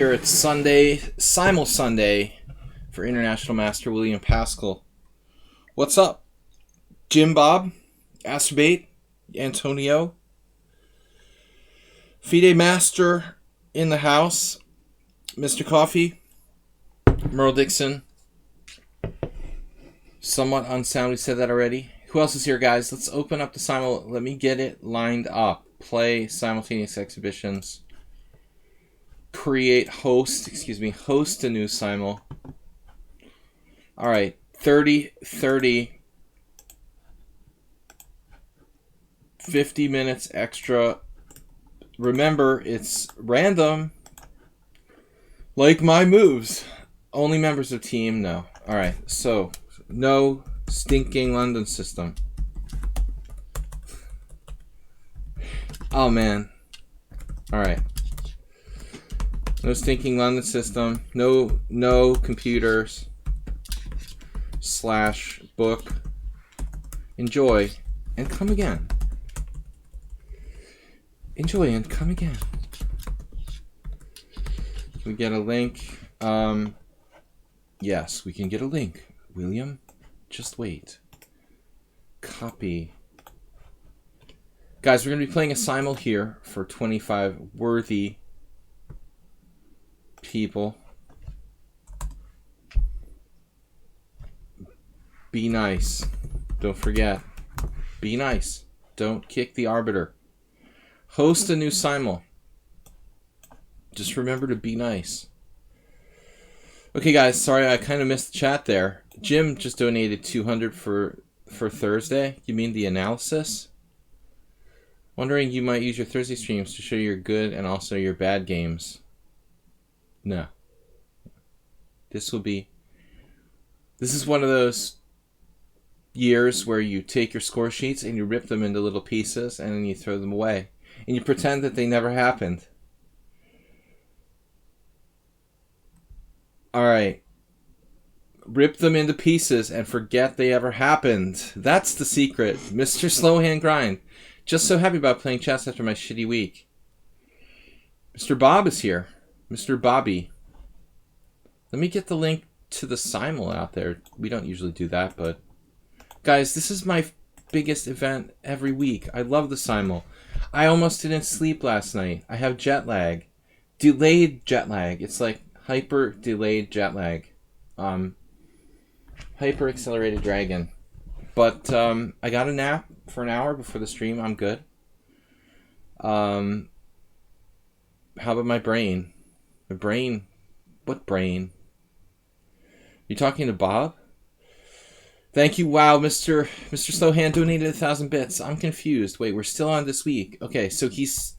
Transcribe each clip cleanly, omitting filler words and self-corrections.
Here it's Sunday, simul Sunday for International Master William Pascal. What's up? Jim Bob, Astrobate, Antonio, Fide Master in the house, Mr. Coffee, Merle Dixon. Somewhat unsound, we said that already. Who else is here, guys? Let's open up the simul. Let me get it lined up. Play simultaneous exhibitions. Host a new simul. Alright, 30, 50 minutes extra. Remember, it's random. Like my moves. Only members of team, no. Alright, so, no stinking London system. Oh, man. Alright. No stinking London system. No computers. / book. Enjoy and come again. Enjoy and come again. Can we get a link? Yes, we can get a link. William, just wait. Copy. Guys, we're going to be playing a simul here for 25 worthy people. Be nice. Don't forget. Be nice. Don't kick the arbiter. Host a new simul. Just remember to be nice. Okay, guys. Sorry, I kind of missed the chat there. Jim just donated 200 for Thursday. You mean the analysis? Wondering you might use your Thursday streams to show your good and also your bad games. No. This is one of those years where you take your score sheets and you rip them into little pieces and then you throw them away. And you pretend that they never happened. Alright. Rip them into pieces and forget they ever happened. That's the secret. Mr. Slowhand Grind. Just so happy about playing chess after my shitty week. Mr. Bob is here. Mr. Bobby. Let me get the link to the simul out there. We don't usually do that, but... Guys, this is my biggest event every week. I love the simul. I almost didn't sleep last night. I have jet lag. Delayed jet lag. It's like hyper delayed jet lag. Hyper accelerated dragon. But I got a nap for an hour before the stream. I'm good. How about my brain? My brain? What brain? You talking to Bob? Thank you. Wow, Mr. Slowhand donated 1,000 bits. I'm confused. Wait, we're still on this week. Okay, so he's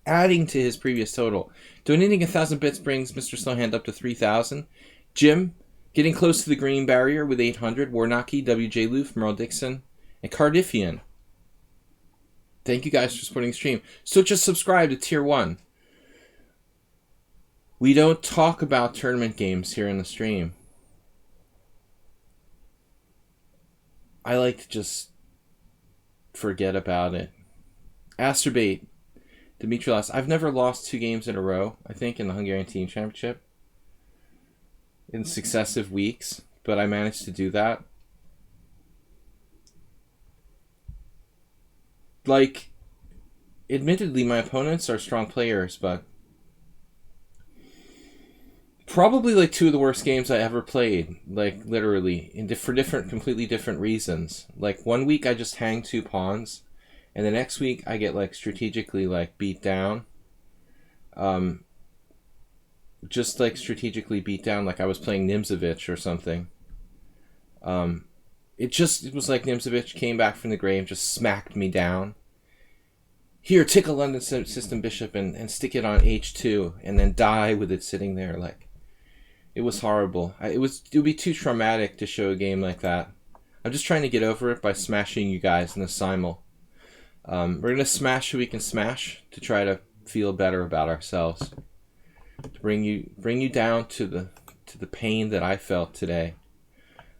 adding to his previous total. Donating 1,000 bits brings Mr. Slowhand up to 3,000. Jim, getting close to the green barrier with 800. Warnocky, WJ Loof, Merle Dixon, and Cardiffian. Thank you guys for supporting the stream. So just subscribe to Tier 1. We don't talk about tournament games here in the stream. I like to just forget about it. Astrobate. Dimitri lost. I've never lost 2 games in a row, I think, in the Hungarian Team Championship. In successive weeks. But I managed to do that. Like, admittedly, my opponents are strong players, but... Probably like 2 of the worst games I ever played, like literally, for completely different reasons. Like 1 week I just hang 2 pawns, and the next week I get like strategically like beat down. Just like strategically beat down, like I was playing Nimzovich or something. It was like Nimzovich came back from the grave, just smacked me down. Here, take a London system bishop and stick it on h2, and then die with it sitting there like. It was horrible. It would be too traumatic to show a game like that. I'm just trying to get over it by smashing you guys in the simul. We're going to smash who we can smash to try to feel better about ourselves. To bring you down to the pain that I felt today.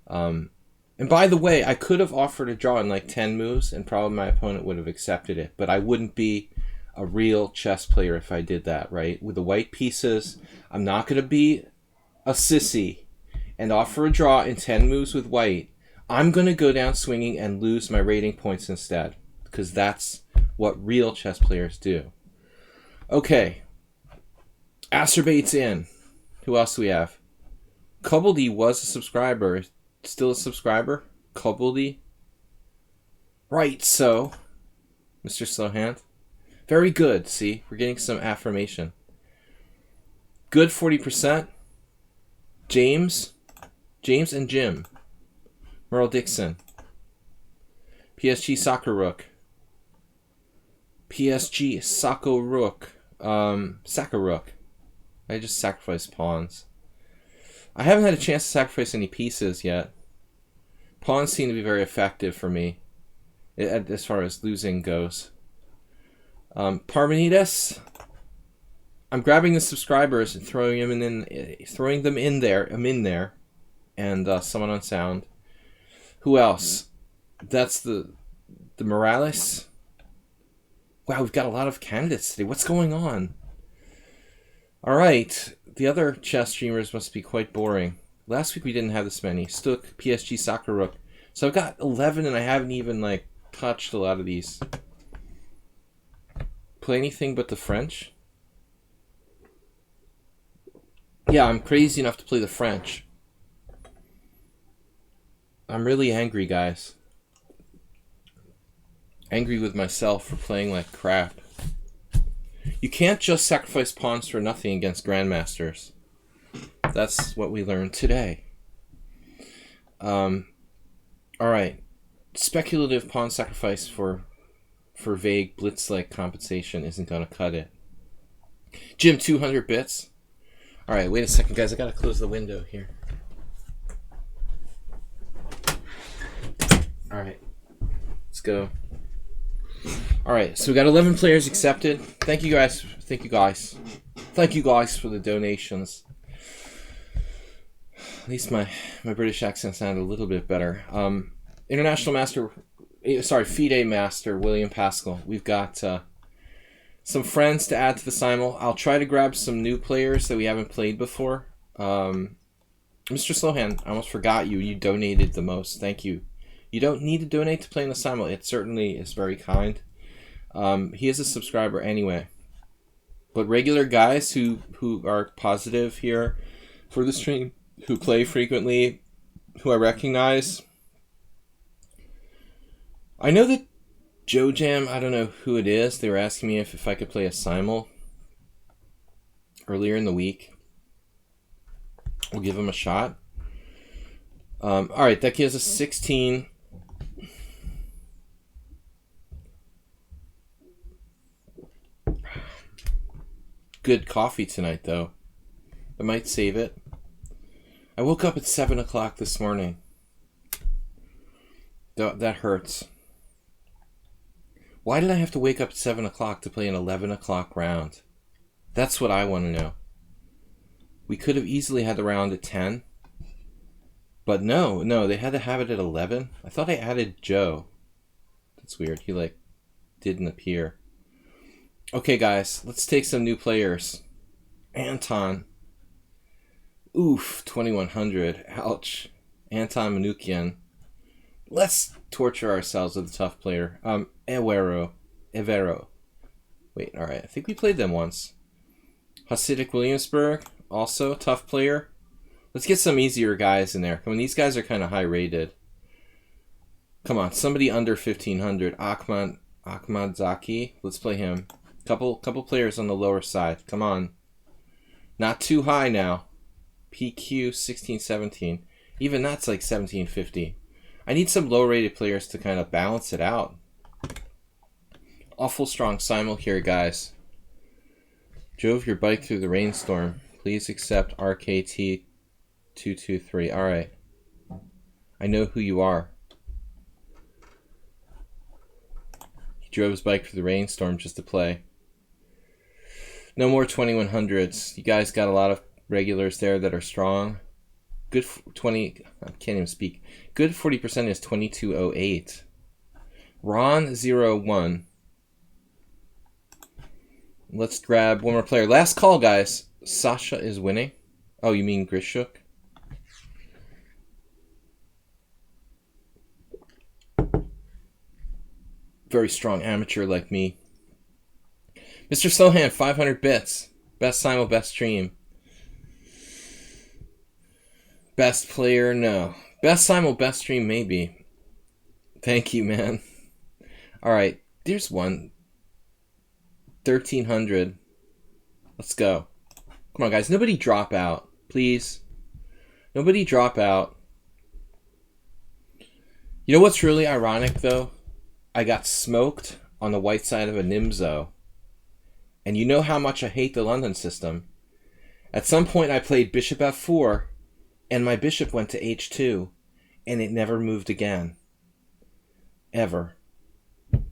And by the way, I could have offered a draw in like 10 moves and probably my opponent would have accepted it, but I wouldn't be a real chess player if I did that, right? With the white pieces, I'm not going to be a sissy and offer a draw in 10 moves with white. I'm going to go down swinging and lose my rating points instead, because that's what real chess players do. Okay. Acerbate's in. Who else do we have? Cubbledy was a subscriber. Still a subscriber? Cubbledy? Right, so. Mr. Slowhand. Very good, see? We're getting some affirmation. Good 40%. James and Jim. Merle Dixon. PSG Soccer Rook. PSG Soccer Rook. Soccer Rook. I just sacrificed pawns. I haven't had a chance to sacrifice any pieces yet. Pawns seem to be very effective for me as far as losing goes. Parmenides. I'm grabbing the subscribers and throwing them in there. I'm in there, and someone on sound. Who else? That's the Morales. Wow, we've got a lot of candidates today. What's going on? All right, the other chess streamers must be quite boring. Last week we didn't have this many. Stook, PSG Soccer Rook. So I've got 11, and I haven't even touched a lot of these. Play anything but the French? Yeah, I'm crazy enough to play the French. I'm really angry, guys. Angry with myself for playing like crap. You can't just sacrifice pawns for nothing against grandmasters. That's what we learned today. Alright. Speculative pawn sacrifice for vague blitz-like compensation isn't going to cut it. Jim, 200 bits. Alright, wait a second, guys. I got to close the window here. Alright. Let's go. Alright, so we got 11 players accepted. Thank you guys. Thank you guys for the donations. At least my British accent sounded a little bit better. International Master, FIDE Master, William Pascal. We've got some friends to add to the simul. I'll try to grab some new players that we haven't played before. Mr. Slowhand, I almost forgot you. You donated the most. Thank you. You don't need to donate to play in the simul. It certainly is very kind. He is a subscriber anyway. But regular guys who are positive here for the stream, who play frequently, who I recognize. I know that Joe Jam, I don't know who it is. They were asking me if I could play a simul earlier in the week. We'll give him a shot. Alright, that gives us 16. Good coffee tonight, though. I might save it. I woke up at 7 o'clock this morning. That hurts. Why did I have to wake up at 7 o'clock to play an 11 o'clock round? That's what I want to know. We could have easily had the round at 10. But no, they had to have it at 11. I thought I added Joe. That's weird. He, didn't appear. Okay, guys, let's take some new players. Anton. Oof, 2100. Ouch. Anton Manukian. Let's torture ourselves with a tough player. Evero. Wait, alright. I think we played them once. Hasidic Williamsburg. Also, tough player. Let's get some easier guys in there. I mean, these guys are kind of high rated. Come on, somebody under 1500. Ahmad Zaki. Let's play him. Couple players on the lower side. Come on. Not too high now. PQ 1617. Even that's like 1750. I need some low-rated players to kind of balance it out. Awful strong simul here, guys. Drove your bike through the rainstorm. Please accept RKT 223. Alright. I know who you are. He drove his bike through the rainstorm just to play. No more 2100s. You guys got a lot of regulars there that are strong. Good 20... I can't even speak. Good 40% is 2208. Ron 01. Let's grab one more player. Last call, guys. Sasha is winning. Oh, you mean Grishuk? Very strong amateur like me. Mr. Sohan, 500 bits. Best simul, best stream. Best player, no. Best simul, best stream, maybe. Thank you, man. Alright, there's one. 1,300. Let's go. Come on, guys. Nobody drop out, please. Nobody drop out. You know what's really ironic, though? I got smoked on the white side of a Nimzo. And you know how much I hate the London system. At some point, I played bishop f4, and my bishop went to h2, and it never moved again. Ever.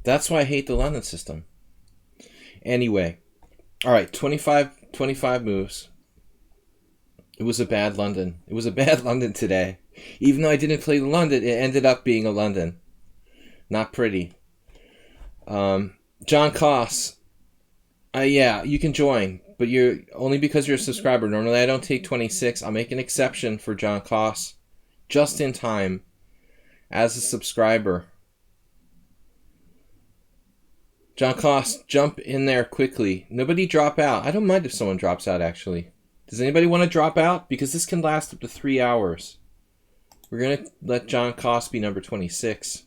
That's why I hate the London system. Anyway. Alright, 25 moves. It was a bad London. It was a bad London today. Even though I didn't play the London, it ended up being a London. Not pretty. John Koss. Yeah, you can join, but you're only because you're a subscriber. Normally I don't take 26. I'll make an exception for John Koss just in time as a subscriber. John Koss, jump in there quickly. Nobody drop out. I don't mind if someone drops out, actually. Does anybody want to drop out? Because this can last up to 3 hours. We're going to let John Koss be number 26.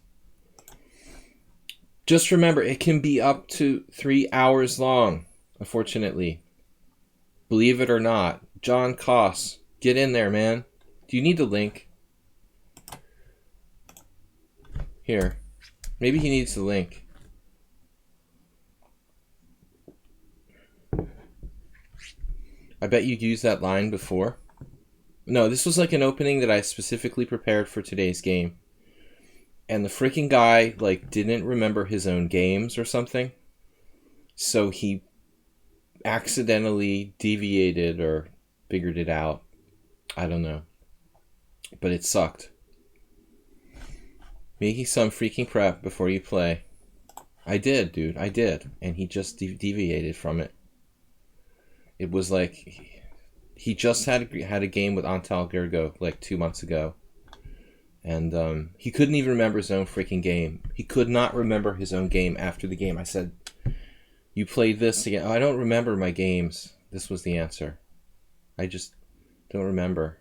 Just remember, it can be up to 3 hours long, unfortunately. Believe it or not. John Koss, get in there, man. Do you need the link? Here. Maybe he needs the link. I bet you used that line before. No, this was like an opening that I specifically prepared for today's game. And the freaking guy, like, didn't remember his own games or something. So he accidentally deviated or figured it out. I don't know. But it sucked. Making some freaking prep before you play. I did, dude. I did. And he just deviated from it. It was like he just had a game with Antal Gergo like 2 months ago. And he couldn't even remember his own freaking game. He could not remember his own game after the game. I said, you played this again? Oh, I don't remember my games. This was the answer. I just don't remember.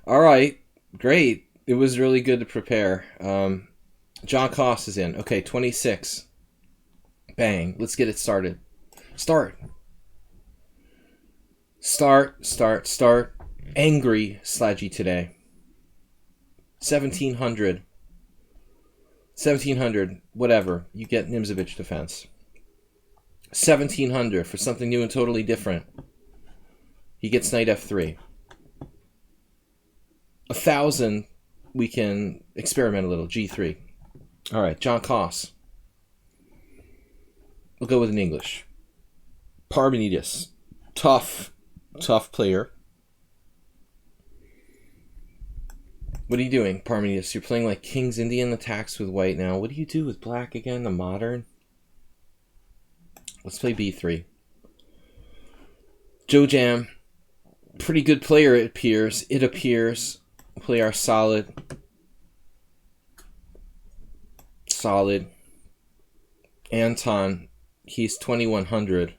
All right. Great. It was really good to prepare. John Koss is in. Okay, 26. Bang. Let's get it started. Start. Angry Sladgie today. 1,700. 1,700. Whatever. You get Nimzovich defense. 1,700 for something new and totally different. He gets knight f3. 1,000. We can experiment a little. g3. All right. John Koss. We'll go with an English. Parmenides. Tough player. What are you doing, Parmenides? You're playing like King's Indian attacks with white now. What do you do with black again? The modern? Let's play b3. Joe Jam. Pretty good player, it appears. We'll play our solid. Anton. He's 2,100.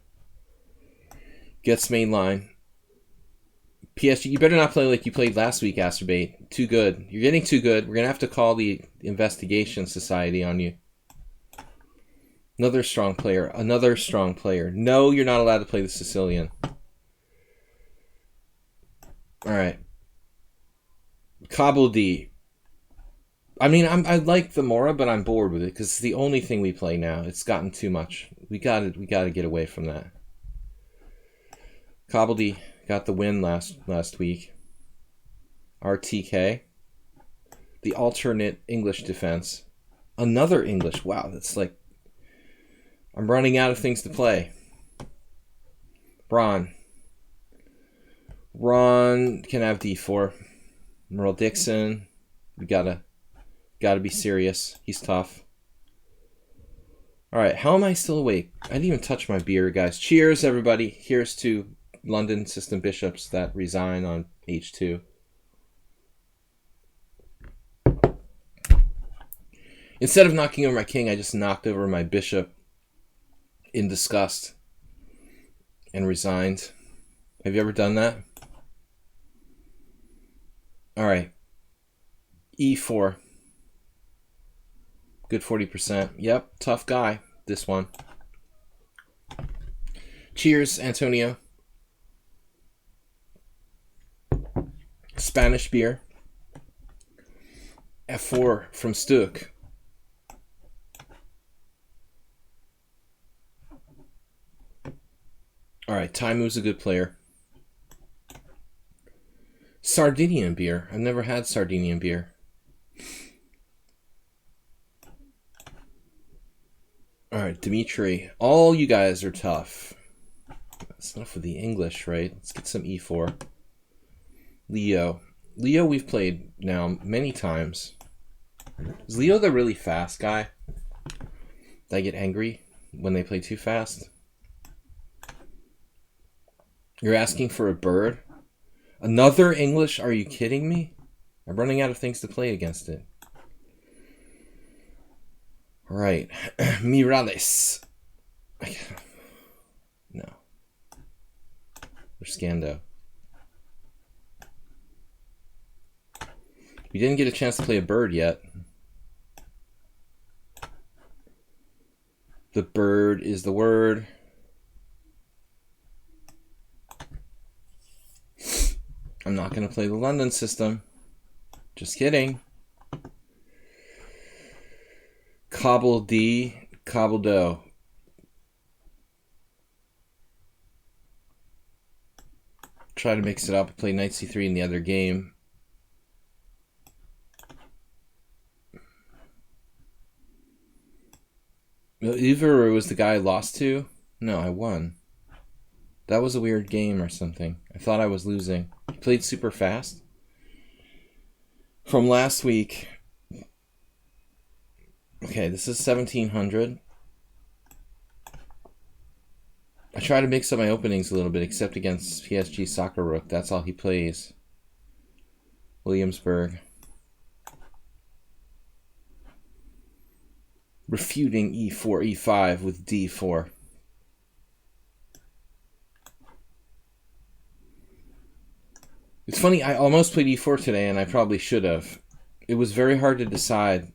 Gets main line. PSG, you better not play like you played last week, Asterbait. Too good. You're getting too good. We're going to have to call the Investigation Society on you. Another strong player. No, you're not allowed to play the Sicilian. Alright. Kabul D. I mean, I like the Mora, but I'm bored with it because it's the only thing we play now. It's gotten too much. We gotta get away from that. Kabul D got the win last week. RTK. The alternate English defense. Another English. Wow, that's like... I'm running out of things to play. Ron can have d4. Merle Dixon. We gotta be serious. He's tough. All right, how am I still awake? I didn't even touch my beer, guys. Cheers, everybody. Here's to London system bishops that resign on h2. Instead of knocking over my king, I just knocked over my bishop in disgust and resigned. Have you ever done that? All right. e4. Good 40%. Yep, tough guy, this one. Cheers, Antonio. Spanish beer. f4 from Stuk. All right, Taimu's a good player. Sardinian beer. I've never had Sardinian beer. All right, Dimitri. All you guys are tough. That's enough of the English, right? Let's get some e4. Leo. Leo we've played now many times. Is Leo the really fast guy? Do I get angry when they play too fast? You're asking for a bird? Another English? Are you kidding me? I'm running out of things to play against it. All right. Mirales. No. Or Scando. We didn't get a chance to play a bird yet. The bird is the word. I'm not going to play the London system. Just kidding. Cobble D, Cobble Do. Try to mix it up. Play Knight C3 in the other game. Either was the guy I lost to? No, I won. That was a weird game or something. I thought I was losing. He played super fast. From last week. Okay, this is 1700. I try to mix up my openings a little bit, except against PSG Soccer Rook. That's all he plays. Williamsburg. Refuting e4, e5 with d4. It's funny, I almost played e4 today, and I probably should have. It was very hard to decide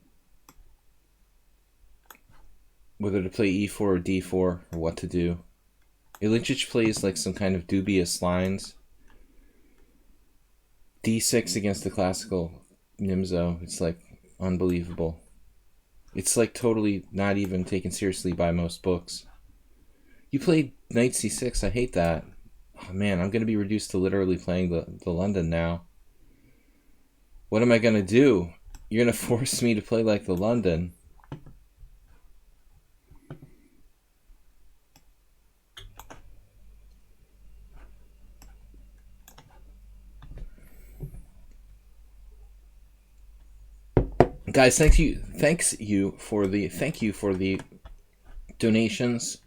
whether to play e4 or d4 or what to do. Ilicic plays like some kind of dubious lines. d6 against the classical Nimzo. It's like unbelievable. It's like totally not even taken seriously by most books. You played knight c6. I hate that. Oh man, I'm going to be reduced to literally playing the London now. What am I going to do? You're going to force me to play like the London. Guys, thank you for the donations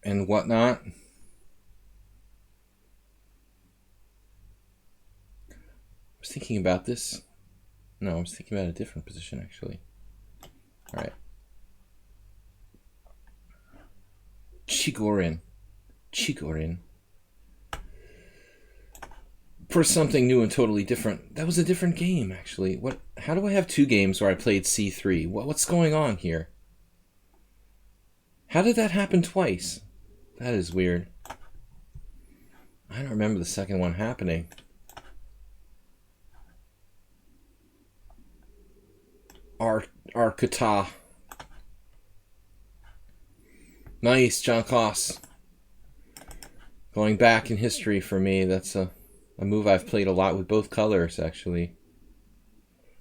and whatnot. I was thinking about this. No, I was thinking about a different position actually. All right. Chigorin. For something new and totally different. That was a different game, actually. What? How do I have two games where I played c3? What's going on here? How did that happen twice? That is weird. I don't remember the second one happening. Arcata. Nice, John Koss. Going back in history for me, that's a move I've played a lot with both colors, actually.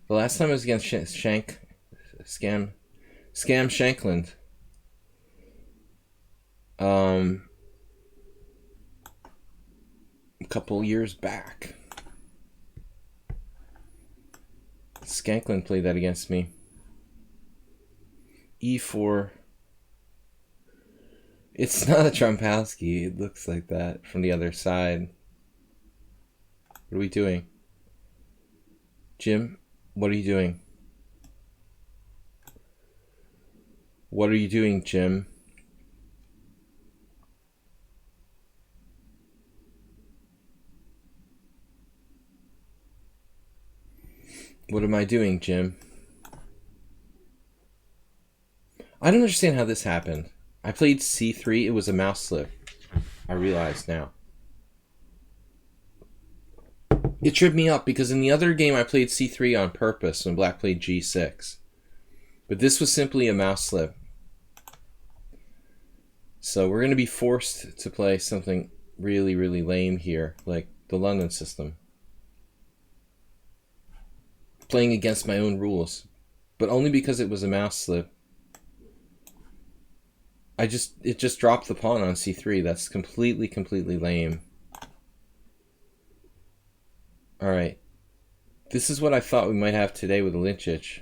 The last time I was against Scam Shankland. A couple years back. Skankland played that against me. e4. It's not a Trompowsky. It looks like that from the other side. What are we doing? Jim, what are you doing? What are you doing, Jim? What am I doing, Jim? I don't understand how this happened. I played c3. It was a mouse slip. I realize now. It tripped me up because in the other game I played c3 on purpose when black played g6. But this was simply a mouse slip. So we're going to be forced to play something really, really lame here, like the London system. Playing against my own rules, but only because it was a mouse slip. It just dropped the pawn on c3. That's completely lame. All right. This is what I thought we might have today with a lichess.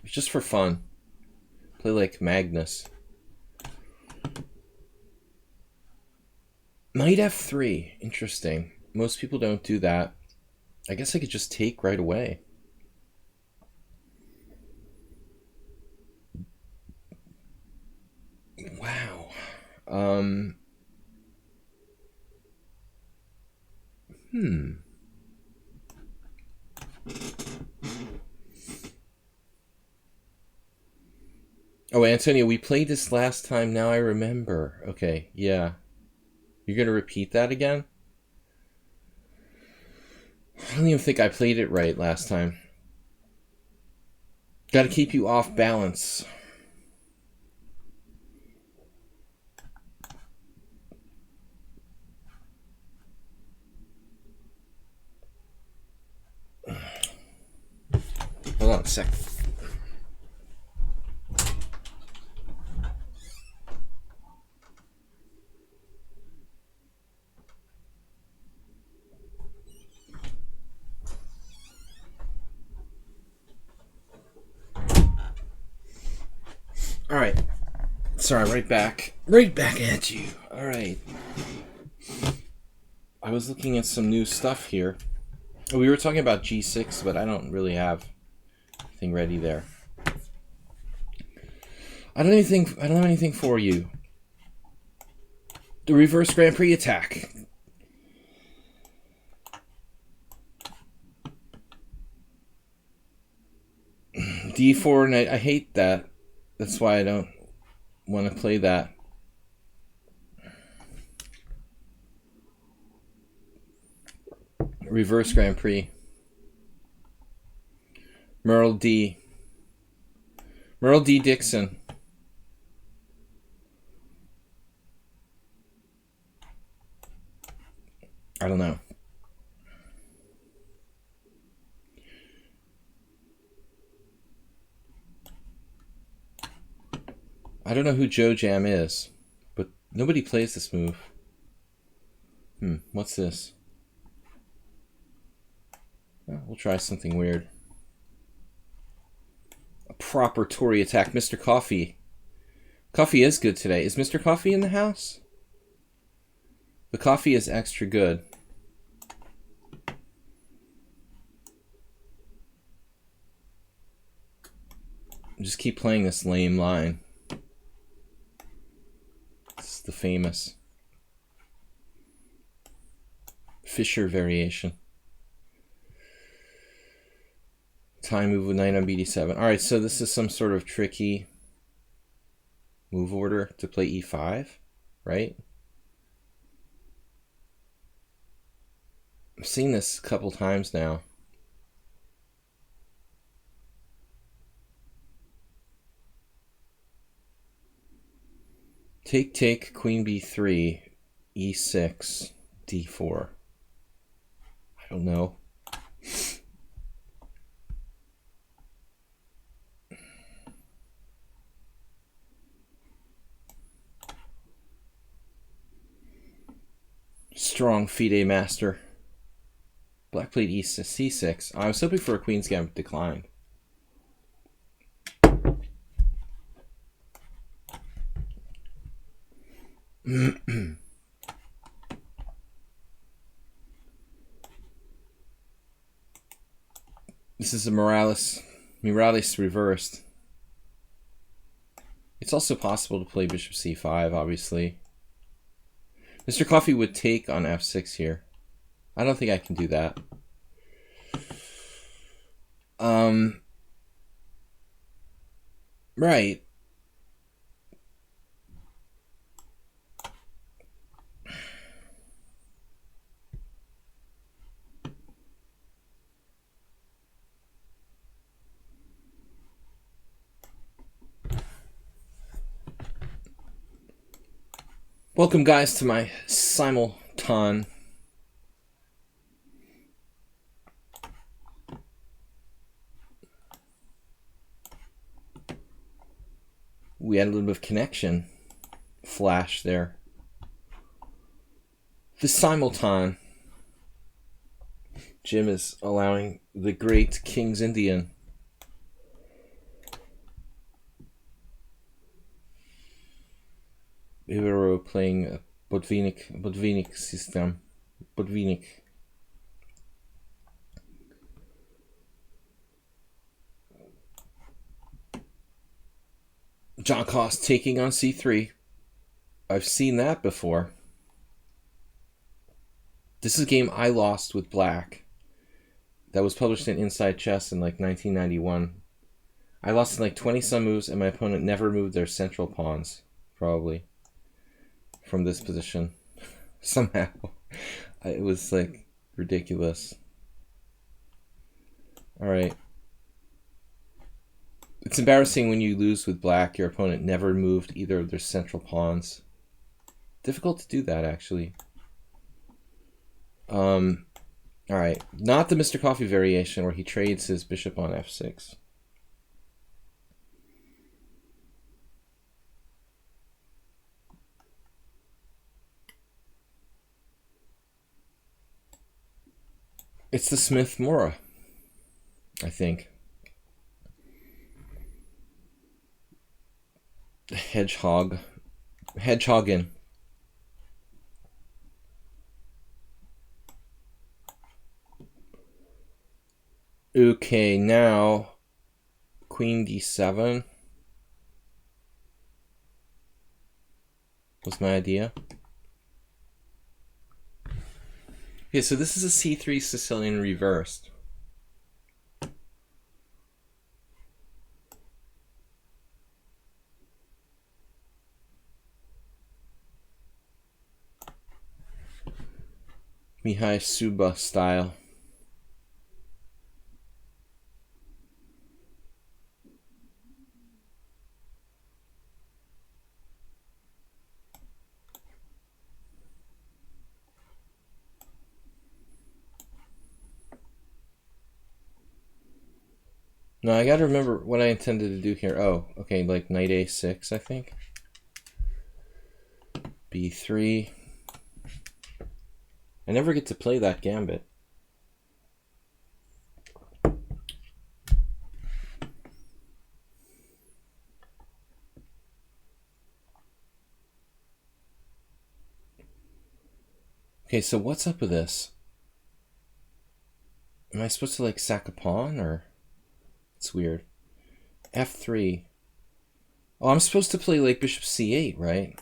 It's just for fun. Play like Magnus. Knight f3. Interesting. Most people don't do that. I guess I could just take right away. Wow. Oh, Antonio, we played this last time. Now I remember. Okay, yeah. You're going to repeat that again? I don't even think I played it right last time. Got to keep you off balance. Hold on a sec. All right. Sorry, right back. Right back at you. All right. I was looking at some new stuff here. We were talking about G6, but I don't really have anything ready there. I don't have anything for you. The reverse Grand Prix attack. D4, and I hate that. That's why I don't want to play that. Reverse Grand Prix. Merle D. Merle D. Dixon. I don't know. I don't know who Joe Jam is, but nobody plays this move. What's this? Well, we'll try something weird. A proper Tory attack. Mr. Coffee. Coffee is good today. Is Mr. Coffee in the house? The coffee is extra good. Just keep playing this lame line. This is the famous Fischer variation. Time move with knight on bd7. Alright, so this is some sort of tricky move order to play e5, right? I've seen this a couple times now. Take, queen b3, e6, d4. I don't know. Strong FIDE master. Black played e6, c6. I was hoping for a queen's gambit, declined. This is a Morales reversed. It's also possible to play bishop c5, obviously. Mr. Coffee would take on f6 here. I don't think I can do that. Right. Welcome, guys, to my simultan. We had a little bit of connection flash there. The simultan. Jim is allowing the great King's Indian. We were playing a Botvinnik system. Botvinnik. John Cost taking on c3. I've seen that before. This is a game I lost with black. That was published in Inside Chess in like 1991. I lost in like 20 some moves, and my opponent never moved their central pawns, probably, from this position. Somehow. It was like ridiculous. Alright. It's embarrassing when you lose with black. Your opponent never moved either of their central pawns. Difficult to do that, actually. Alright. Not the Mr. Coffee variation where he trades his bishop on f6. It's the Smith-Morra, I think. Hedgehogging. Okay, now Queen d7 was my idea. Okay, so this is a c3 Sicilian reversed. Mihai Suba style. No, I gotta remember what I intended to do here. Oh, okay, like knight a6, I think. b3. I never get to play that gambit. Okay, so what's up with this? Am I supposed to like sack a pawn, or it's weird? f3. Oh, I'm supposed to play like bishop c8, right?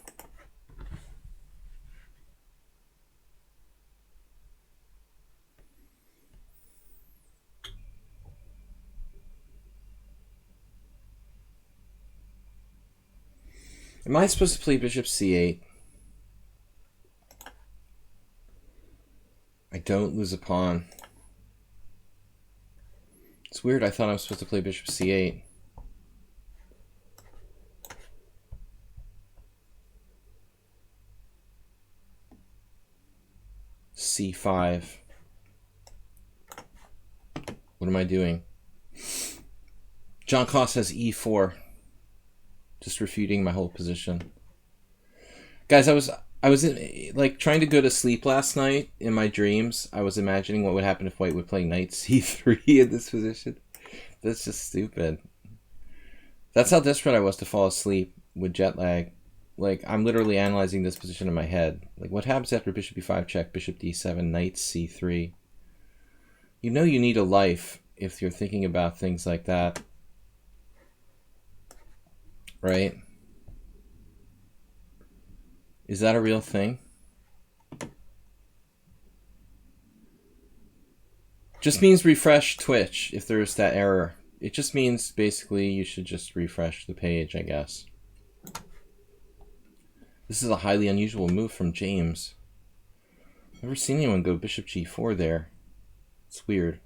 Am I supposed to play bishop c8? I don't lose a pawn. It's weird, I thought I was supposed to play bishop c8. c5. What am I doing? John Koss has e4. Just refuting my whole position. Guys, I was in, like trying to go to sleep last night in my dreams. I was imagining what would happen if white would play knight c3 in this position. That's just stupid. That's how desperate I was to fall asleep with jet lag. like, I'm literally analyzing this position in my head. Like, what happens after bishop b5 check, bishop d7, knight c3? You know you need a life if you're thinking about things like that, right? Is that a real thing? Just means refresh Twitch if there's that error. It just means basically you should just refresh the page, I guess. This is a highly unusual move from James. Never seen anyone go bishop g4 there. It's weird.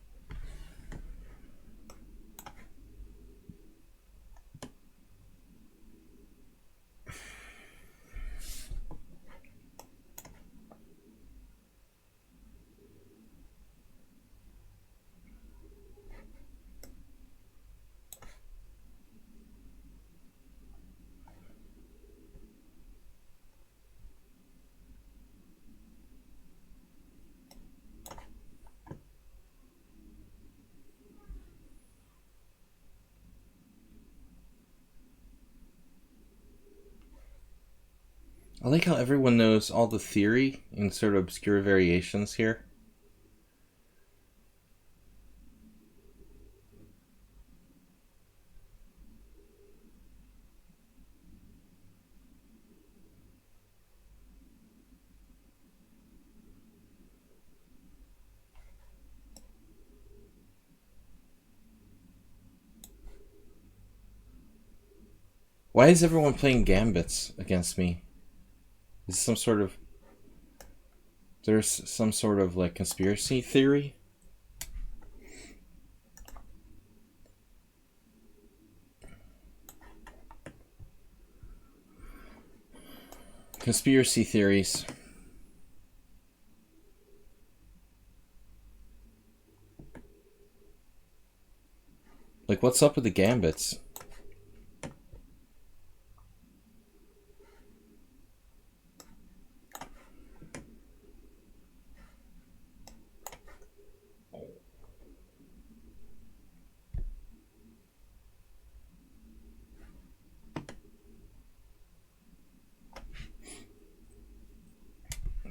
I like how everyone knows all the theory in sort of obscure variations here. Why is everyone playing gambits against me? Is some sort of... There's some sort of like conspiracy theory? Conspiracy theories. Like, what's up with the gambits?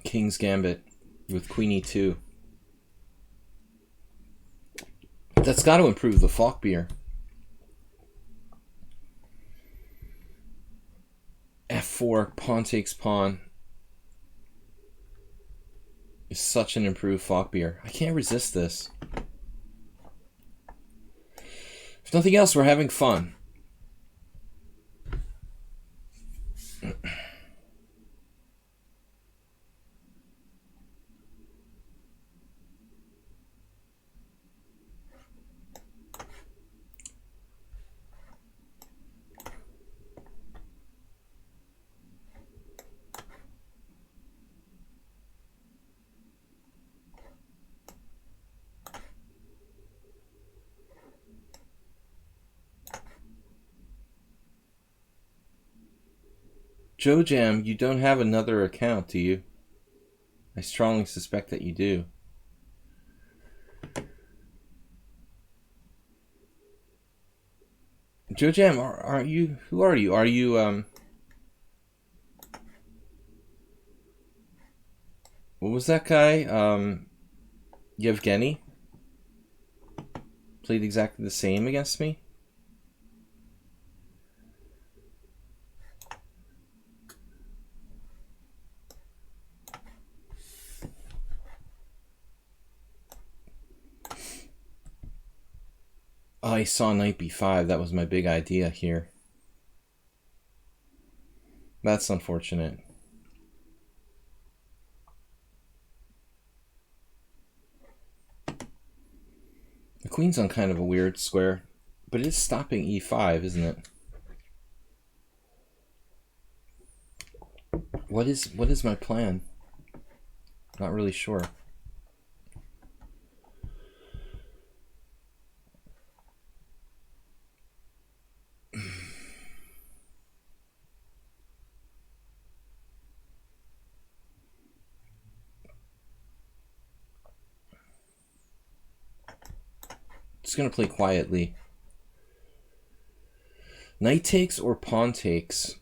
King's Gambit with Queen E2. That's got to improve the Falkbeer. F4, pawn takes pawn. Is such an improved Falkbeer. I can't resist this. If nothing else, we're having fun. Joe Jam, you don't have another account, do you? I strongly suspect that you do. Joe Jam, are you? Who are you? Are you what was that guy? Yevgeny? Played exactly the same against me? Oh, I saw knight b5. That was my big idea here. That's unfortunate. The queen's on kind of a weird square, but it is stopping e5, isn't it? What is my plan? Not really sure. Just gonna play quietly. Knight takes or pawn takes?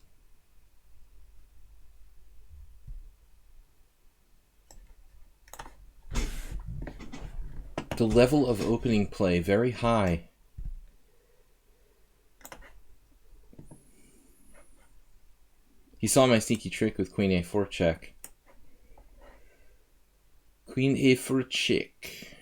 The level of opening play, very high. He saw my sneaky trick with queen a4 check. Queen a4 check.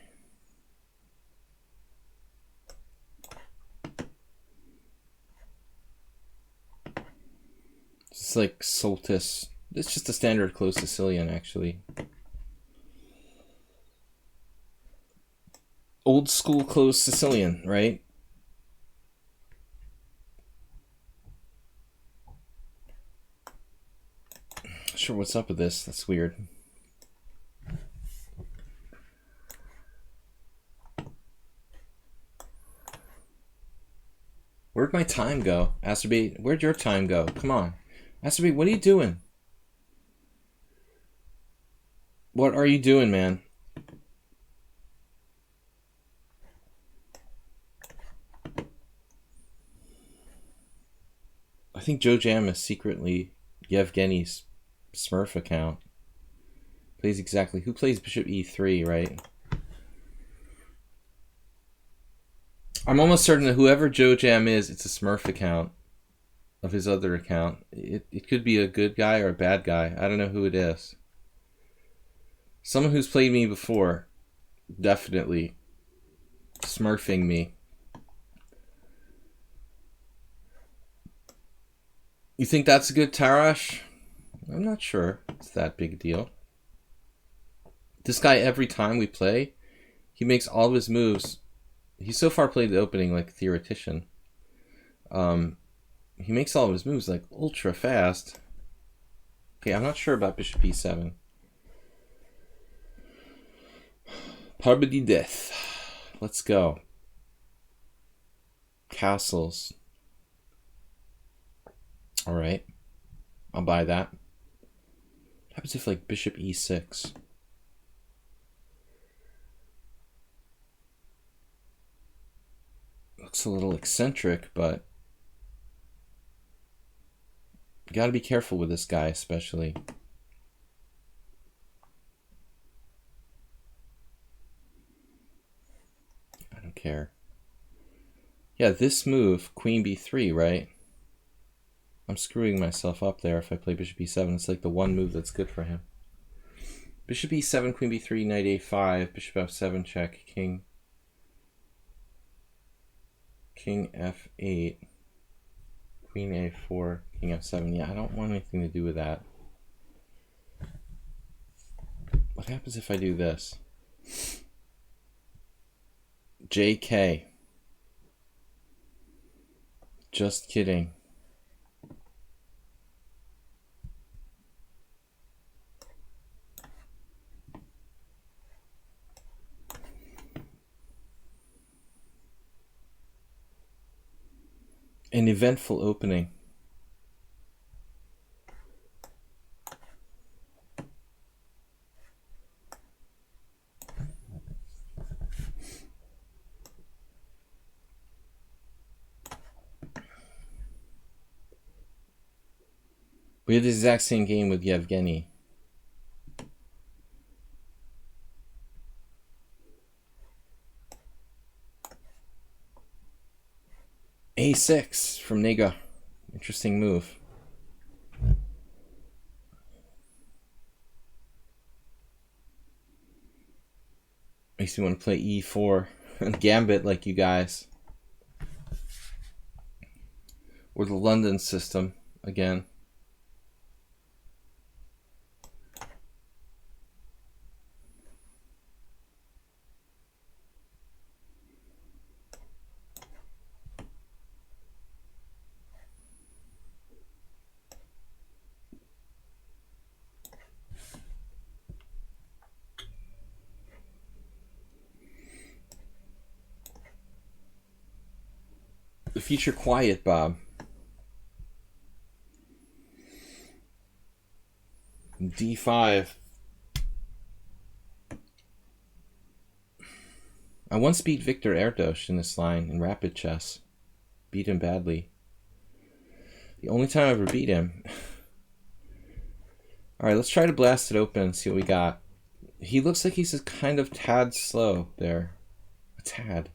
It's like Soltis. It's just a standard closed Sicilian, actually. Old school closed Sicilian, right? Not sure what's up with this. That's weird. Where'd my time go? Astrobate, where'd your time go? Come on. Astrobate, what are you doing? What are you doing, man? I think Joe Jam is secretly Yevgeny's Smurf account. Plays exactly. Who plays Bishop E3, right? I'm almost certain that whoever Joe Jam is, it's a Smurf account of his other account. It could be a good guy or a bad guy. I don't know who it is. Someone who's played me before. Definitely smurfing me. You think that's a good Tarash? I'm not sure it's that big a deal. This guy, every time we play, he makes all of his moves. He's so far played the opening like a theoretician. He makes all of his moves like ultra fast. Okay, I'm not sure about Bishop E7. Parvati death. Let's go. Castles. Alright. I'll buy that. What happens if like Bishop E6? Looks a little eccentric, but you gotta be careful with this guy, especially. I don't care. Yeah, this move, Queen B3, right? I'm screwing myself up there if I play Bishop E7. It's like the one move that's good for him. Bishop E7, Queen B3, Knight A5, Bishop F7 check, King F8, Queen A4, King F7. Yeah, I don't want anything to do with that. What happens if I do this? JK. Just kidding. An eventful opening. We had the exact same game with Yevgeny. A6 from Nega. Interesting move. Makes me want to play E4 and Gambit like you guys. Or the London system again. The future quiet, Bob. D5. I once beat Victor Erdos in this line in rapid chess. Beat him badly. The only time I ever beat him. Alright, let's try to blast it open and see what we got. He looks like he's a kind of tad slow there. tad.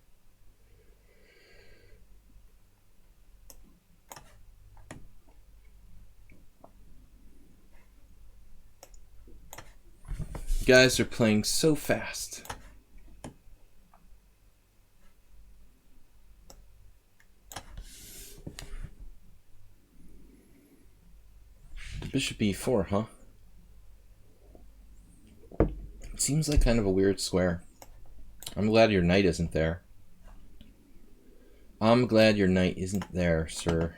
You guys are playing so fast. Bishop e4, huh? It seems like kind of a weird square. I'm glad your knight isn't there. I'm glad your knight isn't there, sir.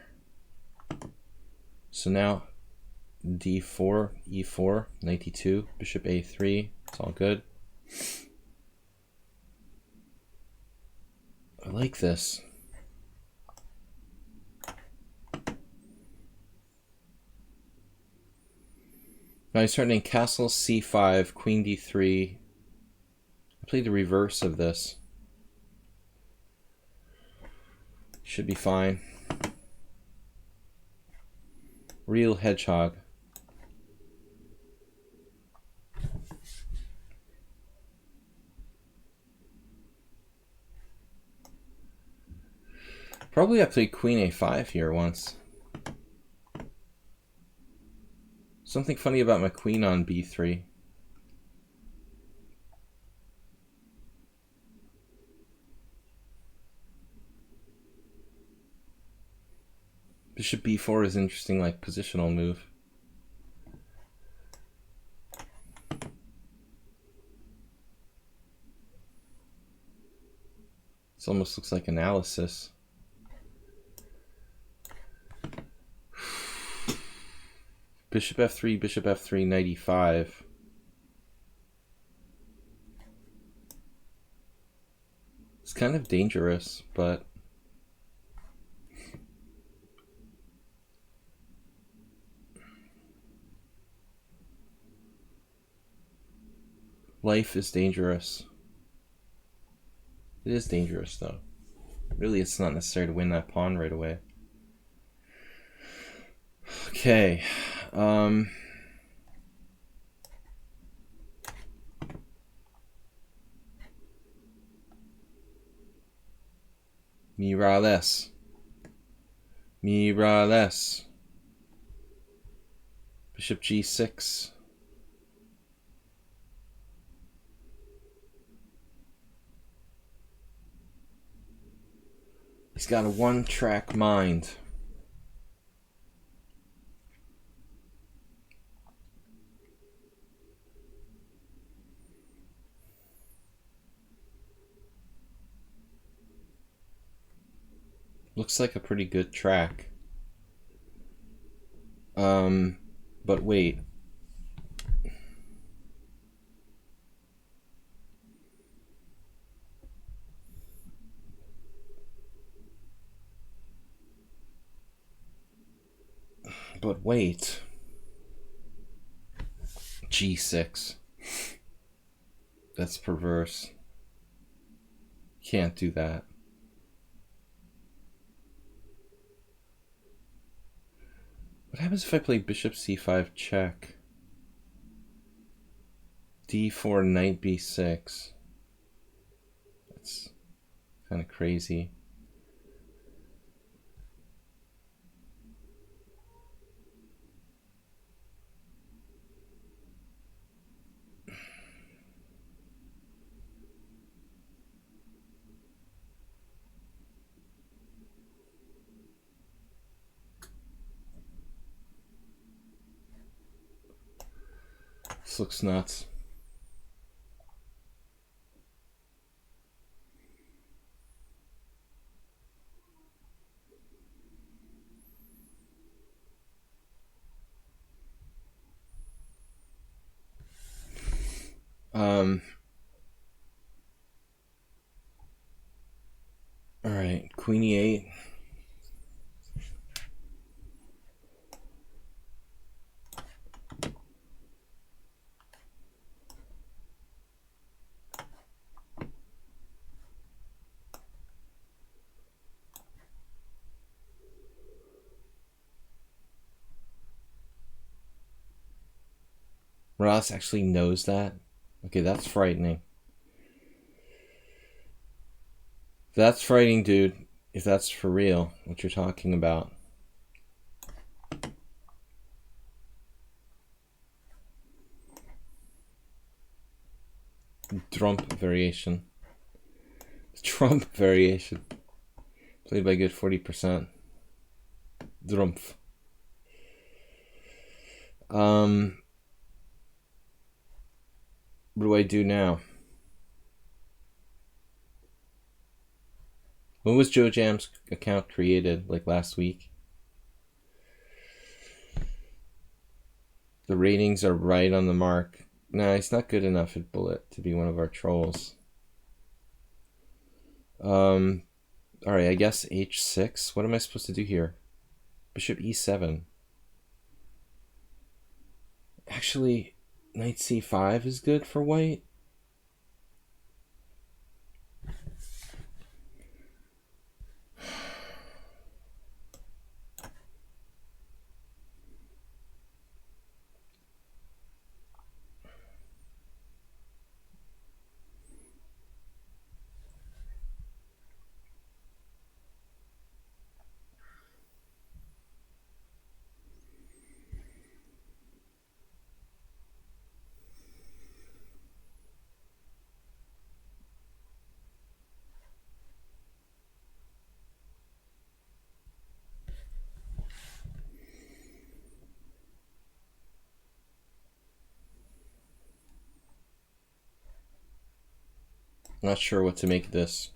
So now d4, e4, knight d2, bishop a3. It's all good. I like this. Now I start in castle c5, queen d3. I played the reverse of this. Should be fine. Real hedgehog. Probably I played queen a5 here once. Something funny about my queen on b3. Bishop b4 is interesting, like positional move. This almost looks like analysis. Bishop f3, knight e5. It's kind of dangerous, but life is dangerous. It is dangerous, though. Really, it's not necessary to win that pawn right away. Okay. Mirales. Mirales. Bishop g6. He's got a one-track mind. Looks like a pretty good track. But wait. But wait. G6. That's perverse. Can't do that. What happens if I play bishop c5 check? d4, knight b6. That's kind of crazy. This looks nuts. All right, queen e8. Ross actually knows that? Okay, that's frightening. That's frightening, dude. If that's for real, what you're talking about. Trump variation. Trump variation. Played by good 40%. Drumpf. What do I do now? When was Joe Jam's account created? Like last week? The ratings are right on the mark. Nah, he's not good enough at Bullet to be one of our trolls. Alright, I guess h6. What am I supposed to do here? Bishop e7. Actually, knight c5 is good for white. Not sure what to make of this.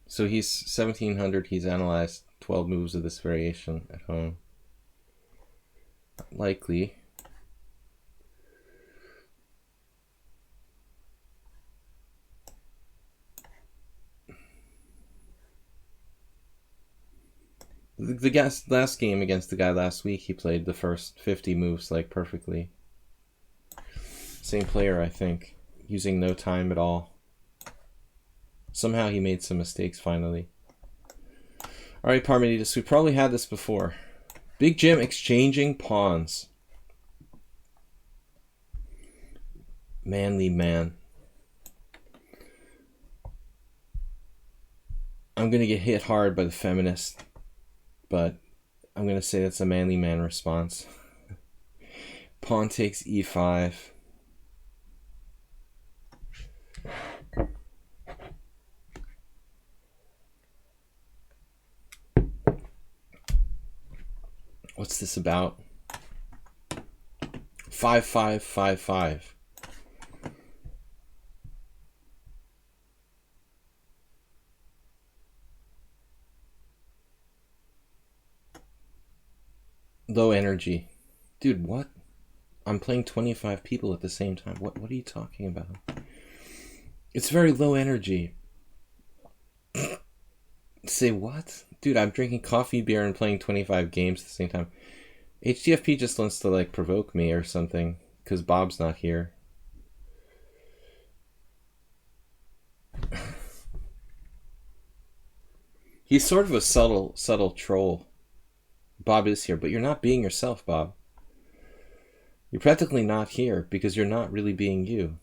So he's 1700. He's analyzed 12 moves of this variation at home. Likely. The last game against the guy last week, he played the first 50 moves like perfectly. Same player, I think, using no time at all. Somehow he made some mistakes finally. Alright, Parmenides, we probably had this before. Big Jim exchanging pawns. Manly man. I'm going to get hit hard by the feminist, but I'm going to say that's a manly man response. Pawn takes e5. What's this about? 5-5, 5-5. Low energy. Dude, what? I'm playing 25 people at the same time. What are you talking about? It's very low energy. Say what? Dude, I'm drinking coffee, beer, and playing 25 games at the same time. HDFP just wants to, like, provoke me or something, because Bob's not here. He's sort of a subtle troll. Bob is here, but you're not being yourself, Bob. You're practically not here, because you're not really being you.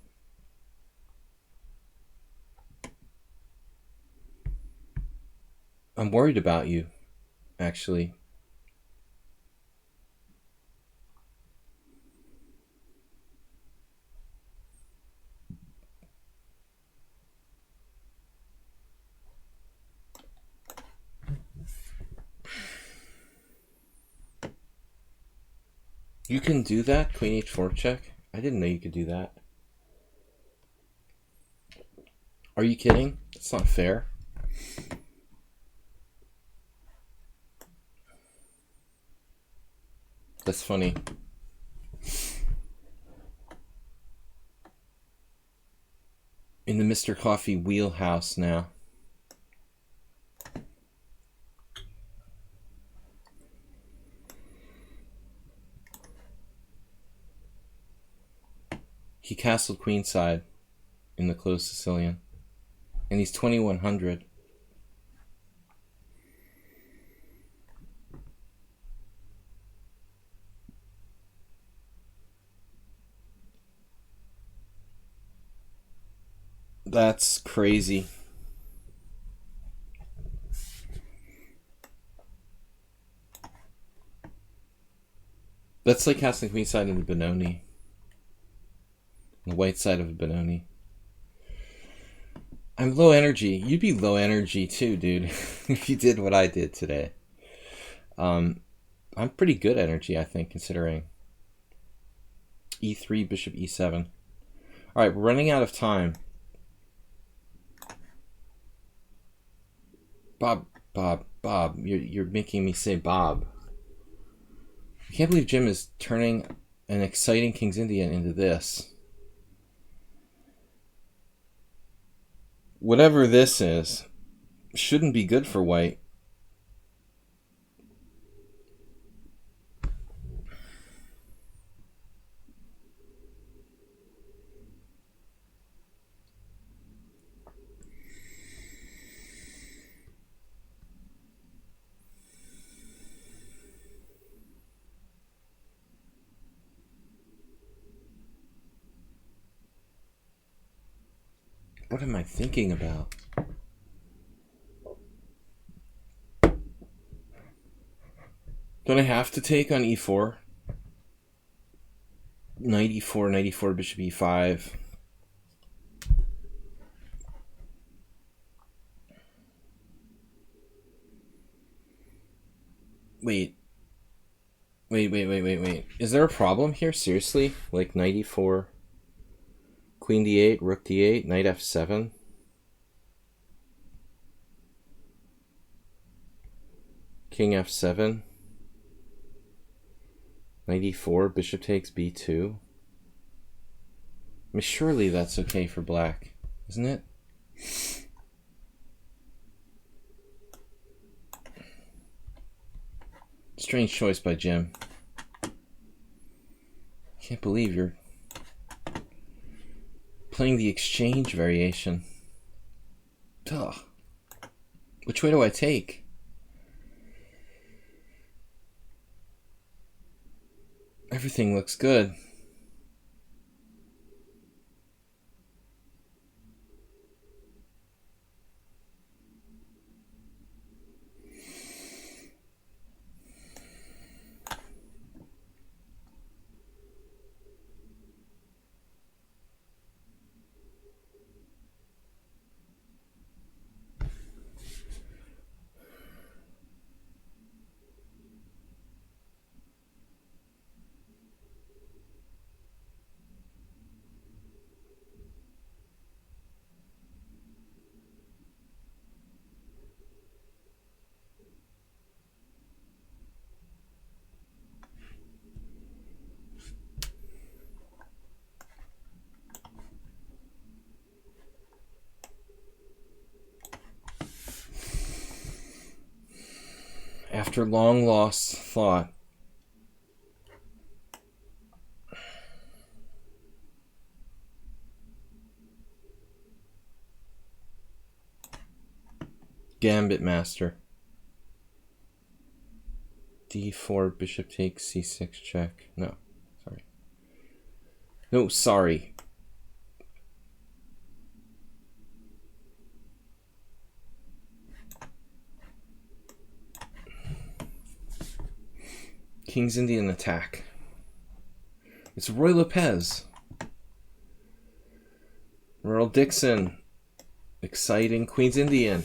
I'm worried about you, actually. You can do that? Queen h4 check? I didn't know you could do that. Are you kidding? That's not fair. That's funny. In the Mr. Coffee wheelhouse now. He castled queenside in the closed Sicilian. And he's 2100. That's crazy. That's like casting queen side into Benoni. The white side of a Benoni. I'm low energy. You'd be low energy too, dude, if you did what I did today. I'm pretty good energy, I think, considering. E3, bishop E7. Alright, we're running out of time. Bob, you're making me say Bob. I can't believe Jim is turning an exciting King's Indian into this. Whatever this is, shouldn't be good for white. What am I thinking about? Don't I have to take on E4? Knight E4, Knight E4, bishop E5. Wait. Is there a problem here? Seriously? Like Knight E4, Queen D8, Rook D8, Knight F7? King F7? Knight E4, bishop takes B2? I mean, surely that's okay for black, isn't it? Strange choice by Jim. Can't believe you're playing the exchange variation. Ugh. Which way do I take? Everything looks good. After long lost thought, Gambit Master. D4, bishop takes C6 check. No, sorry. No, sorry. King's Indian attack. It's Roy Lopez. Merle Dixon. Exciting Queen's Indian.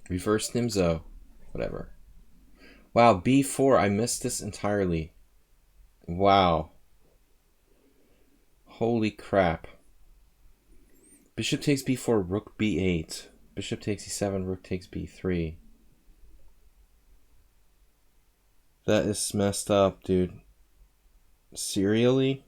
Reverse Nimzo. Whatever. Wow, B4. I missed this entirely. Wow. Holy crap. Bishop takes B4, Rook B8. Bishop takes E7, Rook takes B3. That is messed up, dude. Serially?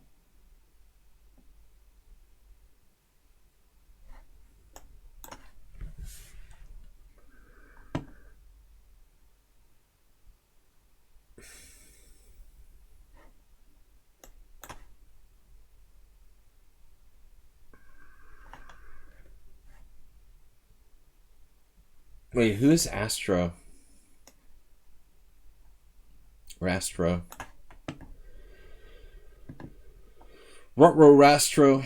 Wait, who is Astro? Rastro. Rutro Rastro.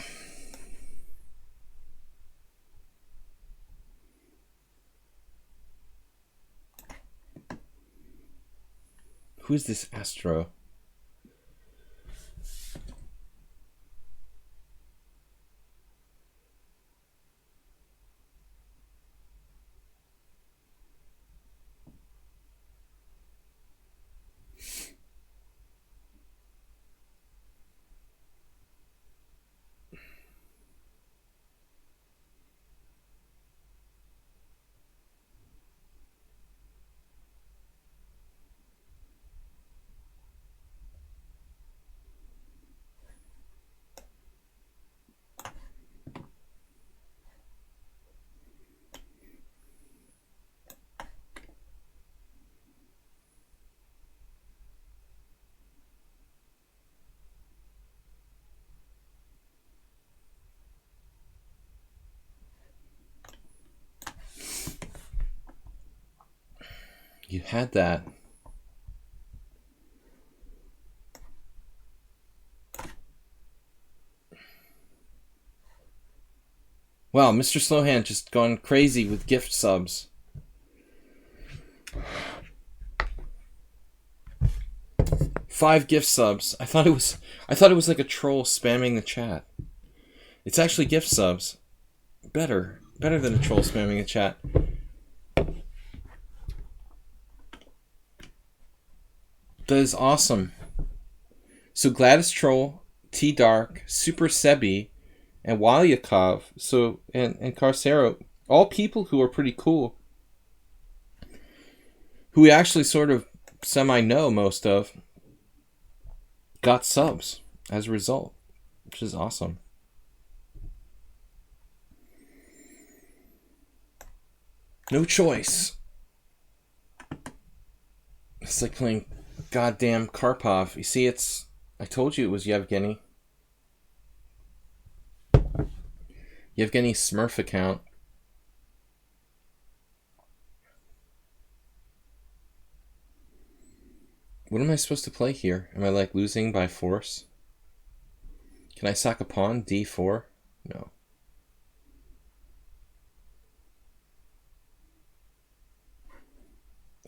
Who is this Astro? You had that. Wow, Mr. Slowhand just gone crazy with gift subs. Five gift subs. I thought it was like a troll spamming the chat. It's actually gift subs. Better than a troll spamming the chat. That is awesome. So Gladys Troll, T Dark, Super Sebi, and Walyakov, and Carcero, all people who are pretty cool. Who we actually sort of semi-know most of, got subs as a result, which is awesome. No choice. It's like playing goddamn Karpov. You see, I told you it was Yevgeny. Yevgeny Smurf account. What am I supposed to play here? Am I like losing by force? Can I sack a pawn? D4? No.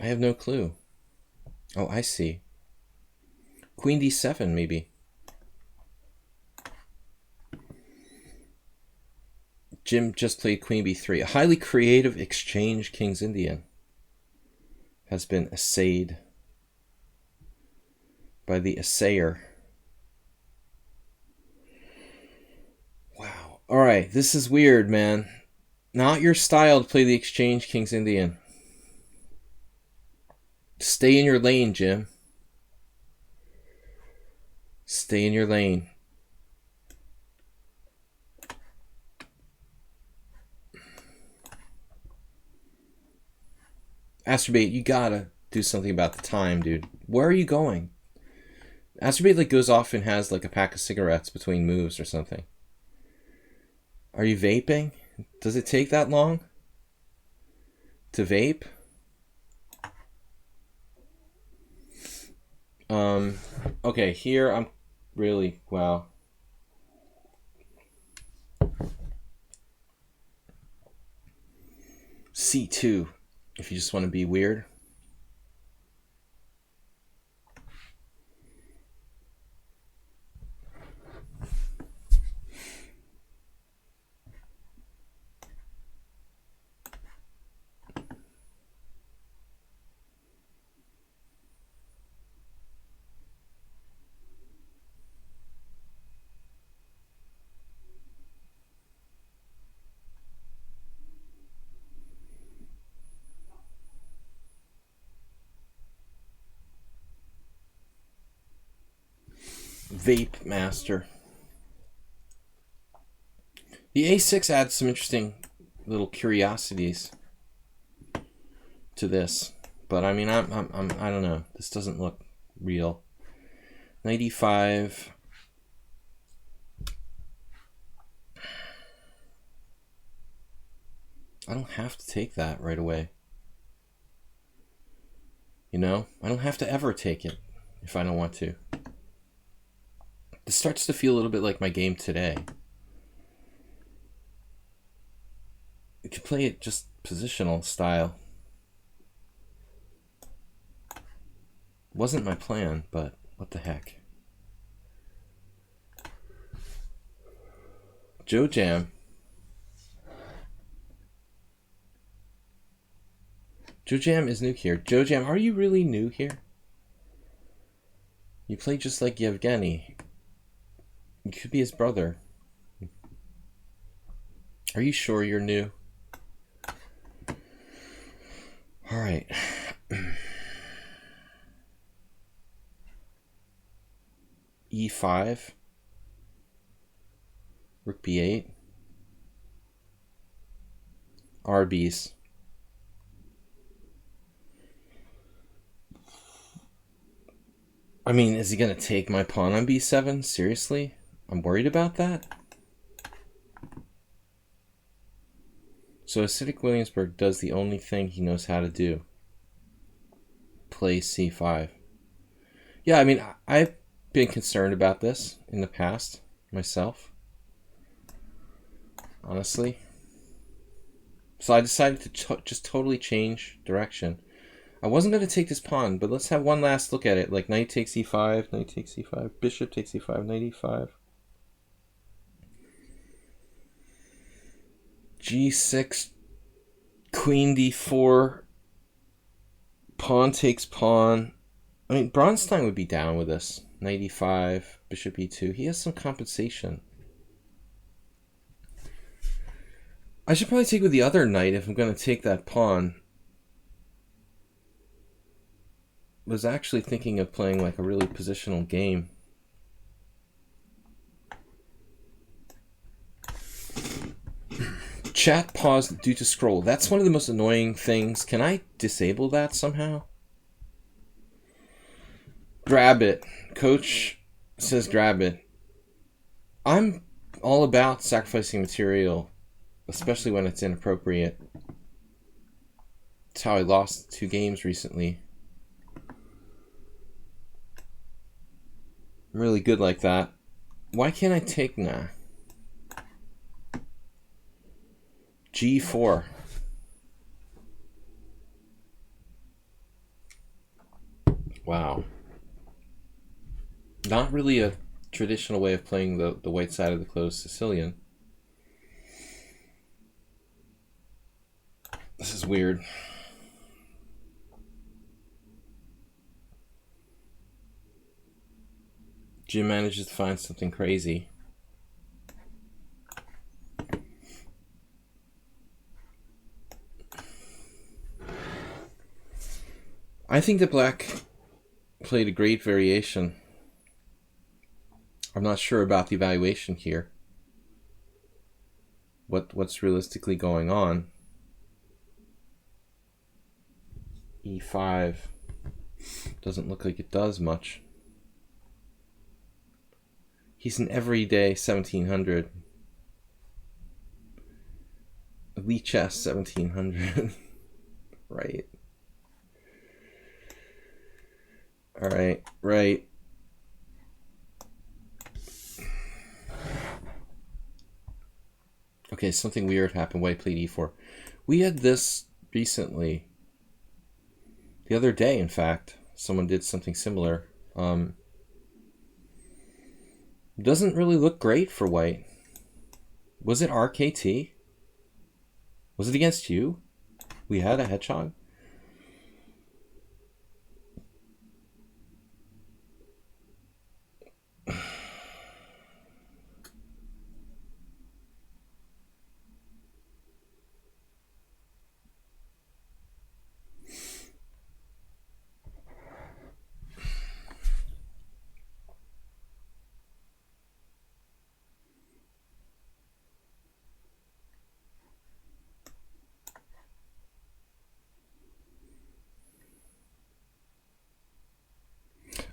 I have no clue. Oh, I see. Queen D7, maybe. Jim just played Queen B3. A highly creative exchange King's Indian has been essayed by the assayer. Wow. Alright, this is weird, man. Not your style to play the exchange King's Indian. Stay in your lane, Jim. Stay in your lane. Astrobate, you gotta do something about the time, dude. Where are you going? Astrobate like goes off and has like a pack of cigarettes between moves or something. Are you vaping? Does it take that long to vape? Okay, here I'm really, wow. C2, if you just want to be weird. Vape Master. The A6 adds some interesting little curiosities to this, but I mean, I don't know. This doesn't look real. 95. I don't have to take that right away. You know, I don't have to ever take it if I don't want to. This starts to feel a little bit like my game today. You could play it just positional style. Wasn't my plan, but what the heck. Joe Jam. Joe Jam is new here. Joe Jam, are you really new here? You play just like Yevgeny. You could be his brother. Are you sure you're new? Alright. E5. Rook B8. RBs. I mean, is he going to take my pawn on B7? Seriously? I'm worried about that. So Acidic Williamsburg does the only thing he knows how to do. Play C5. Yeah, I mean, I've been concerned about this in the past myself. Honestly. So I decided to just totally change direction. I wasn't going to take this pawn, but let's have one last look at it. Like knight takes e5, knight takes e5, bishop takes e5, knight e5. G6, queen d4, pawn takes pawn. I mean, Bronstein would be down with this. Knight e5, bishop e2. He has some compensation. I should probably take with the other knight if I'm going to take that pawn. Was actually thinking of playing like a really positional game. Chat paused due to scroll. That's one of the most annoying things. Can I disable that somehow? Grab it. Coach says grab it. I'm all about sacrificing material, especially when it's inappropriate. That's how I lost 2 games recently. I'm really good like that. Why can't I take nah? G4. Wow. Not really a traditional way of playing the white side of the closed Sicilian. This is weird. Jim manages to find something crazy. I think that Black played a great variation. I'm not sure about the evaluation here. What's realistically going on? E5 doesn't look like it does much. He's an everyday 1700. Lichess 1700. Right. Alright, right. Okay, something weird happened. White played e4. We had this recently. The other day, in fact, someone did something similar. Doesn't really look great for white. Was it RKT? Was it against you? We had a hedgehog?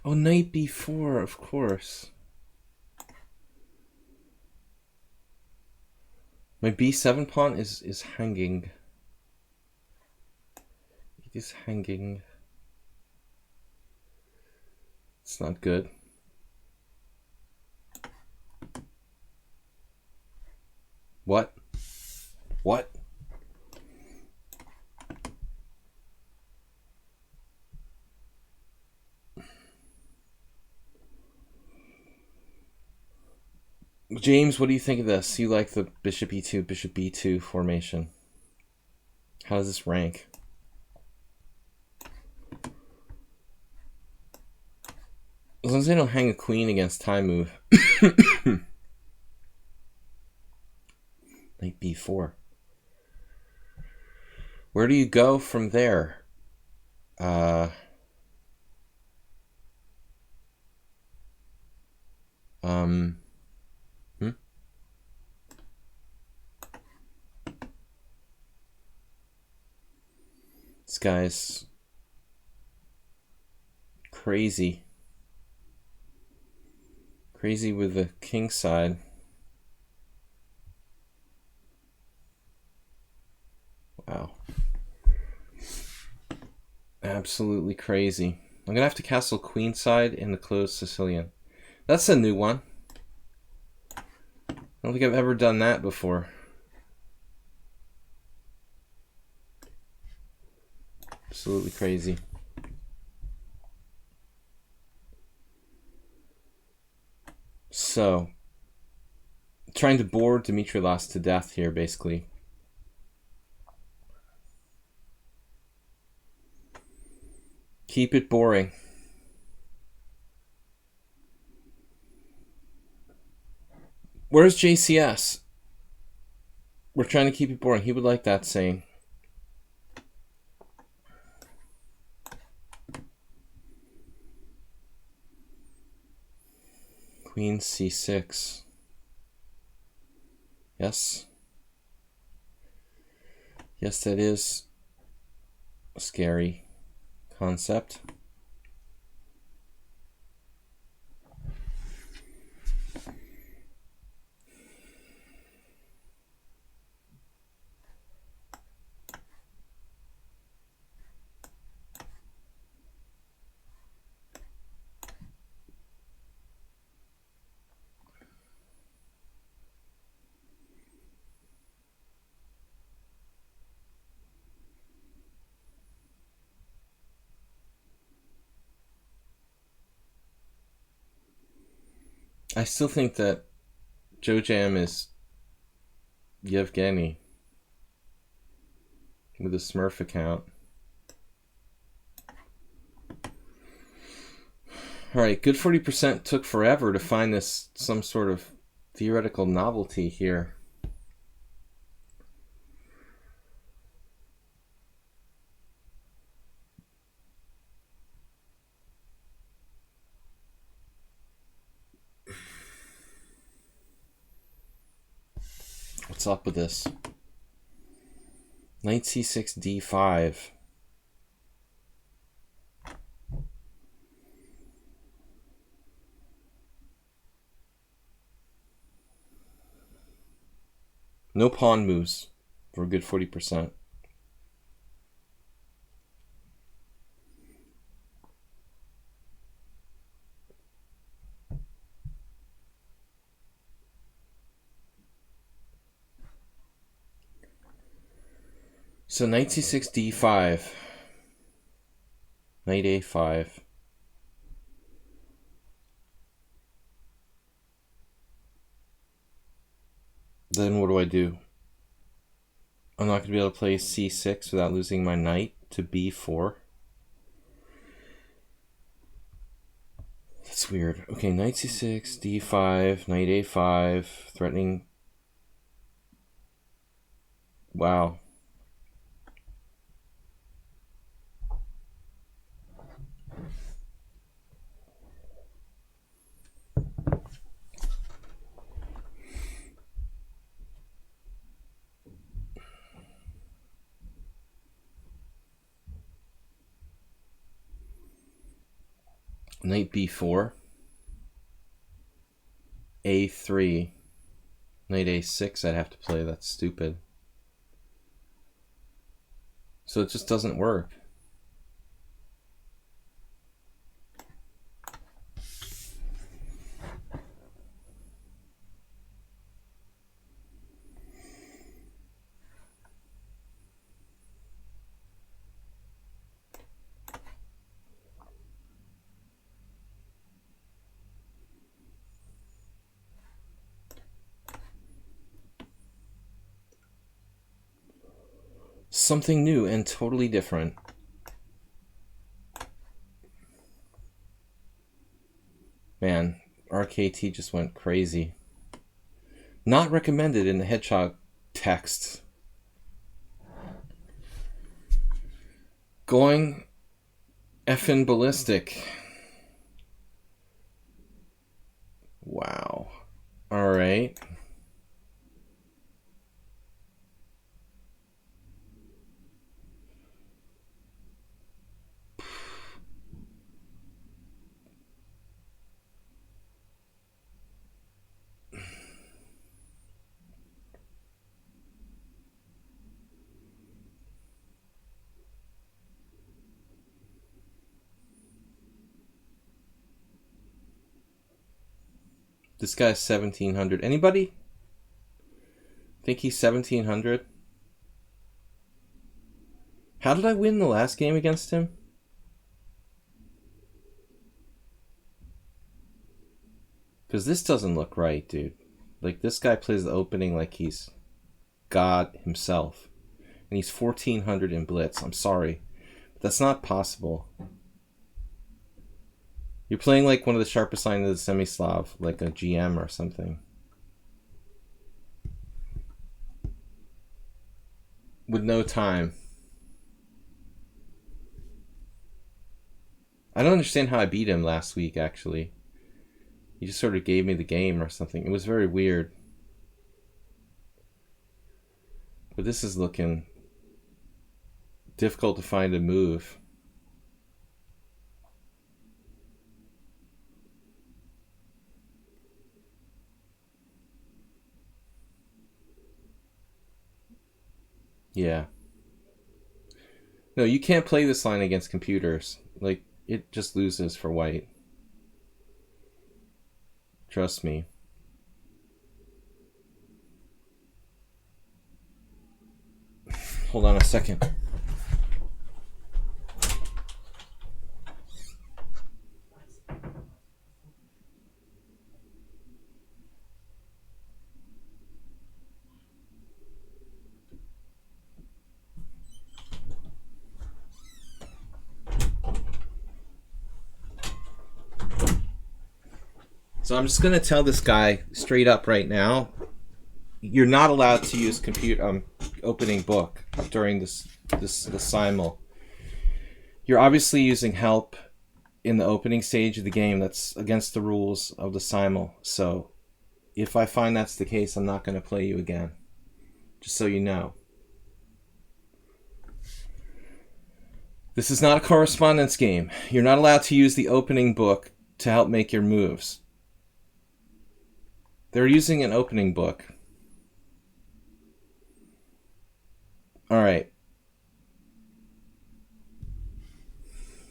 Oh, knight b4, of course. My b7 pawn is hanging. It is hanging. It's not good. What? What? James, what do you think of this? You like the bishop b2 formation. How does this rank? As long as they don't hang a queen against time move. Knight b4. Where do you go from there? This guy's crazy. Crazy with the king side. Wow. Absolutely crazy. I'm gonna have to castle queenside in the closed Sicilian. That's a new one. I don't think I've ever done that before. Absolutely crazy. So, trying to bore Dimitrilas to death here, basically. Keep it boring. Where's JCS? We're trying to keep it boring. He would like that saying. Queen c6. Yes. Yes, that is a scary concept. I still think that Joe Jam is Yevgeny with a Smurf account. Alright, good 40% took forever to find this some sort of theoretical novelty here. What's up with this? Knight c6 d5. No pawn moves for a good 40%. So knight c6 d5. Knight a5. Then what do I do? I'm not going to be able to play c6 without losing my knight to b4. That's weird. Okay, knight c6, d5, knight a5, threatening. Wow. Knight b4, a3, knight a6 I'd have to play. That's stupid. So it just doesn't work. something new and totally different. Man, RKT just went crazy. Not recommended in the hedgehog text. Going effing ballistic. Wow. All right. This guy's 1700. Anybody think he's 1700? How did I win the last game against him? Because this doesn't look right, dude. Like, this guy plays the opening like he's God himself. And he's 1400 in blitz. I'm sorry. But that's not possible. You're playing like one of the sharpest lines of the semi-Slav, like a GM or something. With no time. I don't understand how I beat him last week, actually. He just sort of gave me the game or something. It was very weird. But this is looking difficult to find a move. Yeah. No, you can't play this line against computers. Like, it just loses for white. Trust me. Hold on a second. So I'm just gonna tell this guy straight up right now. You're not allowed to use opening book during this simul. You're obviously using help in the opening stage of the game. That's against the rules of the simul. So if I find that's the case, I'm not going to play you again. Just so you know. This is not a correspondence game. You're not allowed to use the opening book to help make your moves. They're using an opening book. All right.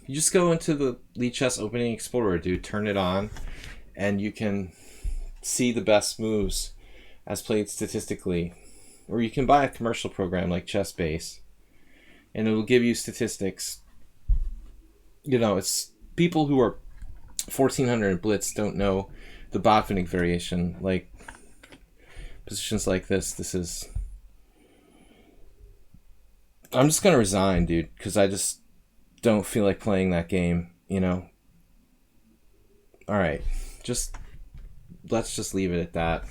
You just go into the lichess opening explorer, dude. Turn it on, and you can see the best moves as played statistically. Or you can buy a commercial program like ChessBase, and it will give you statistics. You know, it's people who are 1400 in blitz don't know the Botvinnik variation. Like, positions like this is... I'm just going to resign, dude, because I just don't feel like playing that game, you know? Alright, let's just leave it at that.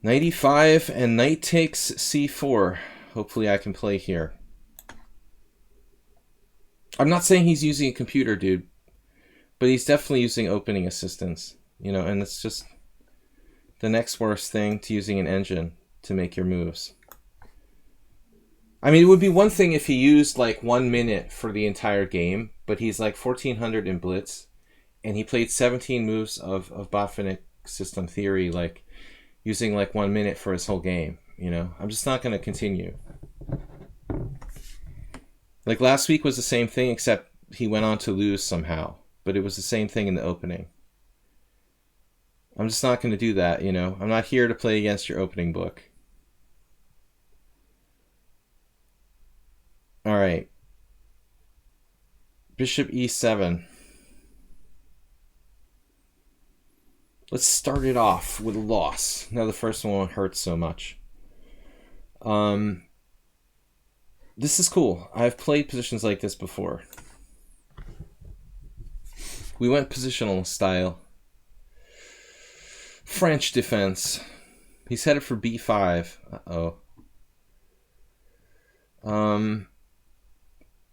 Knight e5 and knight takes c4. Hopefully I can play here. I'm not saying he's using a computer, dude, but he's definitely using opening assistance, you know, and it's just the next worst thing to using an engine to make your moves. I mean, it would be one thing if he used like 1 minute for the entire game, but he's like 1400 in blitz, and he played 17 moves of Botvinnik system theory, like using like 1 minute for his whole game, you know? I'm just not going to continue. Like last week was the same thing, except he went on to lose somehow, but it was the same thing in the opening. I'm just not going to do that, you know? I'm not here to play against your opening book. All right. Bishop e7. Let's start it off with a loss. Now the first one won't hurt so much. This is cool. I've played positions like this before. We went positional style. French defense. He's headed for b5. Uh-oh.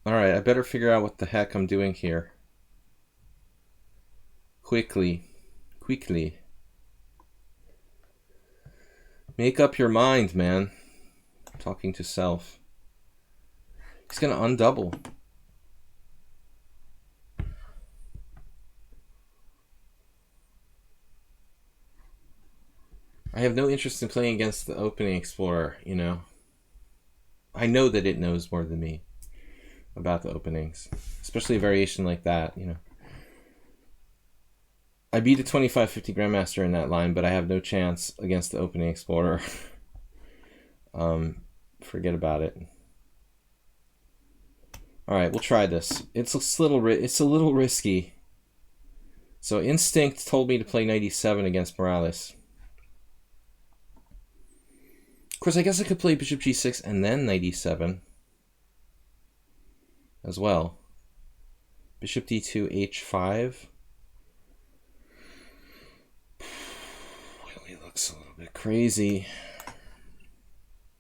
Alright, I better figure out what the heck I'm doing here. Quickly. Make up your mind, man. Talking to self. He's gonna undouble. I have no interest in playing against the opening explorer, you know. I know that it knows more than me about the openings, especially a variation like that, you know. I beat a 25-50 Grandmaster in that line, but I have no chance against the opening explorer. Forget about it. All right, we'll try this. It's a little risky. So instinct told me to play 97 against Morales. Of course, I guess I could play Bishop G6 and then 97 as well. Bishop D2, H5. Really looks a little bit crazy.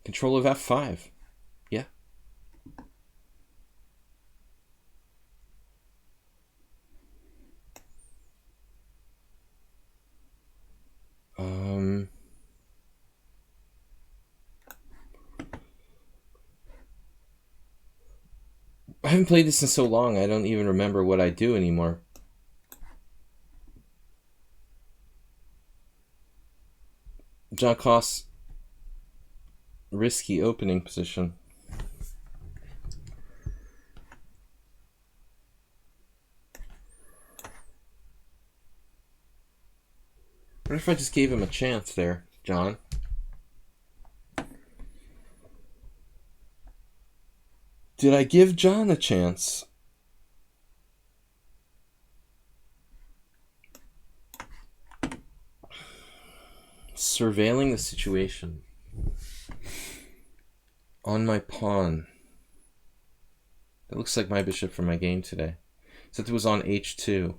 Control of F5. Yeah. I haven't played this in so long, I don't even remember what I do anymore. John Koss, risky opening position. What if I just gave him a chance there, John? Did I give John a chance? Surveilling the situation. On my pawn. That looks like my bishop for my game today. Except it was on H2.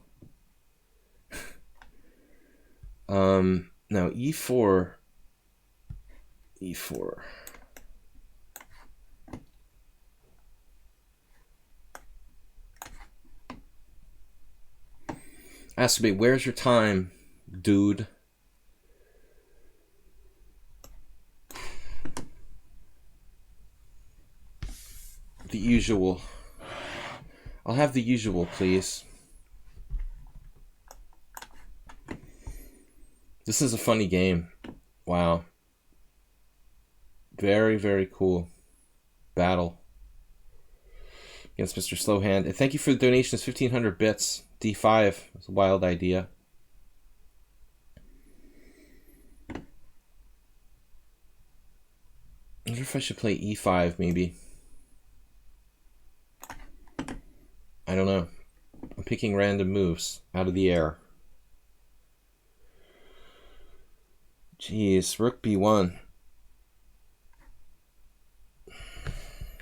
Now E4. E4. Aspie, where's your time, dude? The usual. I'll have the usual, please. This is a funny game. Wow. Very, very cool. Battle against Mr. Slowhand. And thank you for the donations, 1,500 bits. D5. It's a wild idea. I wonder if I should play E5, maybe. I don't know. I'm picking random moves out of the air. Jeez, Rook B1.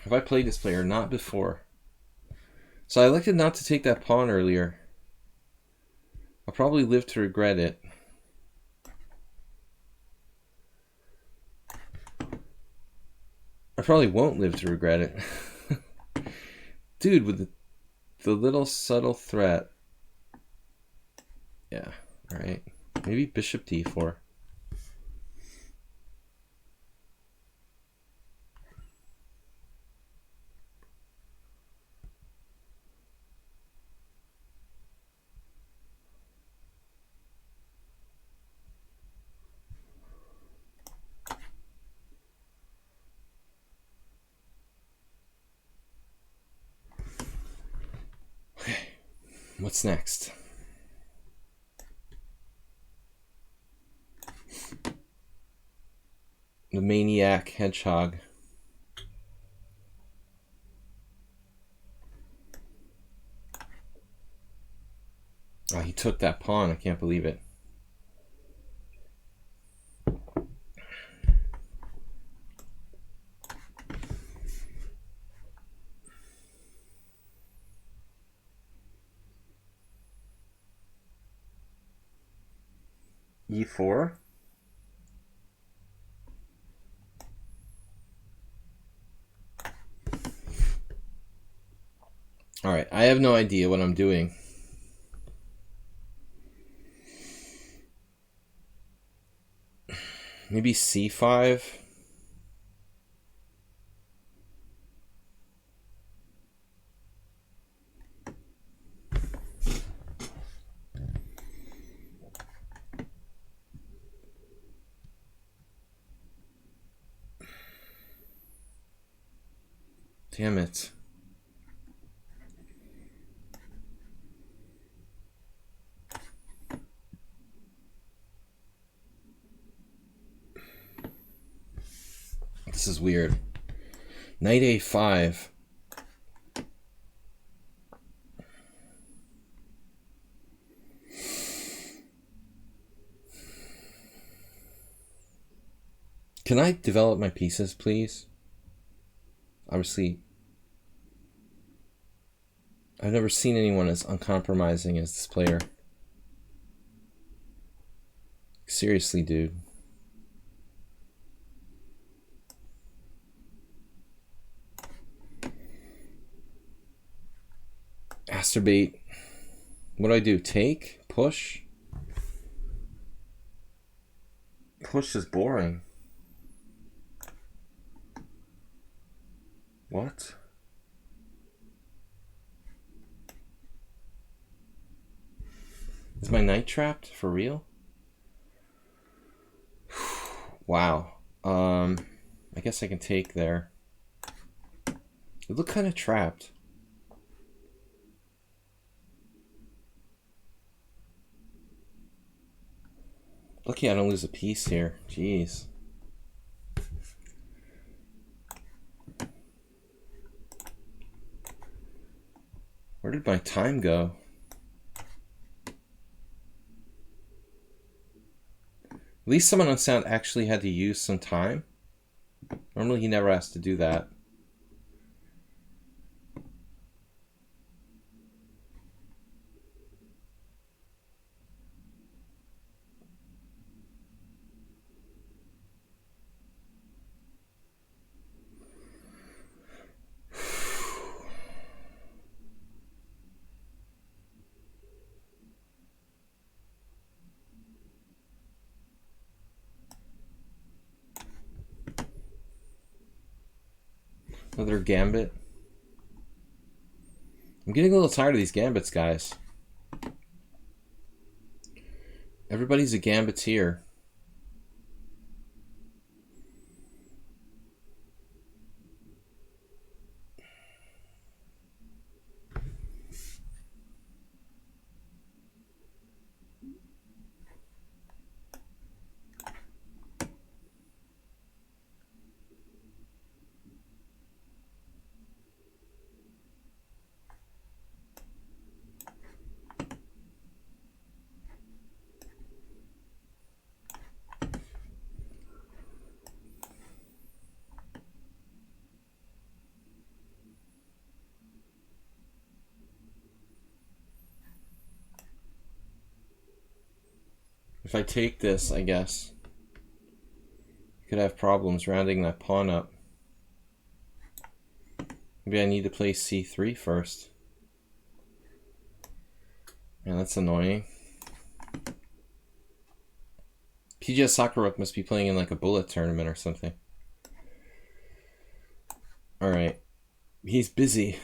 Have I played this player? Not before. So I elected not to take that pawn earlier. I'll probably live to regret it. I probably won't live to regret it. Dude, with the little subtle threat. Yeah, alright. Maybe Bishop D4. What's next? The Maniac Hedgehog. Oh, he took that pawn. I can't believe it. E4. All right, I have no idea what I'm doing. Maybe C5. Damn it. This is weird. Knight A5. Can I develop my pieces, please? Obviously, I've never seen anyone as uncompromising as this player. Seriously, dude. Masturbate. What do I do? Take? Push? Push is boring. What? Is my knight trapped? For real? Wow. I guess I can take there. It looked kind of trapped. Lucky I don't lose a piece here. Jeez. Where did my time go? At least someone on sound actually had to use some time. Normally he never has to do that. Another gambit. I'm getting a little tired of these gambits, guys. Everybody's a gambiteer. If I take this, I guess, I could have problems rounding that pawn up. Maybe I need to play C3 first. Man, that's annoying. PGS Sakharov must be playing in like a bullet tournament or something. Alright. He's busy.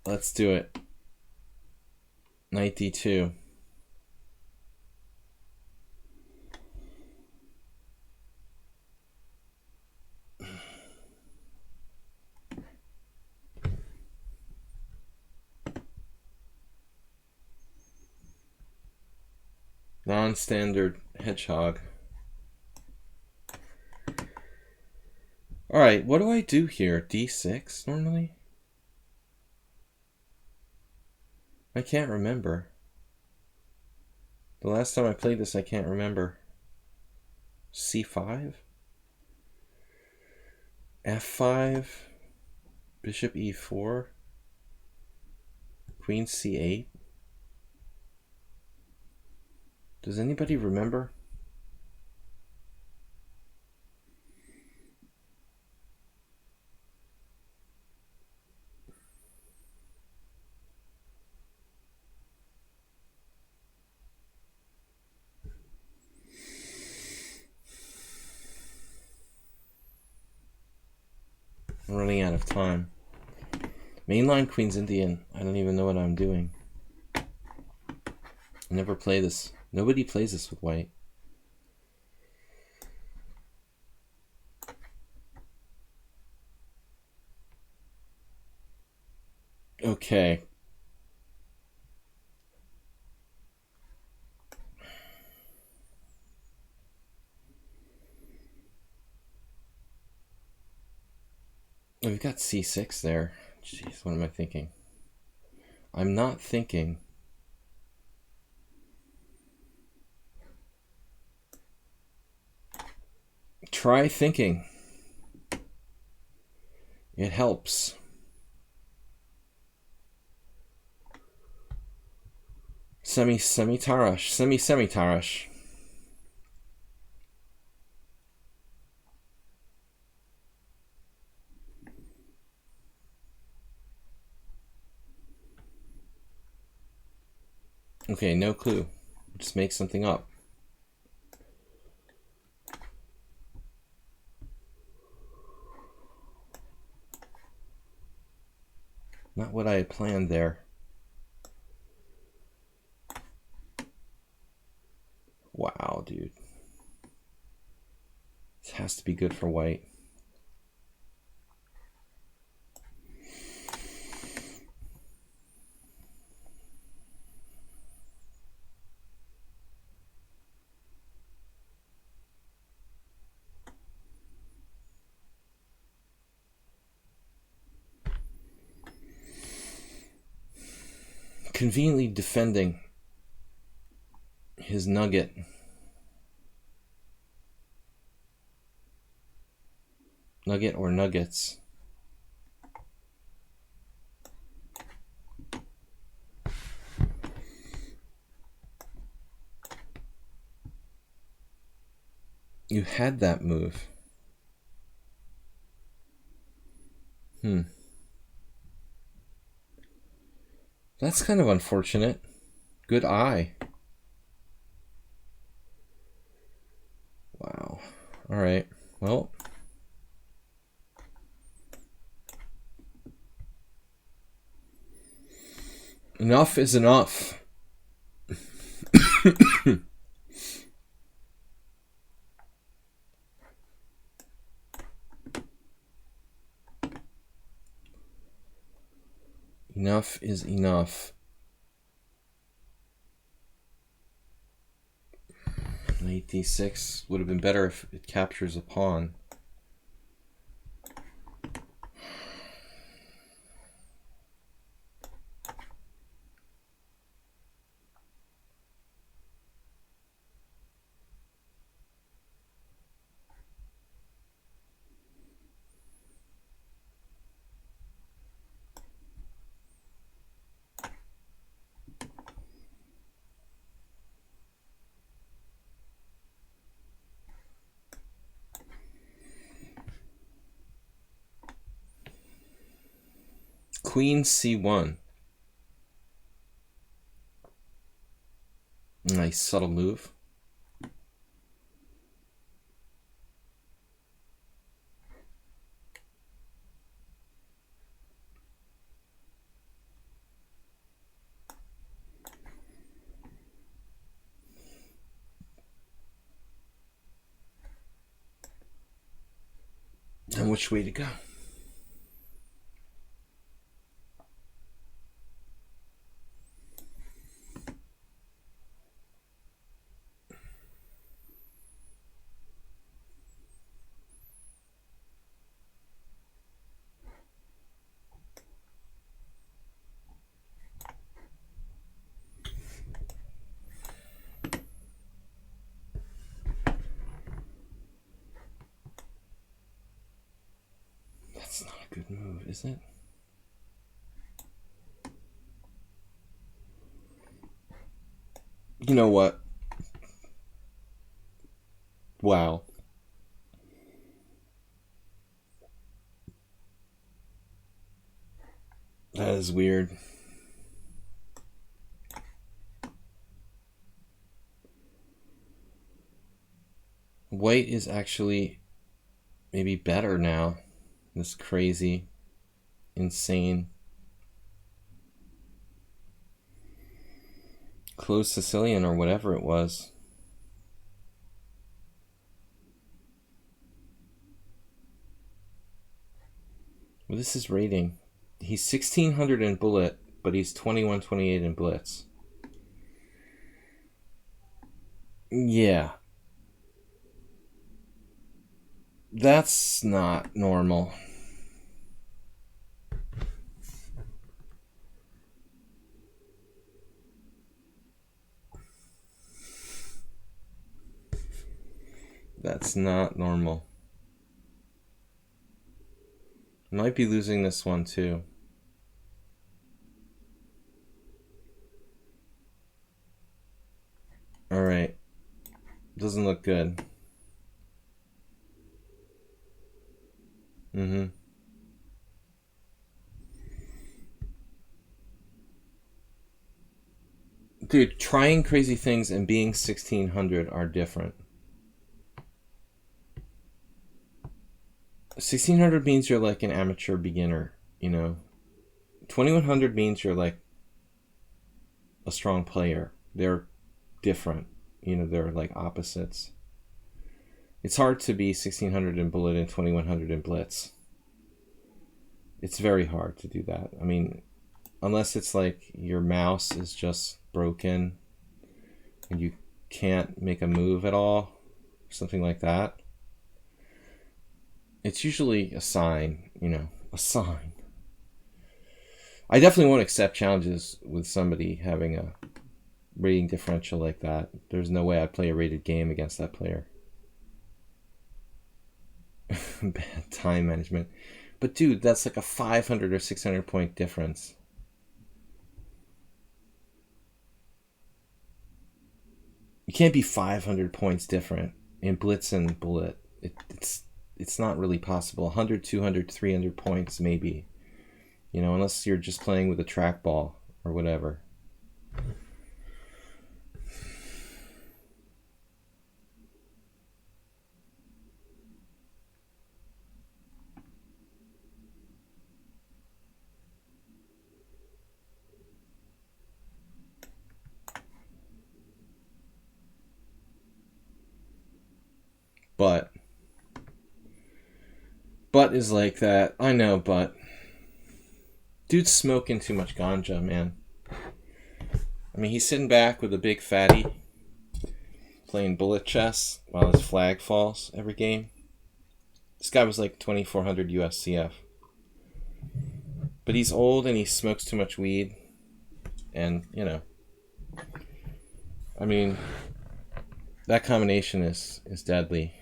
Let's do it. Knight D2. Non-standard hedgehog. Alright, what do I do here? D6 normally? I can't remember. The last time I played this, I can't remember. C5? F5? Bishop E4? Queen C8? Does anybody remember? I'm running out of time. Mainline Queen's Indian. I don't even know what I'm doing. I never play this. Nobody plays this with white. Okay. We've got c6 there. Jeez, what am I thinking? I'm not thinking. Try thinking. It helps. Semi-tarash. Semi-tarash. Okay, no clue. Just make something up. Not what I had planned there. Wow, dude. This has to be good for white. Conveniently defending his nugget. Nugget or nuggets. You had that move. That's kind of unfortunate. Good eye. Wow. All right. Well. Enough is enough. Enough is enough. Knight d6 would have been better if it captures a pawn. Queen c1. Nice subtle move. And which way to go? That's not a good move, is it? You know what? Wow. That is weird. White is actually maybe better now. This crazy, insane, closed Sicilian or whatever it was. Well, this is rating. He's 1600 in bullet, but he's 2128 in blitz. Yeah. That's not normal. That's not normal. Might be losing this one too. All right. Doesn't look good. Mm-hmm. Dude, trying crazy things and being 1600 are different. 1600 means you're like an amateur beginner, you know. 2100 means you're like a strong player. They're different, you know, they're like opposites. It's hard to be 1600 in bullet and 2100 in blitz. It's very hard to do that. I mean, unless it's like your mouse is just broken and you can't make a move at all, something like that. It's usually a sign, you know, a sign. I definitely won't accept challenges with somebody having a rating differential like that. There's no way I'd play a rated game against that player. Bad time management. But dude, that's like a 500 or 600 point difference. You can't be 500 points different in blitz and bullet. It's not really possible. 100, 200, 300 points maybe. You know, unless you're just playing with a trackball or whatever. But is like that. I know, but dude's smoking too much ganja, man. I mean, he's sitting back with a big fatty playing bullet chess while his flag falls every game. This guy was like 2400 USCF. But he's old and he smokes too much weed. And, you know, I mean, that combination is deadly.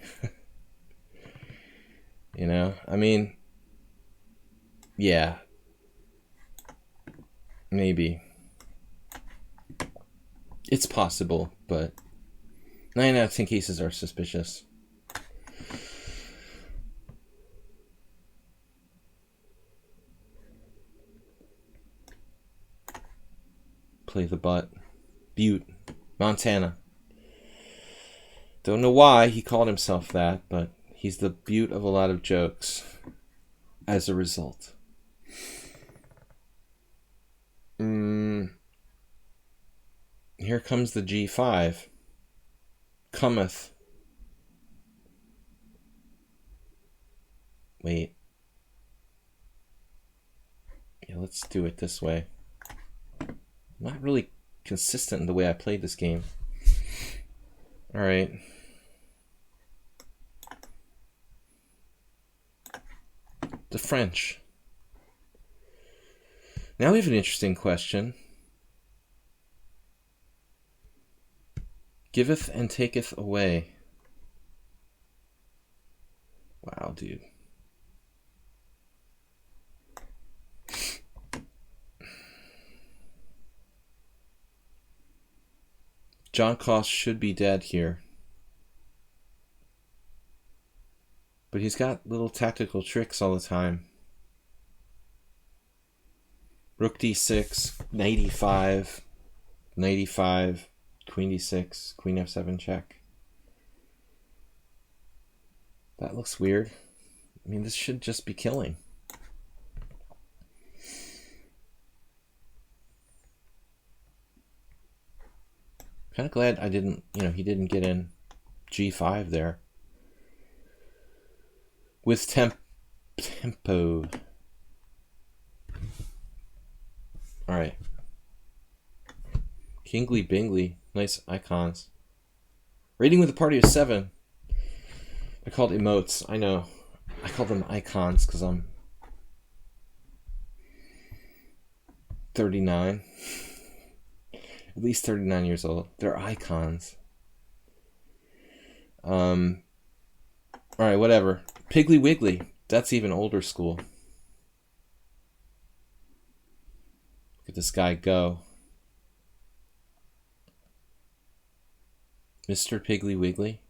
You know, I mean, yeah, maybe. It's possible, but 9 out of 10 cases are suspicious. Play the butt. Butte. Montana. Don't know why he called himself that, but he's the butte of a lot of jokes as a result. Here comes the G5. Cometh. Wait. Yeah, let's do it this way. I'm not really consistent in the way I played this game. Alright. The French. Now we have an interesting question. Giveth and taketh away. Wow, dude. John Cost should be dead here. But he's got little tactical tricks all the time. Rook d6, knight e5, knight e5, queen d6, queen f7 check. That looks weird. I mean, this should just be killing. Kind of glad I didn't, he didn't get in g5 there. With tempo. All right. Kingly Bingley. Nice icons. Rating with a party of 7. I called emotes. I know. I call them icons because I'm 39. At least 39 years old. They're icons. All right, whatever. Piggly Wiggly. That's even older school. Look at this guy go. Mr. Piggly Wiggly.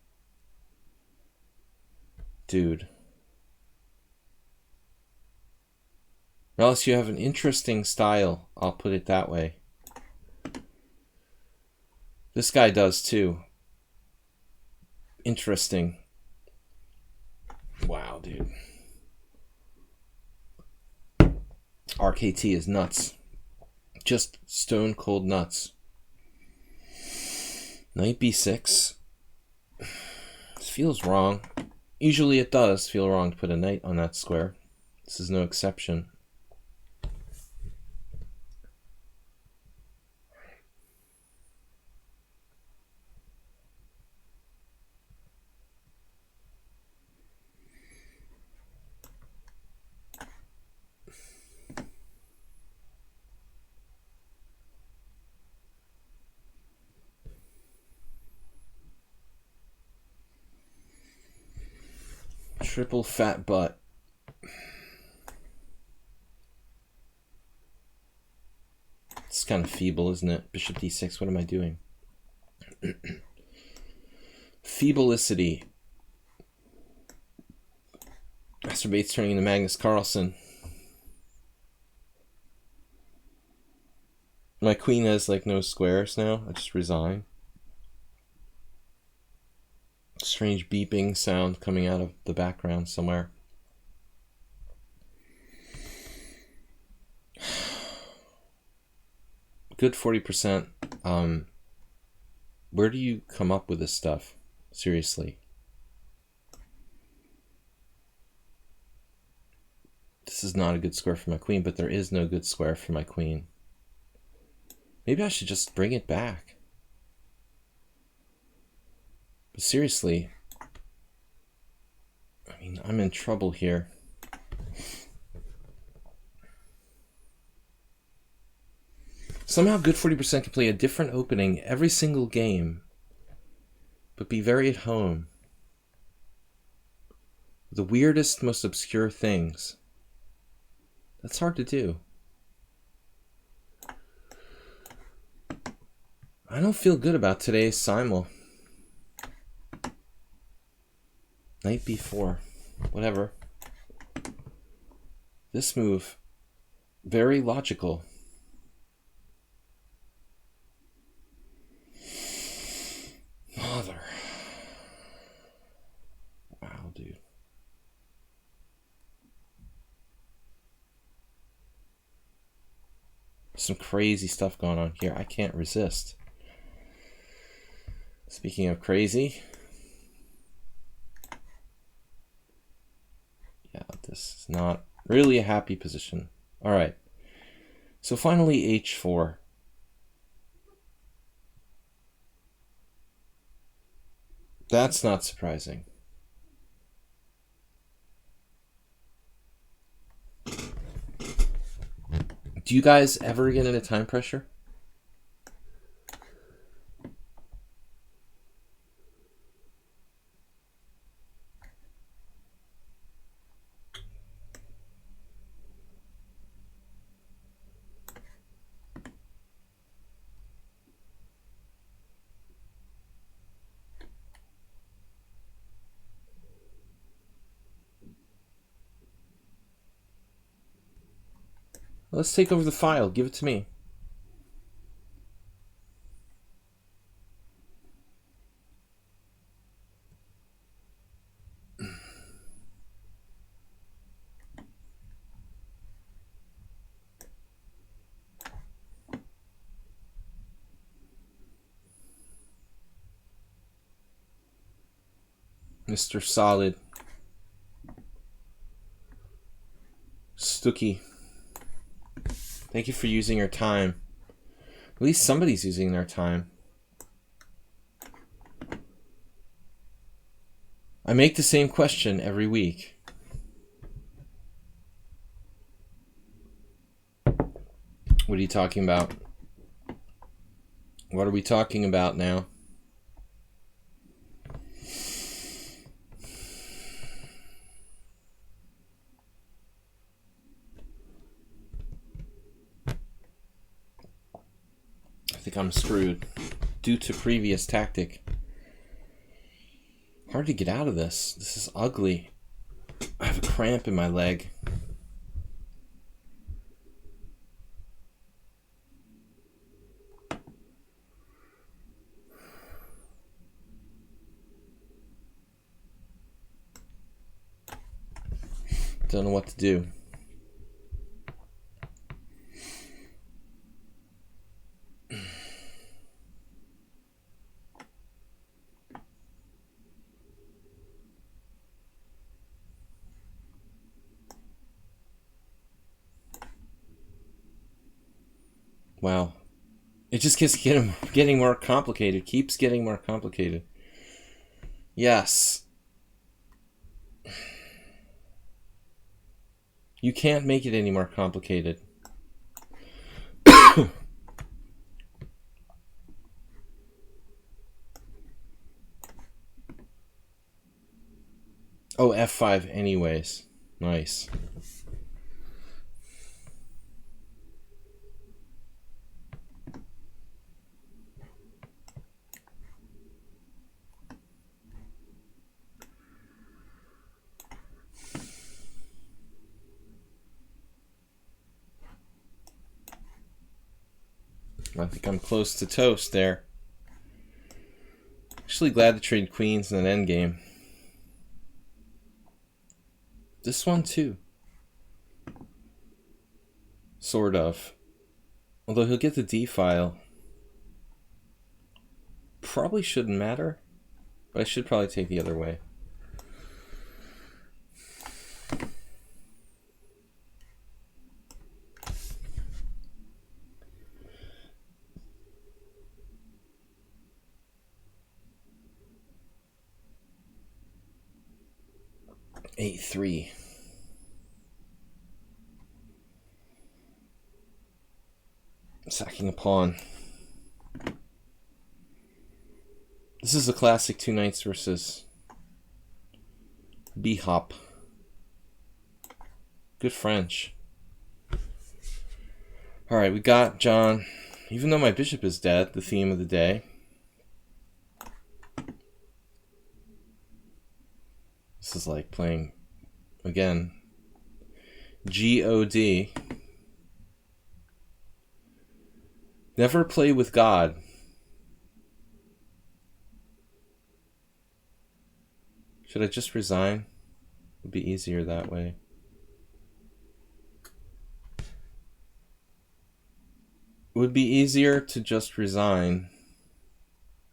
Dude. Unless you have an interesting style, I'll put it that way. This guy does too. Interesting. Wow, dude. RKT is nuts. Just stone cold nuts. Knight b6. This feels wrong. Usually it does feel wrong to put a knight on that square. This is no exception. Triple fat butt. It's kind of feeble, isn't it? Bishop d6. What am I doing? Feeblicity. Master Bates turning into Magnus Carlsen. My queen has like no squares now. I just resign. Strange beeping sound coming out of the background somewhere. Good 40%. Where do you come up with this stuff? Seriously. This is not a good square for my queen, but there is no good square for my queen. Maybe I should just bring it back. But seriously, I mean, I'm in trouble here. Somehow good 40% can play a different opening every single game, but be very at home. The weirdest, most obscure things. That's hard to do. I don't feel good about today's simul. Knight b4. Whatever. This move, very logical. Mother. Wow, dude. Some crazy stuff going on here. I can't resist. Speaking of crazy. Yeah, this is not really a happy position. All right. So finally, h4. That's not surprising. Do you guys ever get into time pressure? Let's take over the file. Give it to me. Mr. Solid. Stooky. Thank you for using your time. At least somebody's using their time. I make the same question every week. What are you talking about? What are we talking about now? I think I'm screwed due to previous tactic. Hard to get out of this. This is ugly. I have a cramp in my leg. Don't know what to do. Wow. It just keeps getting more complicated. Keeps getting more complicated. Yes. You can't make it any more complicated. Oh, F5 anyways. Nice. I think I'm close to toast there. Actually glad to trade queens in an endgame. This one too. Sort of. Although he'll get the D file. Probably shouldn't matter. But I should probably take the other way. A3. Sacking a pawn. This is a classic two knights versus B-hop. Good French. Alright, we got John. Even though my bishop is dead, the theme of the day. This is like playing, again, G-O-D. Never play with God. Should I just resign? It would be easier that way. It would be easier to just resign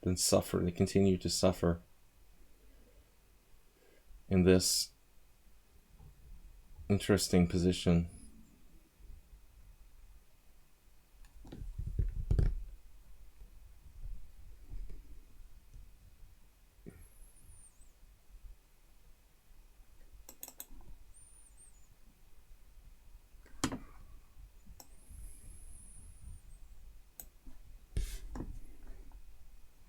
than suffer, to continue to suffer in this interesting position.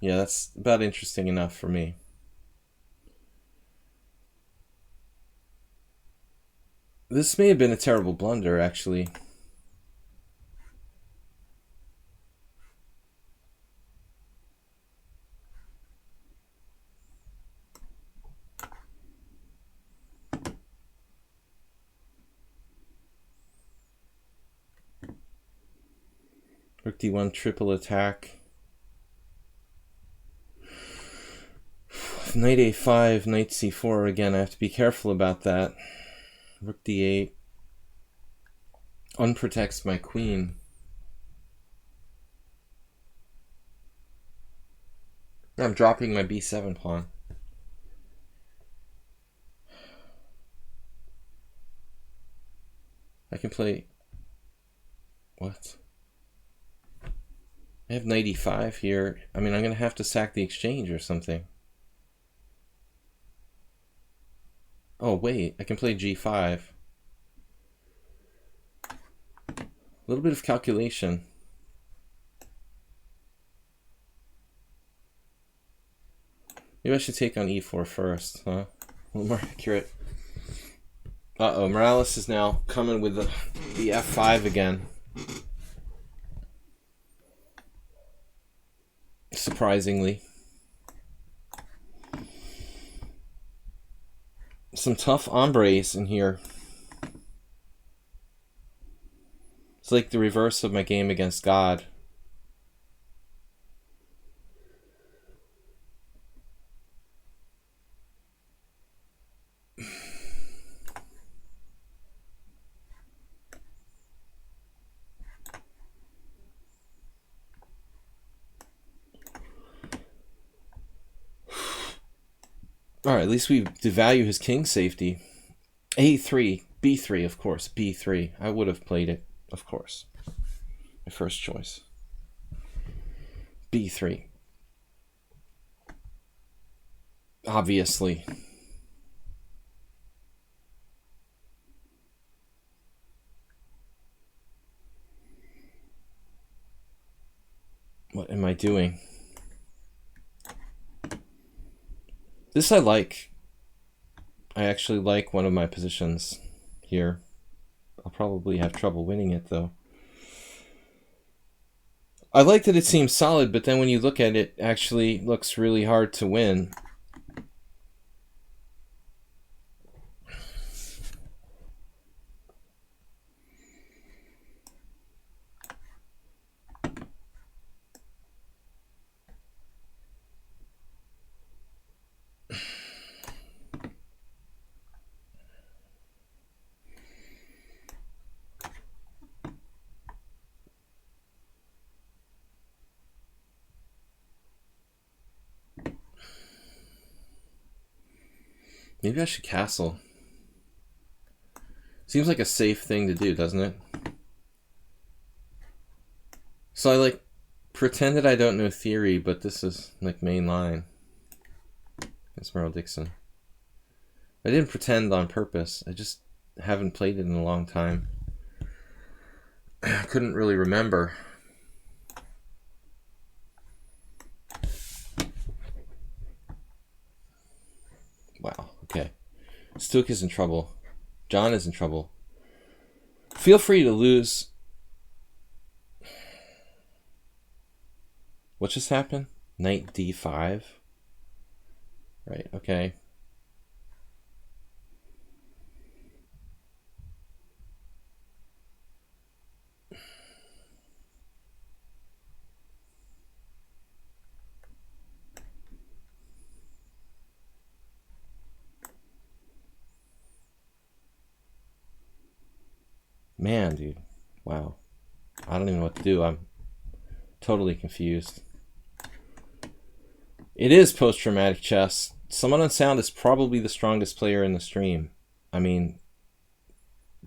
Yeah, that's about interesting enough for me. This may have been a terrible blunder, actually. Rook d1, triple attack. Knight a5, knight c4. Again, I have to be careful about that. Rook d8 unprotects my queen. I'm dropping my b7 pawn. I can play... What? I have knight e5 here. I mean, I'm going to have to sack the exchange or something. Oh, wait. I can play g5. A little bit of calculation. Maybe I should take on e4 first, huh? A little more accurate. Uh-oh, Morales is now coming with the f5 again. Surprisingly. Some tough hombres in here. It's like the reverse of my game against God. Alright, at least we devalue his king safety. A3, B3, of course, B3. I would have played it, of course. My first choice. B3. Obviously. What am I doing? This I like. I actually like one of my positions here. I'll probably have trouble winning it, though. I like that it seems solid, but then when you look at it, it actually looks really hard to win. Maybe I should castle. Seems like a safe thing to do, doesn't it? So I like pretended I don't know theory, but this is like main line. It's Merle Dixon. I didn't pretend on purpose. I just haven't played it in a long time. I couldn't really remember. Wow, okay. Stook is in trouble. John is in trouble. Feel free to lose. What just happened? Knight d5. Right, okay. Man, dude. Wow. I don't even know what to do. I'm totally confused. It is post-traumatic chess. Someone on Sound is probably the strongest player in the stream. I mean,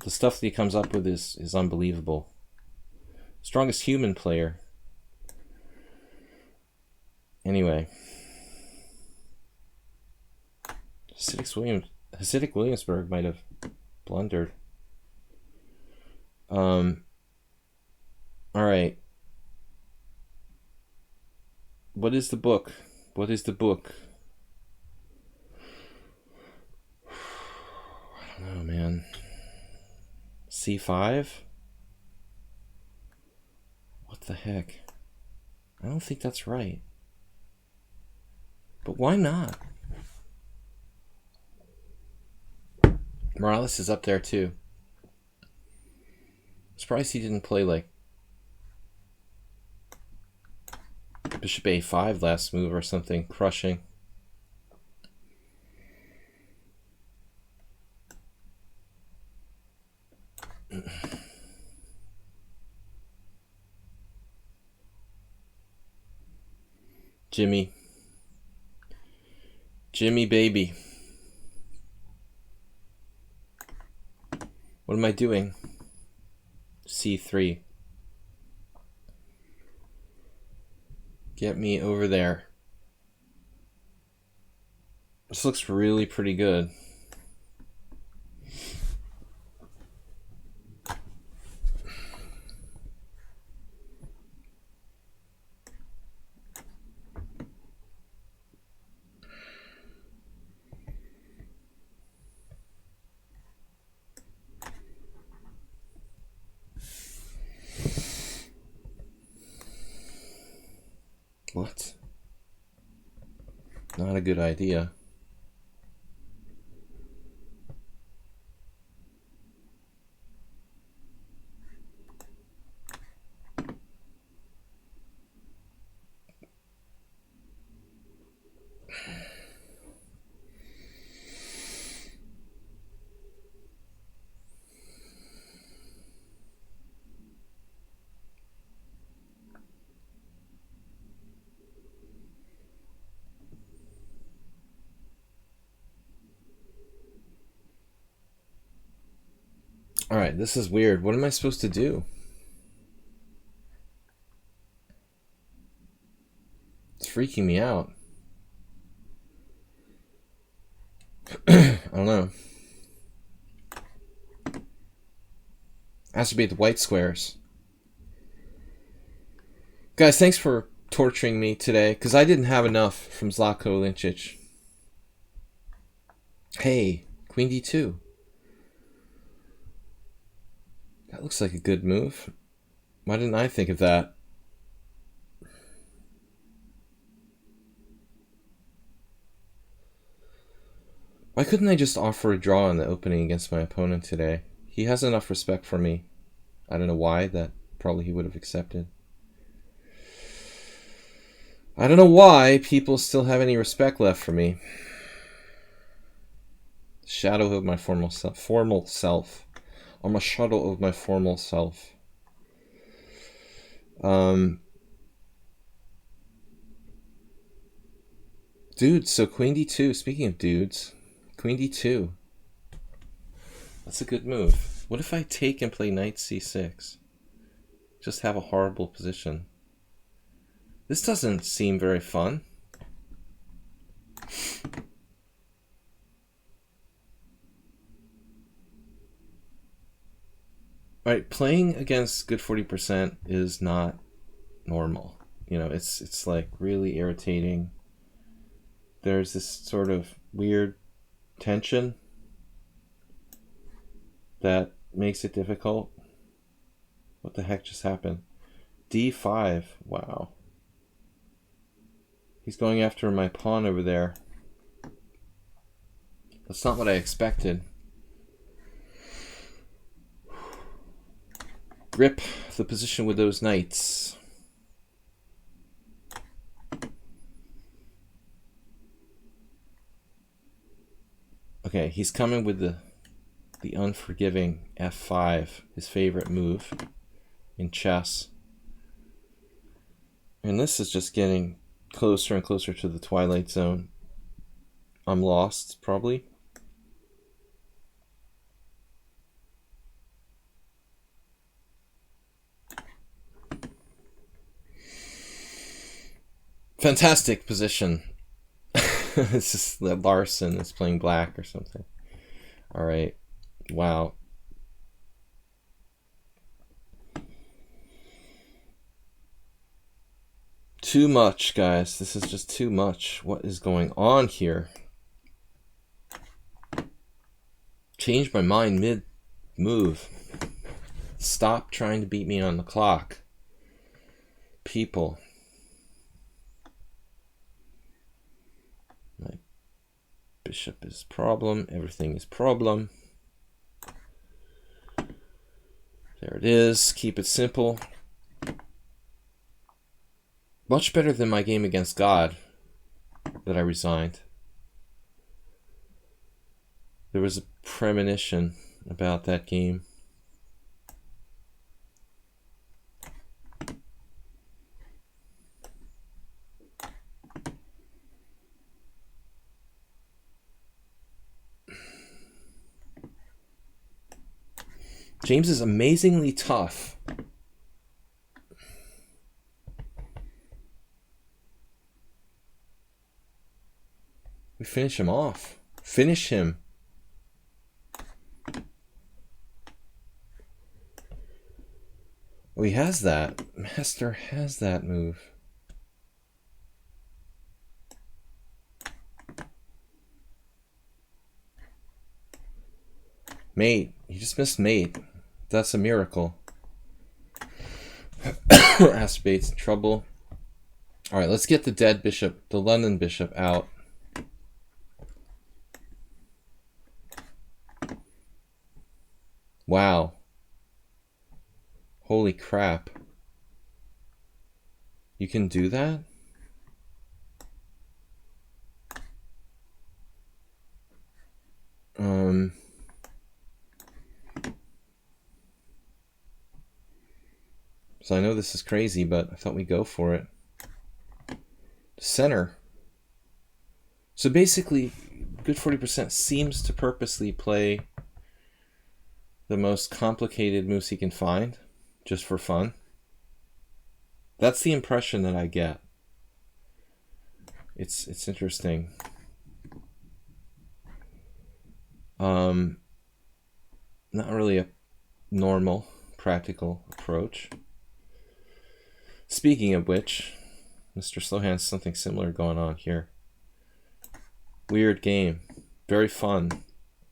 the stuff that he comes up with is unbelievable. Strongest human player. Anyway. Hasidic Williamsburg might have blundered. Alright. What is the book? What is the book? I don't know, man. C5? What the heck? I don't think that's right. But why not? Morales is up there too. Surprised he didn't play like Bishop a5 last move or something, crushing. Jimmy baby. What am I doing? C3. Get me over there. This looks really pretty good. What? Not a good idea. All right, this is weird. What am I supposed to do? It's freaking me out. I don't know. Has to be the white squares. Guys, thanks for torturing me today, because I didn't have enough from Zlatko Linčić. Hey, Queen D2. That looks like a good move. Why didn't I think of that? Why couldn't I just offer a draw in the opening against my opponent today? He has enough respect for me. I don't know why, that probably he would have accepted. I don't know why people still have any respect left for me. Shadow of my formal self. I'm a shadow of my formal self. Dude, so Queen D2, speaking of dudes, Queen D2. That's a good move. What if I take and play Knight C6? Just have a horrible position. This doesn't seem very fun. Right, playing against good 40% is not normal. You know, it's like really irritating. There's this sort of weird tension that makes it difficult. What the heck just happened? D5. Wow. He's going after my pawn over there. That's not what I expected. Grip the position with those knights. Okay, he's coming with the unforgiving F5, his favorite move in chess. And this is just getting closer and closer to the twilight zone. I'm lost, probably. Fantastic position. It's just that Larson is playing black or something. All right. Wow. Too much, guys. This is just too much. What is going on here? Changed my mind mid-move. Stop trying to beat me on the clock. People. My bishop is problem. Everything is problem. There it is. Keep it simple. Much better than my game against God that I resigned. There was a premonition about that game. James is amazingly tough. We finish him off. Finish him. Oh, he has that. Master has that move. Mate. He just missed mate. That's a miracle. Aspirates in trouble. Alright, let's get the dead bishop, the London bishop, out. Wow. Holy crap. You can do that? So I know this is crazy, but I thought we'd go for it. Center. So basically, good 40% seems to purposely play the most complicated moves he can find, just for fun. That's the impression that I get. It's interesting. Not really a normal, practical approach. Speaking of which, Mr. Slohan has something similar going on here. Weird game. Very fun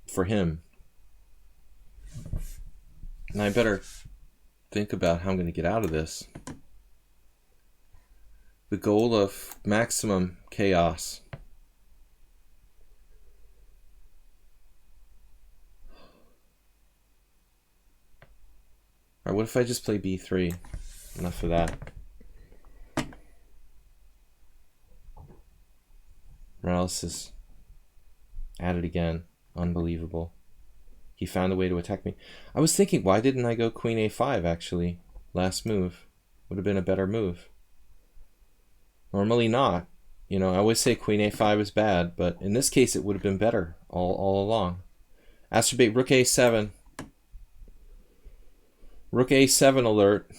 for him. And I better think about how I'm going to get out of this. The goal of maximum chaos. Alright, what if I just play b3? Enough of that. Morales is at it again. Unbelievable. He found a way to attack me. I was thinking, why didn't I go queen a5, actually? Last move. Would have been a better move. Normally not. You know, I always say queen a5 is bad, but in this case it would have been better all along. Astrobate rook a7. Rook a7 alert.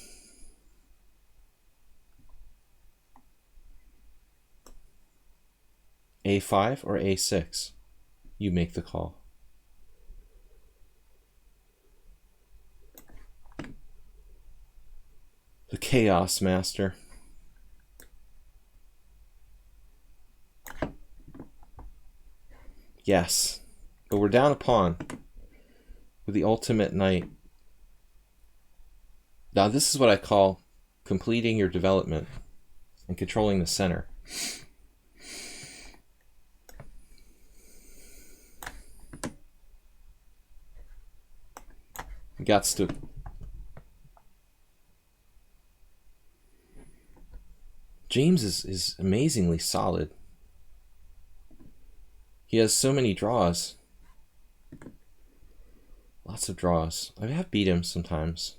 a5 or a6? You make the call. The Chaos Master. Yes, but we're down a pawn with the ultimate knight. Now this is what I call completing your development and controlling the center. Gots to. James is amazingly solid. He has so many draws. Lots of draws. I have beat him sometimes.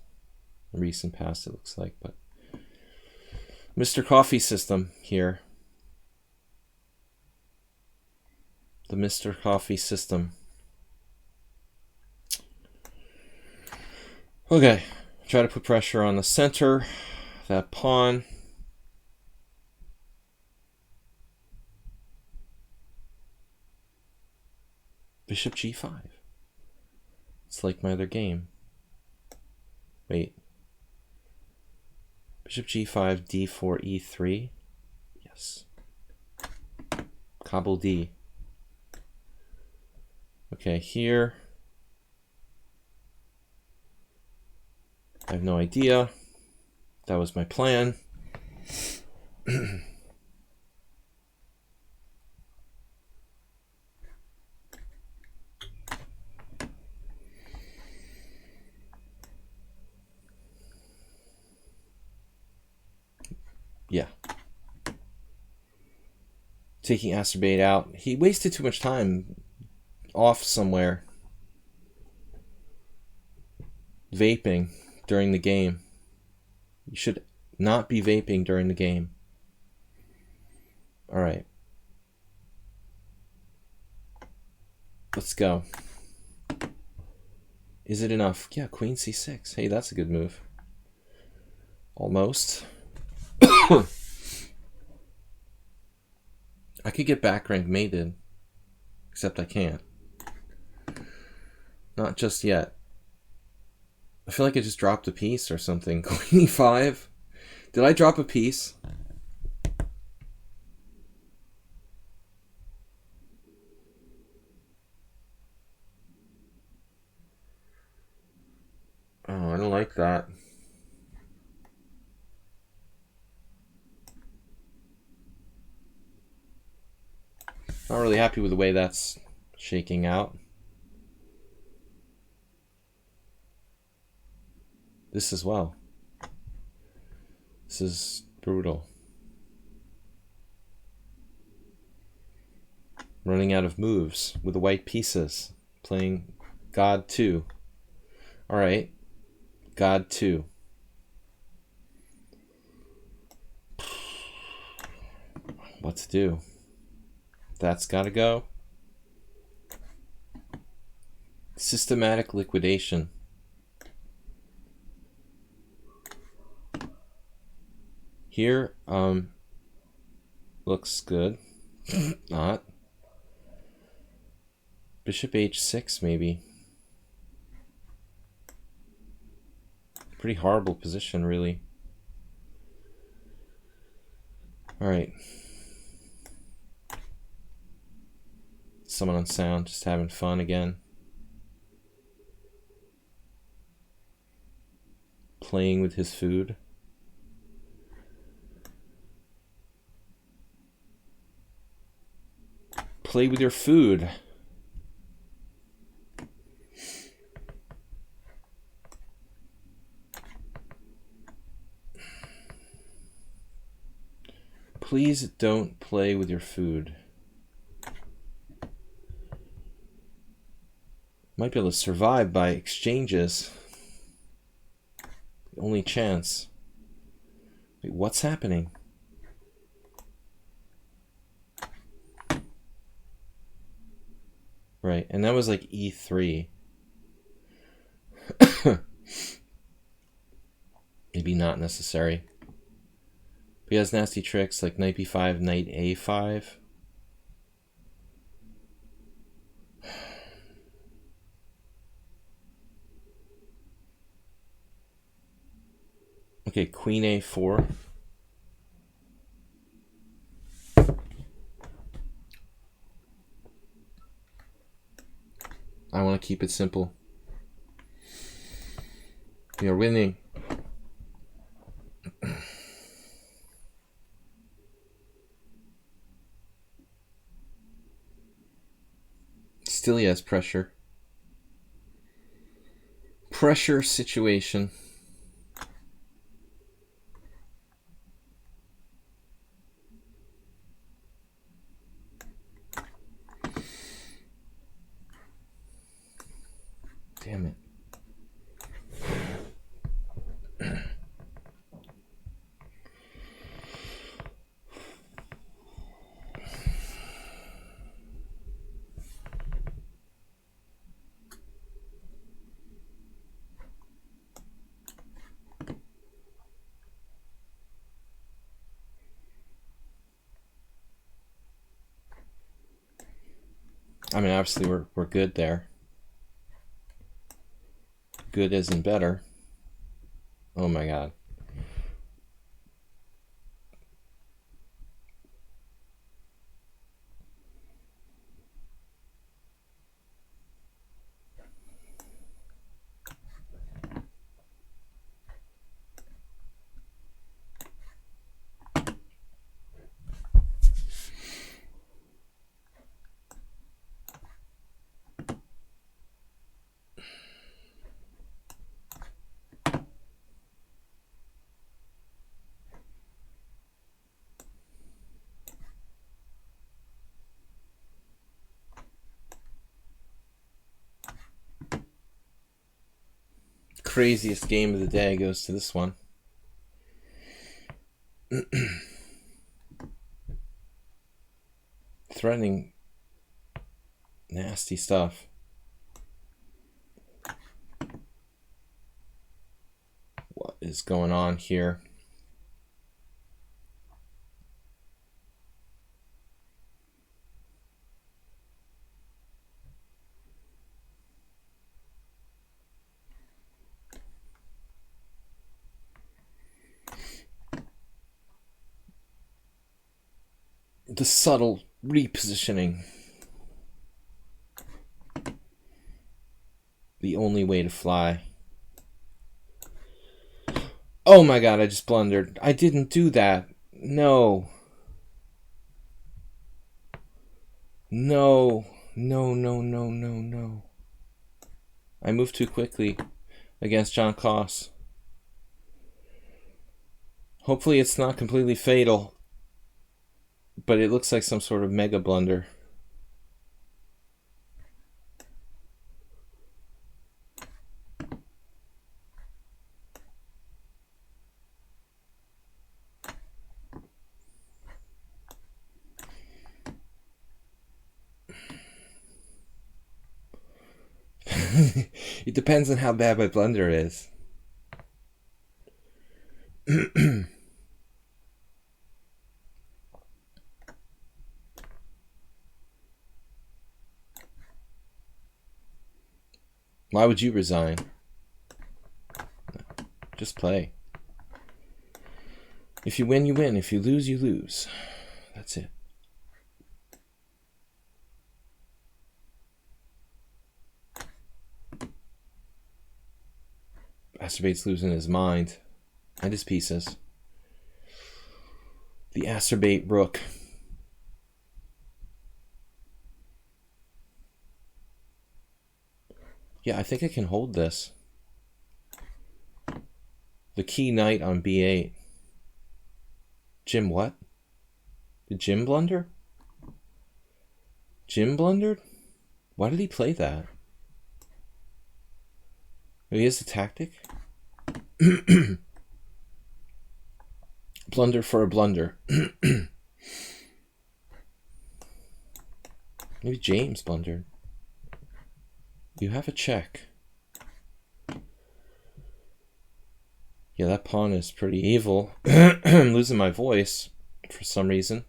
In recent past, it looks like, but Mr. Coffee system here. The Mr. Coffee system. Okay, try to put pressure on the center, that pawn. Bishop g5. It's like my other game. Wait. Bishop g5, d4, e3. Yes. Cobble d. Okay, here. I have no idea. That was my plan. Yeah. taking Asterbait out. He wasted too much time off somewhere vaping during the game. You should not be vaping during the game. All right. Let's go. Is it enough? Yeah, Queen C6. Hey, that's a good move. Almost. I could get back rank mated, except I can't. Not just yet. I feel like I just dropped a piece or something. Queen E5? Did I drop a piece? Oh, I don't like that. Not really happy with the way that's shaking out. This as well. This is brutal. Running out of moves with the white pieces. Playing God 2. Alright. God 2. What to do? That's gotta go. Systematic liquidation. Here, looks good. Not. Bishop H6, maybe. Pretty horrible position, really. Alright. Someone on sound, just having fun again. Playing with his food. Play with your food. Please don't play with your food. Might be able to survive by exchanges. The only chance. Wait, what's happening? Right, and that was like E3. Maybe not necessary. But he has nasty tricks like knight B5, knight A5. Okay, Queen A4. I want to keep it simple. We are winning. Still he has pressure. Pressure situation. Damn it. I mean, obviously we're good there. Good isn't better. Oh my god. craziest game of the day goes to this one. Threatening nasty stuff. What is going on here? The subtle repositioning. The only way to fly. Oh my god, I just blundered. I didn't do that. No. No. No, no, no, no, no. I moved too quickly against John Koss. Hopefully it's not completely fatal. But it looks like some sort of mega blunder. It depends on how bad my blunder is. Why would you resign? Just play. If you win, you win. If you lose, you lose. That's it. Acerbate's losing his mind and his pieces. The Acerbate rook. Yeah, I think I can hold this. The key knight on b8. Jim what? Did Jim blunder? Jim blundered? Why did he play that? Maybe he has a tactic? Blunder for a blunder. Maybe James blundered. You have a check. Yeah, that pawn is pretty evil. I'm losing my voice for some reason.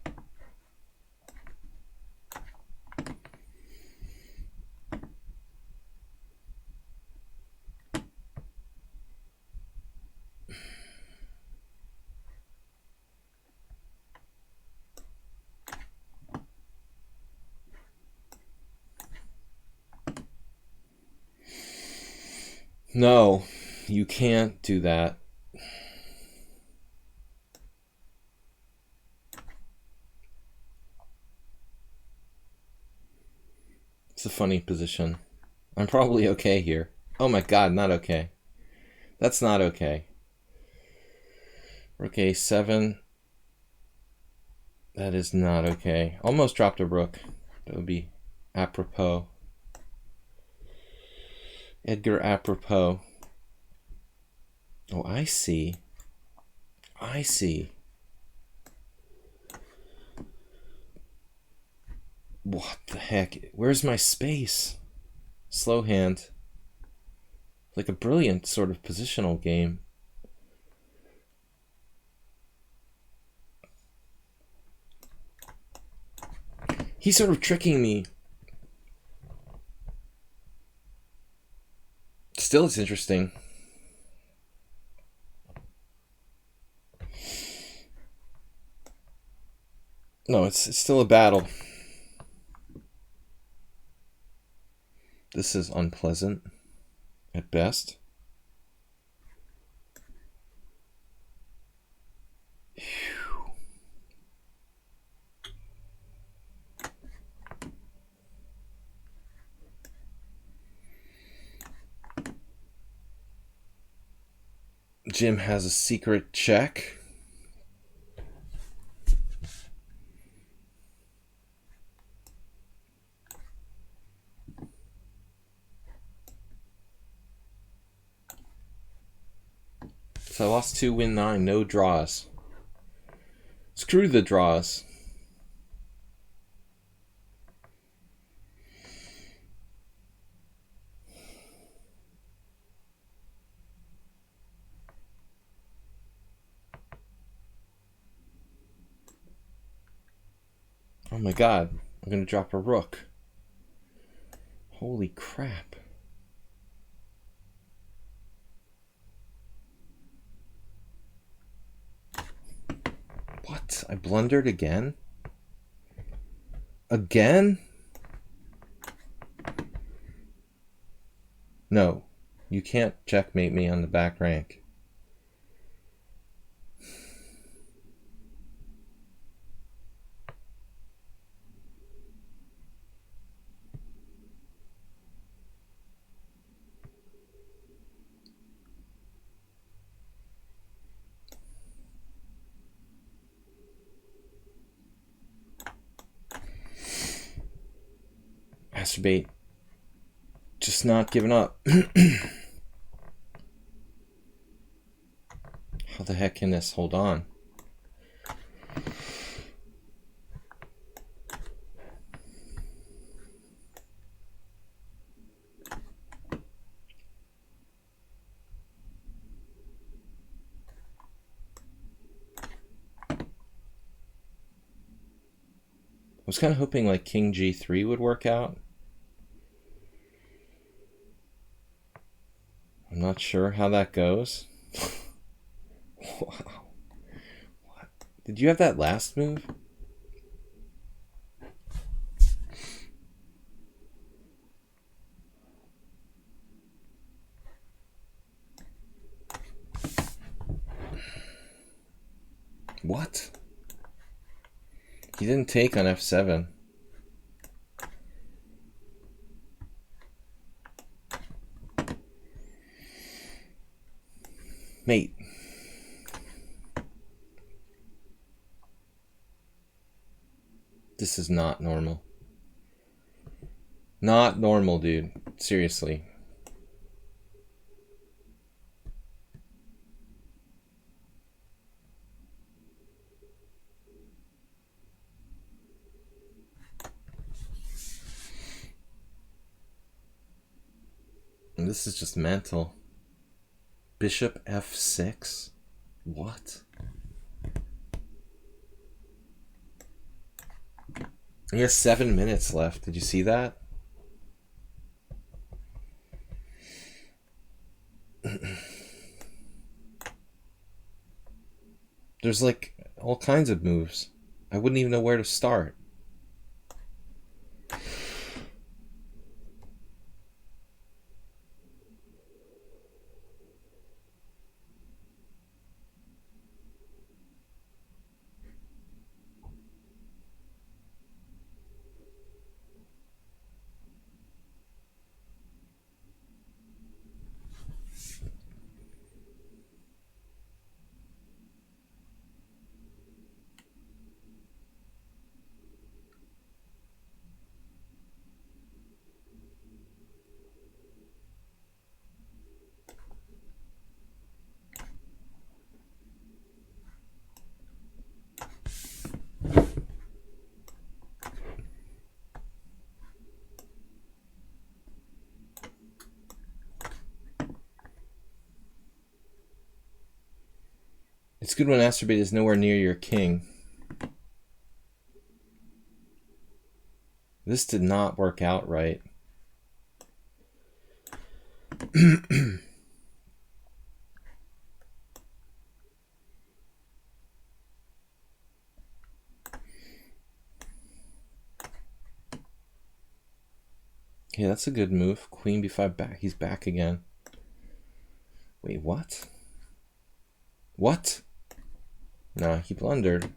No, you can't do that. It's a funny position. I'm probably okay here. Oh my god, not okay. That's not okay. Rook a7. That is not okay. Almost dropped a rook. That would be apropos. Edgar apropos. Oh, I see. I see. What the heck? Where's my space? Slow hand. Like a brilliant sort of positional game. He's sort of tricking me. Still, it's interesting. No, it's still a battle. This is unpleasant at best. Jim has a secret check. So I lost 2, win 9, no draws. Screw the draws. Oh my god, I'm gonna drop a rook. Holy crap. What? I blundered again? Again? No, you can't checkmate me on the back rank. Masturbate. Just not giving up. How the heck can this hold on? I was kind of hoping like King G3 would work out. I'm not sure how that goes. Wow. What? Did you have that last move? What? He didn't take on F7. Mate. This is not normal. Not normal, dude. Seriously. And this is just mental. Bishop F6? What? He has 7 minutes left. Did you see that? There's like all kinds of moves. I wouldn't even know where to start. It's good when Masturbate is nowhere near your king. This did not work out right. Yeah, that's a good move. Queen b5 back. He's back again. Wait, what? What? Nah, he blundered.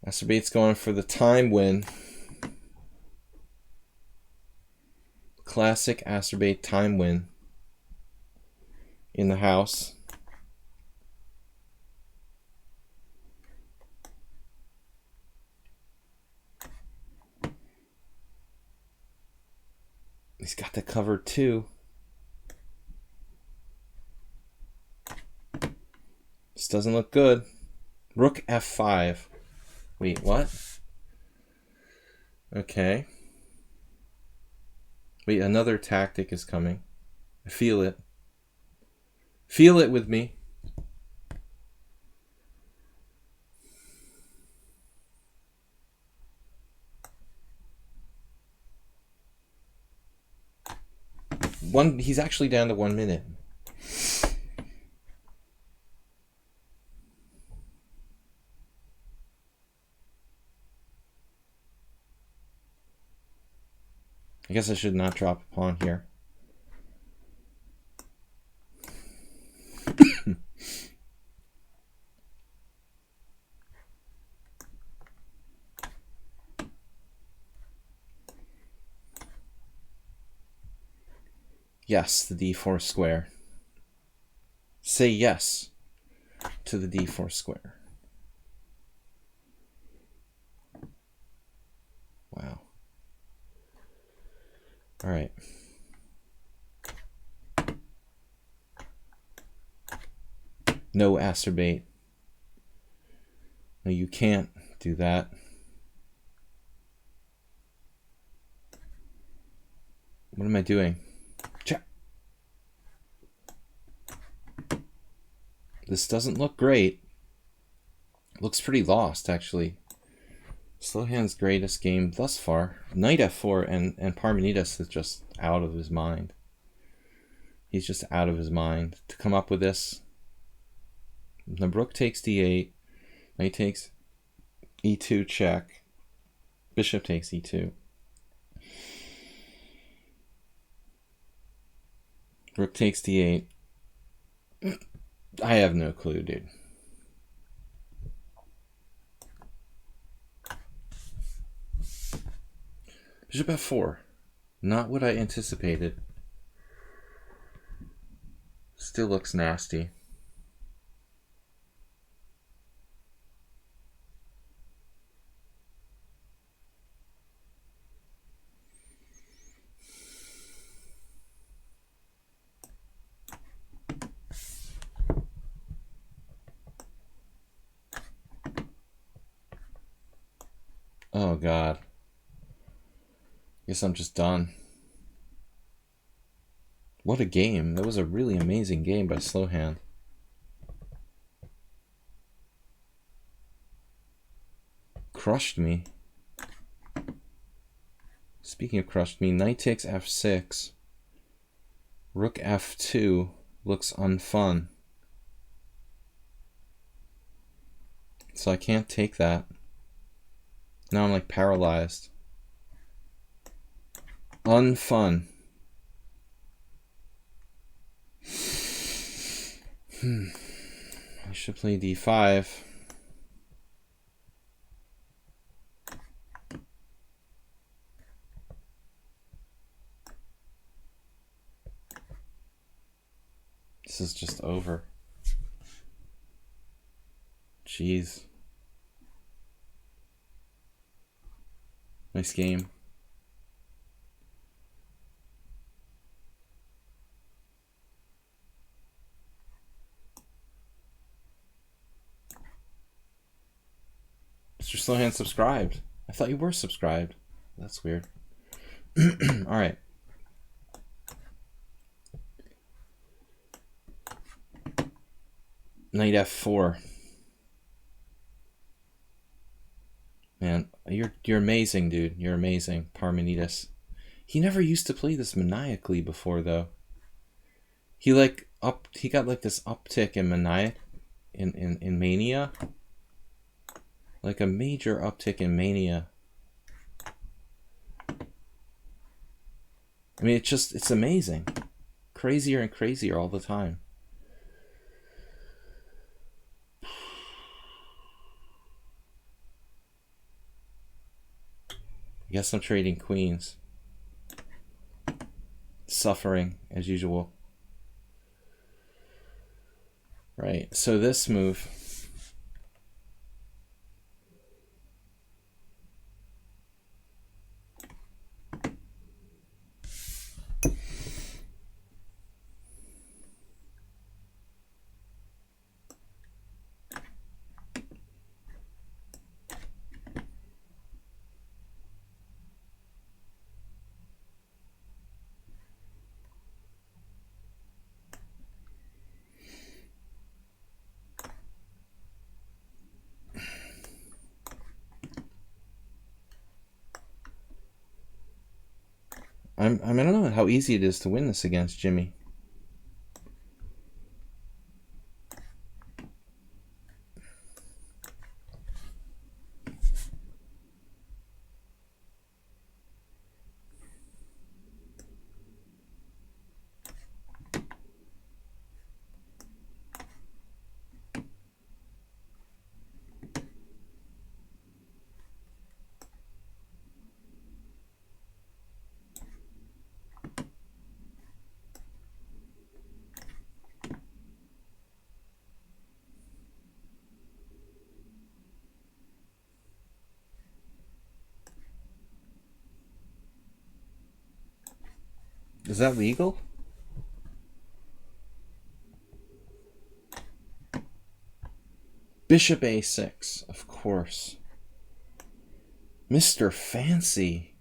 Masturbate's going for the time win. Classic Masturbate time win. In the house. He's got the cover too. doesn't look good. Rook f5. Wait, what? Okay. Wait, another tactic is coming. I feel it. Feel it with me. He's actually down to 1 minute. I guess I should not drop a pawn here. Yes, the d4 square. Say yes to the d4 square. Wow. All right. No acerbate. No, you can't do that. What am I doing? Check. This doesn't look great. Looks pretty lost, actually. Slowhand's greatest game thus far. Knight f4, and Parmenides is just out of his mind. He's just out of his mind to come up with this. The rook takes d8. Knight takes e2 check. Bishop takes e2. Rook takes d8. I have no clue, dude. Bishop f4. Not what I anticipated. Still looks nasty. Oh God. Guess I'm just done. What a game. That was a really amazing game by Slowhand. Crushed me. Speaking of crushed me, knight takes f6. Rook f2 looks unfun. So I can't take that. Now I'm like paralyzed. Unfun. I should play d5. This is just over. Jeez. Nice game. Mr. Slowhand subscribed. I thought you were subscribed. That's weird. All right. Knight f4. Man, you're amazing, dude. You're amazing, Parmenides. He never used to play this maniacally before, though. He got like this uptick in in mania. Like a major uptick in mania. I mean, it's amazing. Crazier and crazier all the time. I guess I'm trading queens. Suffering, as usual. Right, so this move. I don't know how easy it is to win this against Jimmy. Is that legal? Bishop a6, of course. Mr. Fancy.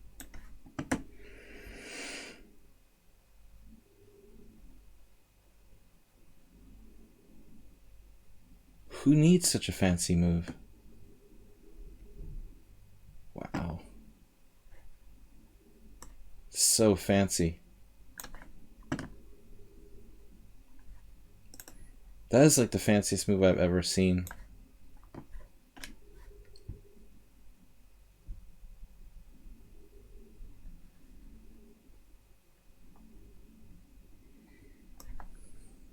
Who needs such a fancy move? Wow. So fancy. That is like the fanciest move I've ever seen.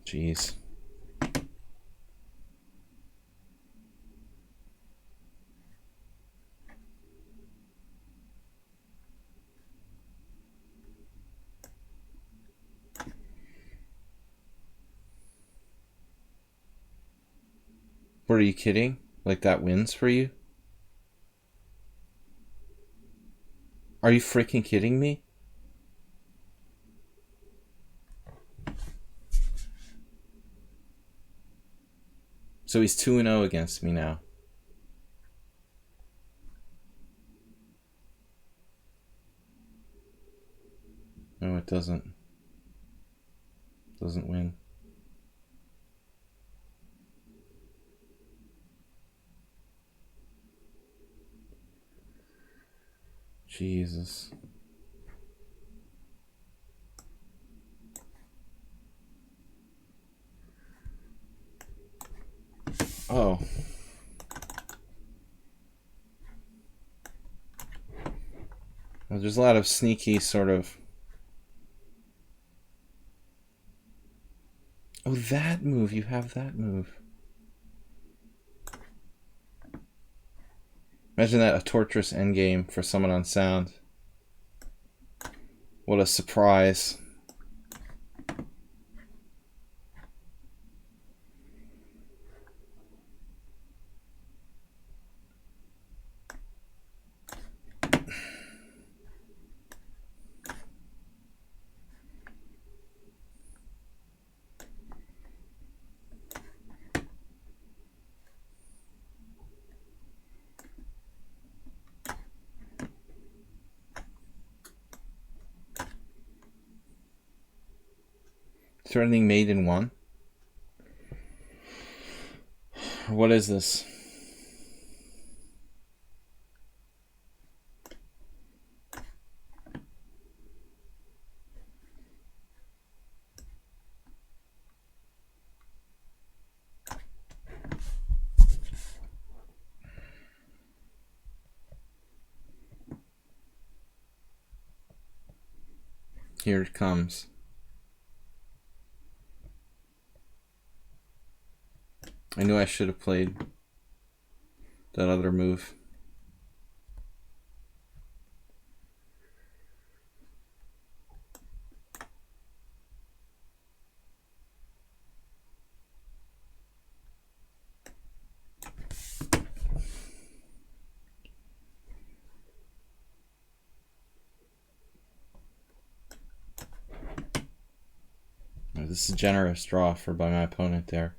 Jeez. What, are you kidding? Like that wins for you? Are you freaking kidding me? So he's 2-0 against me now. No, it doesn't. Doesn't win. Jesus. Oh. Well, there's a lot of sneaky sort of... Oh, that move. You have that move. Imagine that, a torturous endgame for someone on sound. What a surprise. Is there anything made in one? What is this? Here it comes. I knew I should have played that other move. This is a generous draw by my opponent there.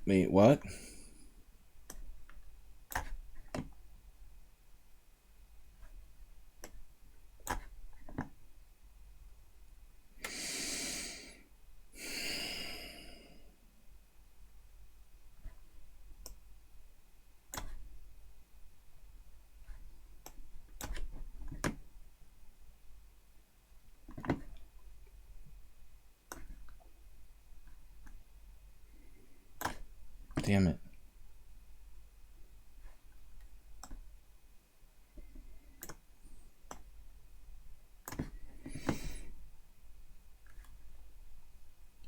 Wait, what? Damn it.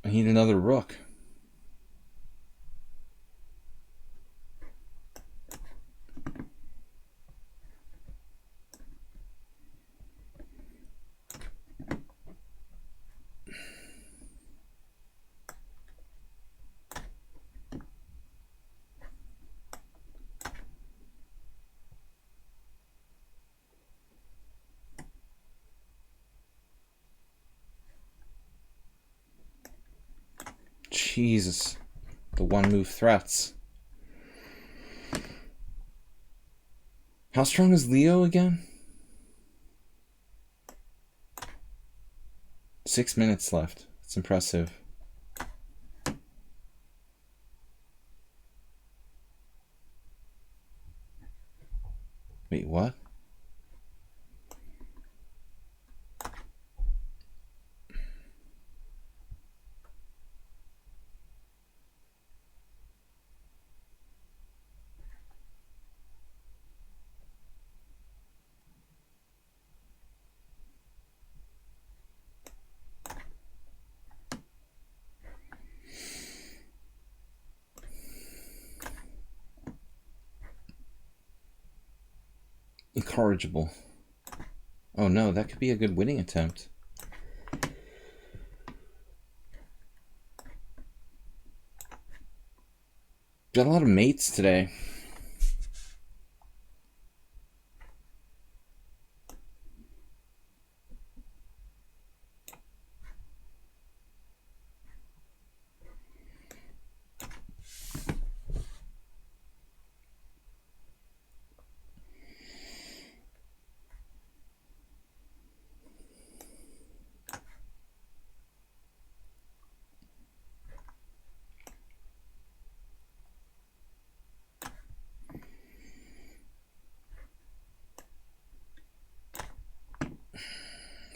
I need another rook. Jesus. The one move threats. How strong is Leo again? 6 minutes left. It's impressive. Wait, what? Incorrigible. Oh no, that could be a good winning attempt. Got a lot of mates today.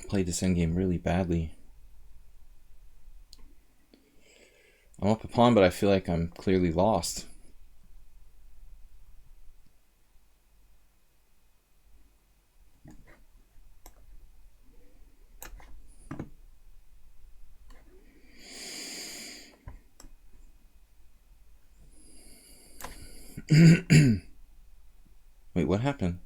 Played this endgame really badly. I'm up a pawn, but I feel like I'm clearly lost. Wait, what happened?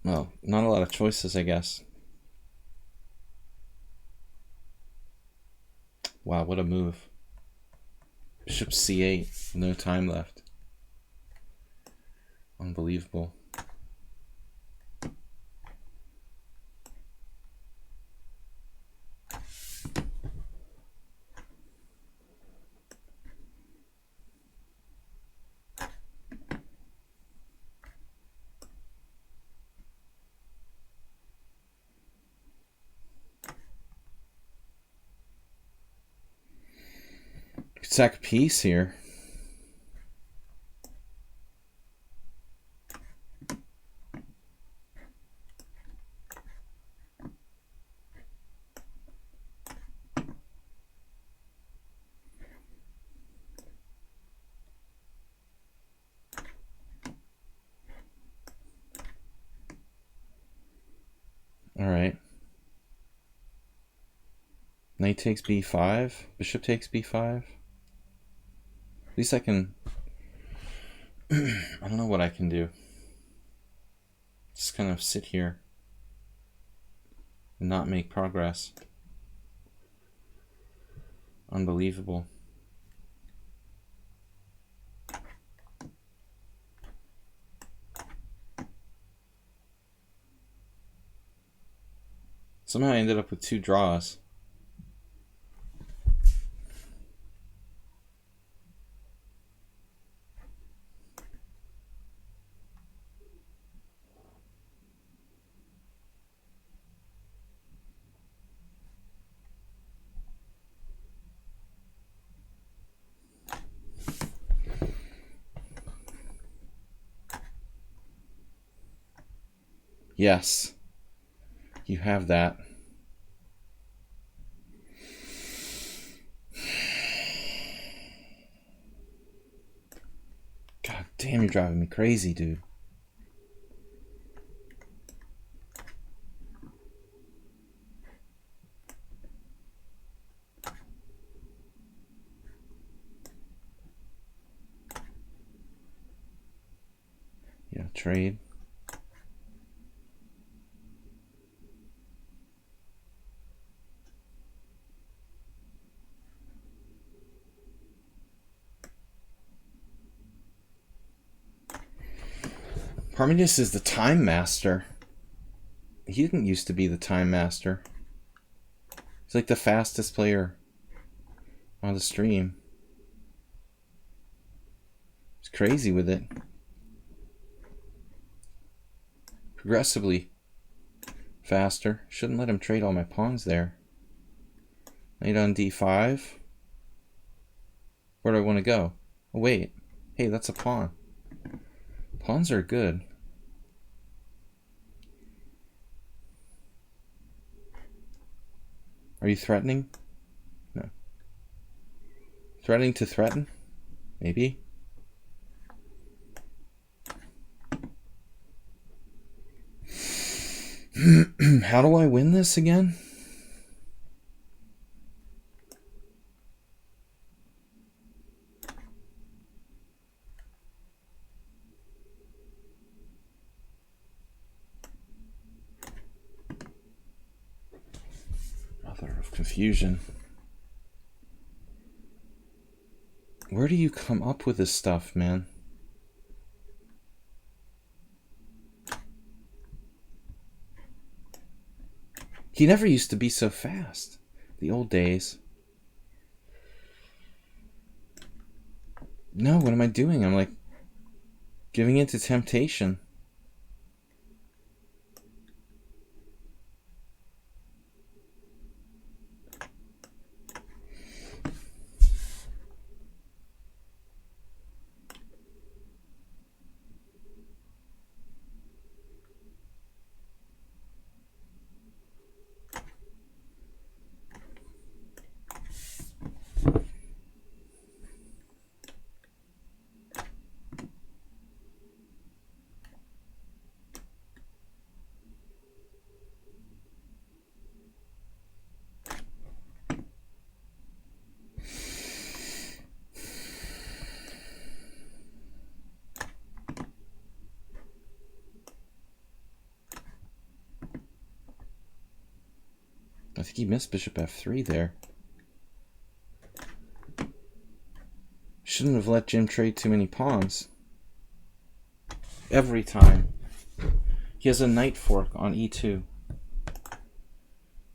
Oh, not a lot of choices, I guess. Wow, what a move. Bishop c8, no time left. Unbelievable. Sack a piece here. All right. Knight takes b5. Bishop takes b5. At least I can... I don't know what I can do. Just kind of sit here and not make progress. Unbelievable. Somehow I ended up with 2 draws. Yes, you have that. Damn, you're driving me crazy, dude. Yeah, trade. Parmenides is the time master. He didn't used to be the time master. He's like the fastest player on the stream. He's crazy with it. Progressively faster. Shouldn't let him trade all my pawns there. Knight on d5. Where do I want to go? Oh, wait. Hey, that's a pawn. Pawns are good. Are you threatening? No. Threatening to threaten? Maybe. How do I win this again? Mother of confusion. Where do you come up with this stuff, man? He never used to be so fast. The old days. No, what am I doing? I'm like giving in to temptation. I think he missed bishop f3 there. Shouldn't have let Jim trade too many pawns. Every time. He has a knight fork on e2.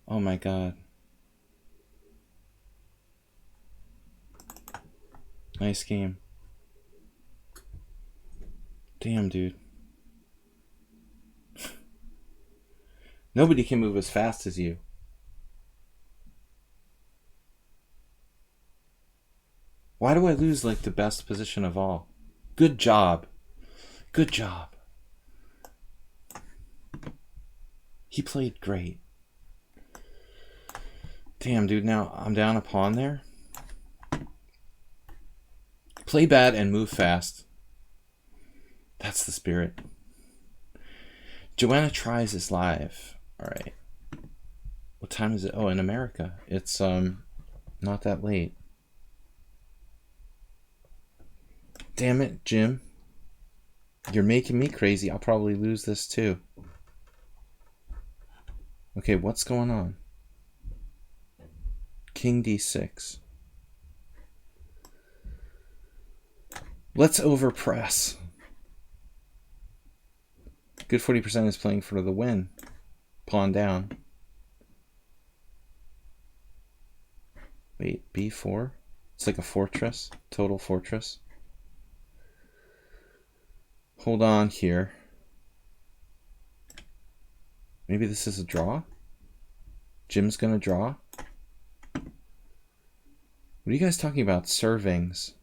Oh my god. Nice game. Damn, dude. Nobody can move as fast as you. Why do I lose like the best position of all? Good job. Good job. He played great. Damn, dude, now I'm down a pawn there. Play bad and move fast. That's the spirit. Joanna Tries is live. Alright. What time is it? Oh, in America. It's not that late. Damn it, Jim. You're making me crazy. I'll probably lose this too. Okay, what's going on? King d6. Let's overpress. Good 40% is playing for the win. Pawn down. Wait, b4? It's like a fortress. Total fortress. Hold on here. Maybe this is a draw? Jim's gonna draw? What are you guys talking about? Servings.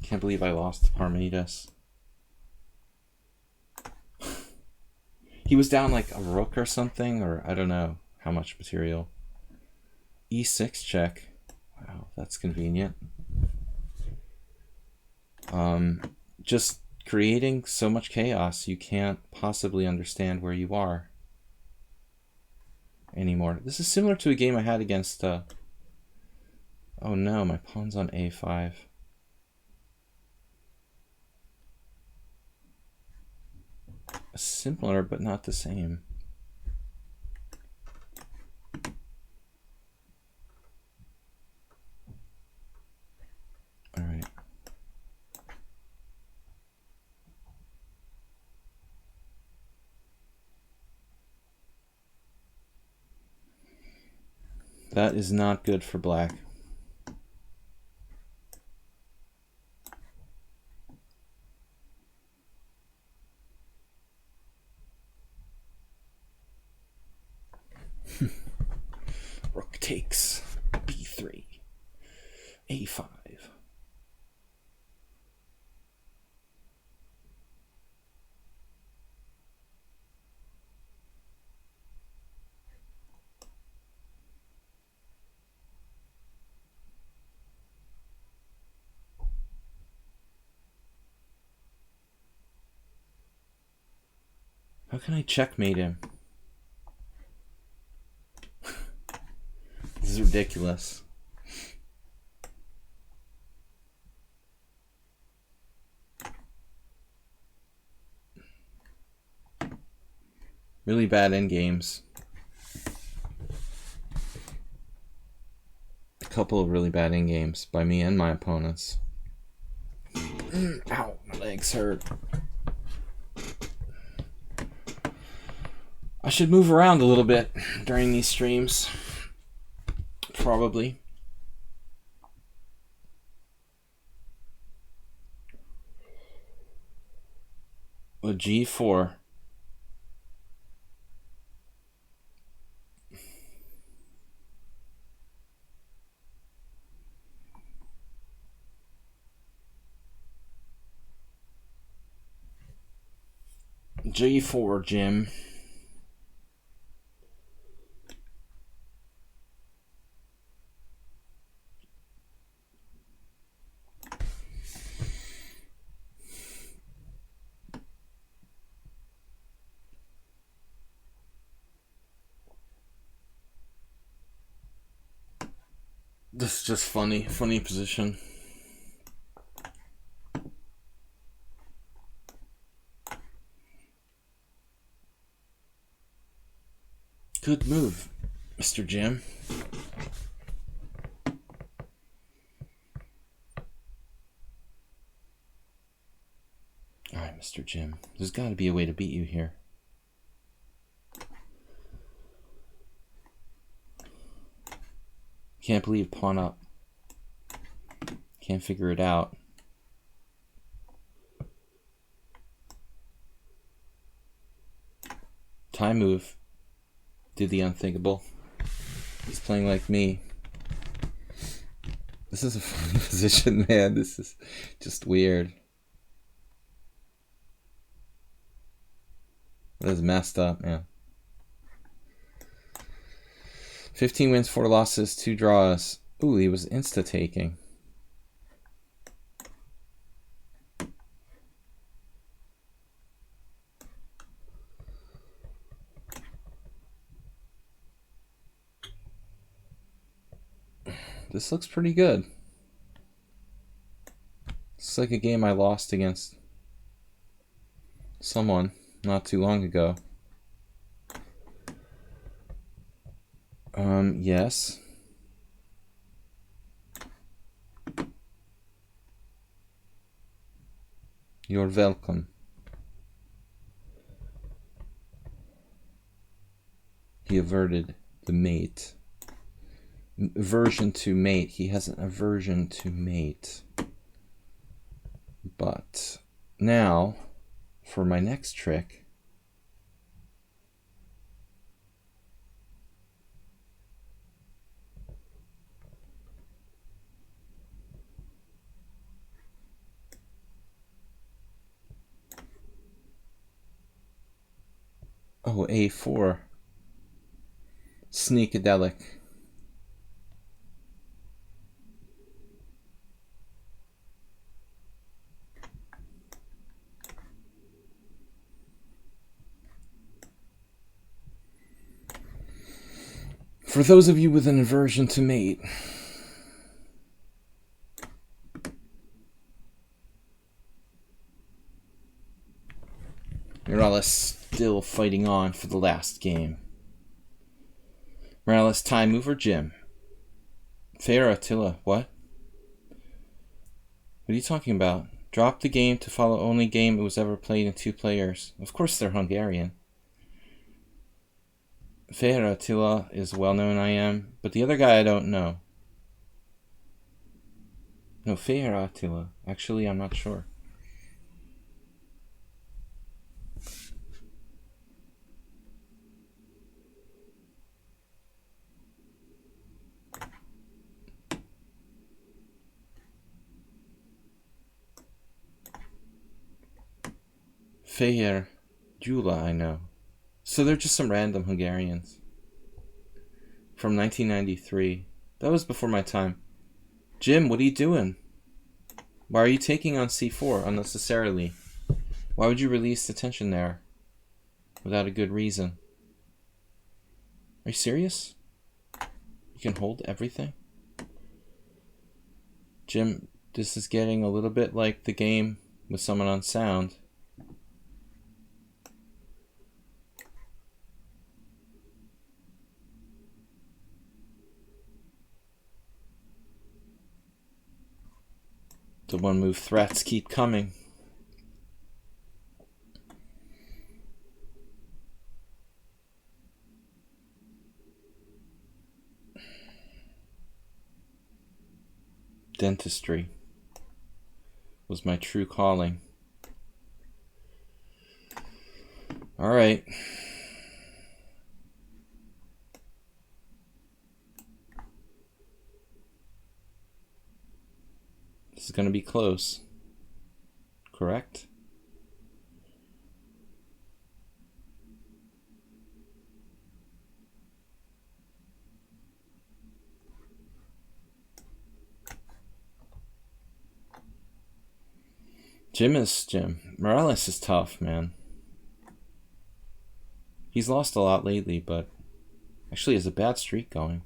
Can't believe I lost to Parmenides. He was down like a rook or something, or I don't know how much material. E6 check. Wow, that's convenient. Just creating so much chaos, you can't possibly understand where you are anymore. This is similar to a game I had against... oh no, my pawn's on a5. Similar, but not the same. All right. That is not good for black. Rook takes b3, a5. How can I checkmate him? This is ridiculous. Really bad endgames. A couple of really bad endgames by me and my opponents. Ow, my legs hurt. I should move around a little bit during these streams. Probably. A g4. G4, Jim. This is just funny position. Good move, Mr. Jim. Alright, Mr. Jim. There's got to be a way to beat you here. Can't believe pawn up. Can't figure it out. Time move. Do the unthinkable. He's playing like me. This is a funny position, man. This is just weird. This is messed up, man. 15 wins, 4 losses, 2 draws. Ooh, he was insta-taking. This looks pretty good. It's like a game I lost against someone not too long ago. Yes. You're welcome. He averted the mate. Aversion to mate. He has an aversion to mate. But now, for my next trick, oh, a4. Sneakadelic. For those of you with an aversion to mate, Morales still fighting on for the last game. Morales time mover Jim. Fair Attila, what? What are you talking about? Drop the game to follow only game it was ever played in 2 players. Of course they're Hungarian. Fair Attila is well known I am, but the other guy I don't know. No, Fair Attila. Actually, I'm not sure. Feher Jula, I know. So they're just some random Hungarians. From 1993. That was before my time. Jim, what are you doing? Why are you taking on c4 unnecessarily? Why would you release the tension there? Without a good reason. Are you serious? You can hold everything? Jim, this is getting a little bit like the game with someone on sound. The one-move threats keep coming. Dentistry was my true calling. All right. This is going to be close. Correct? Jim. Morales is tough, man. He's lost a lot lately, but actually has a bad streak going.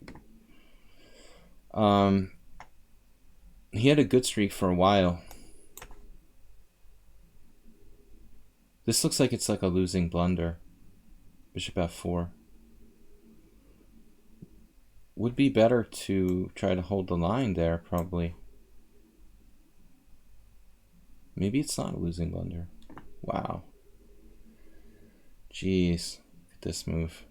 He had a good streak for a while. This looks like it's like a losing blunder. Bishop f4. Would be better to try to hold the line there, probably. Maybe it's not a losing blunder. Wow. Jeez. Look at this move.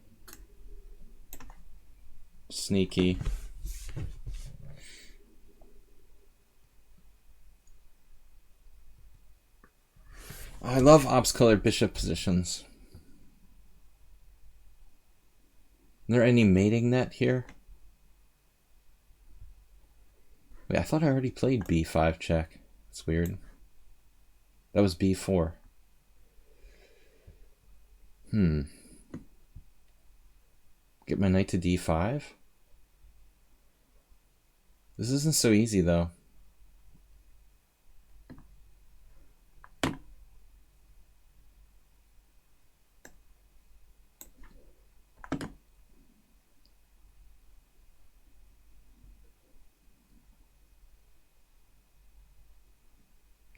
Sneaky. I love ops-colored bishop positions. Is there any mating net here? Wait, I thought I already played b5 check. That's weird. That was b4. Get my knight to d5? This isn't so easy, though.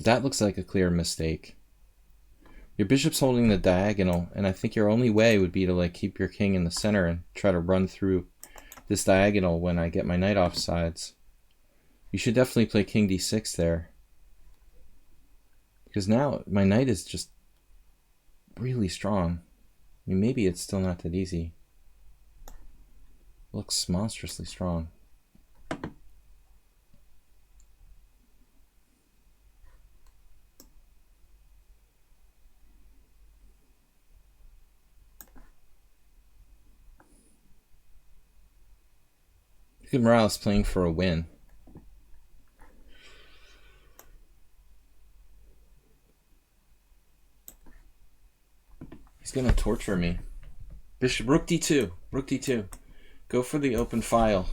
That looks like a clear mistake. Your bishop's holding the diagonal, and I think your only way would be to like keep your king in the center and try to run through this diagonal when I get my knight off sides. You should definitely play king d6 there. Because now my knight is just really strong. I mean, maybe it's still not that easy. It looks monstrously strong. Look at Morales playing for a win. He's gonna torture me. Bishop, rook d2. Rook d2. Go for the open file.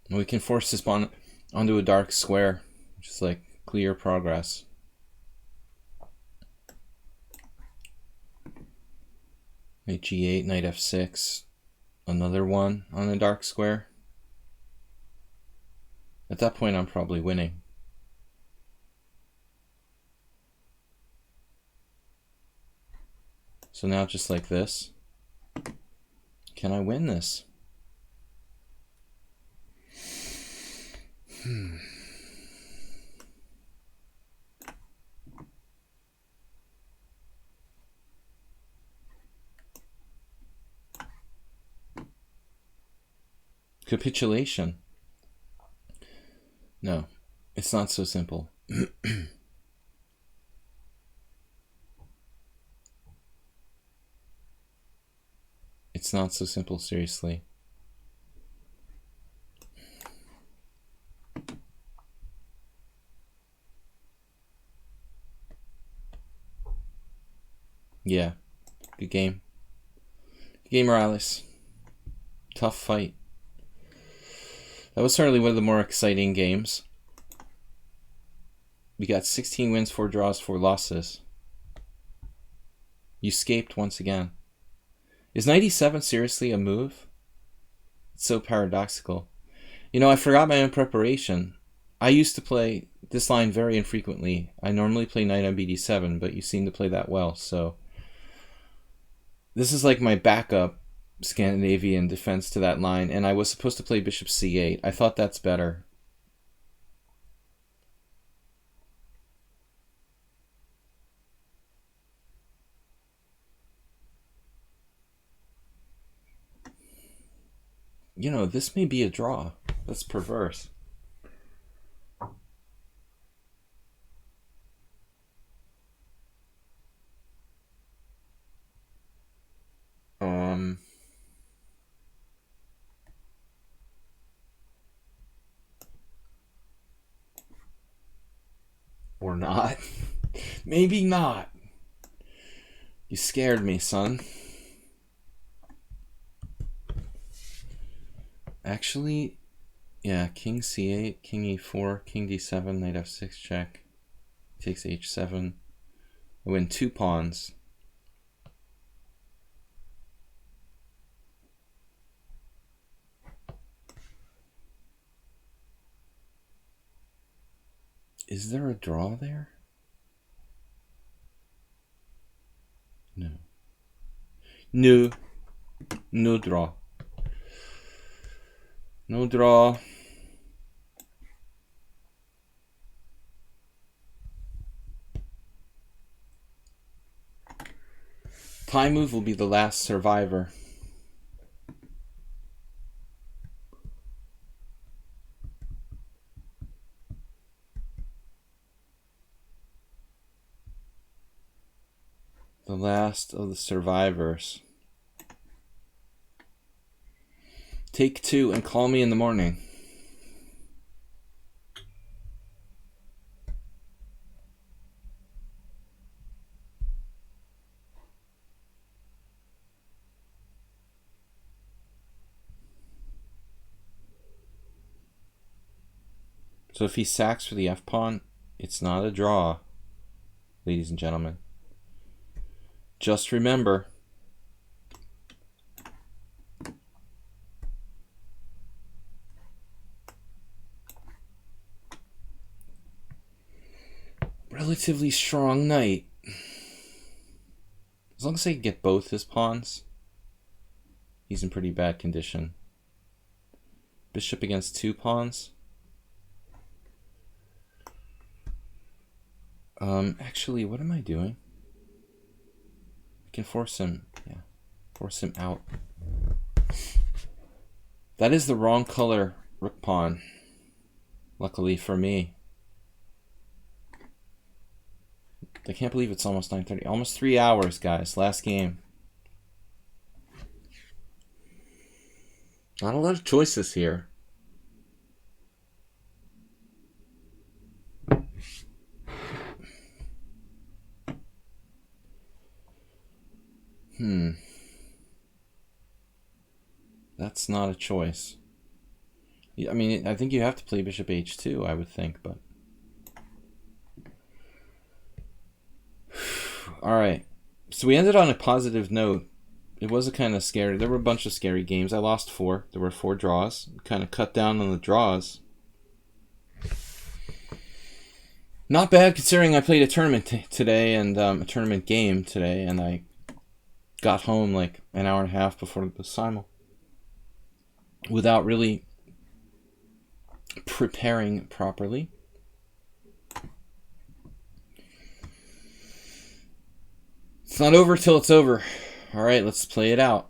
We can force this pawn onto a dark square, just like clear progress. Knight g8, knight f6, another one on a dark square. At that point, I'm probably winning. So now just like this. Can I win this? Capitulation. No, it's not so simple. It's not so simple, seriously. Yeah, good game. Good game, Morales. Tough fight. That was certainly one of the more exciting games. We got 16 wins, 4 draws, 4 losses. You escaped once again. Is 97 seriously a move? It's so paradoxical. You know, I forgot my own preparation. I used to play this line very infrequently. I normally play knight on bd7, but you seem to play that well, so this is like my backup Scandinavian defense to that line, and I was supposed to play bishop c8. I thought that's better. You know, this may be a draw. That's perverse. Or not. Maybe not. You scared me, son. Actually, yeah, king c8, king e4, king d7, knight f6 check. Takes h7. I win 2 pawns. Is there a draw there? No. No. No draw. No draw. Time move will be the last survivor. The last of the survivors. Take 2 and call me in the morning. So if he sacks for the f-pawn, it's not a draw, ladies and gentlemen. Just remember, relatively strong knight. As long as I can get both his pawns, he's in pretty bad condition. Bishop against 2 pawns. Actually, what am I doing? I can force him, yeah, force him out. That is the wrong color rook pawn, luckily for me. I can't believe it's almost 9:30. Almost 3 hours, guys. Last game. Not a lot of choices here. That's not a choice. I mean, I think you have to play bishop h2, I would think, but... Alright. So we ended on a positive note. It was a kind of scary... There were a bunch of scary games. I lost 4. There were 4 draws. Kind of cut down on the draws. Not bad considering I played a tournament today and a tournament game today, and I got home like an hour and a half before the simul without really preparing properly. It's not over till it's over. All right, let's play it out.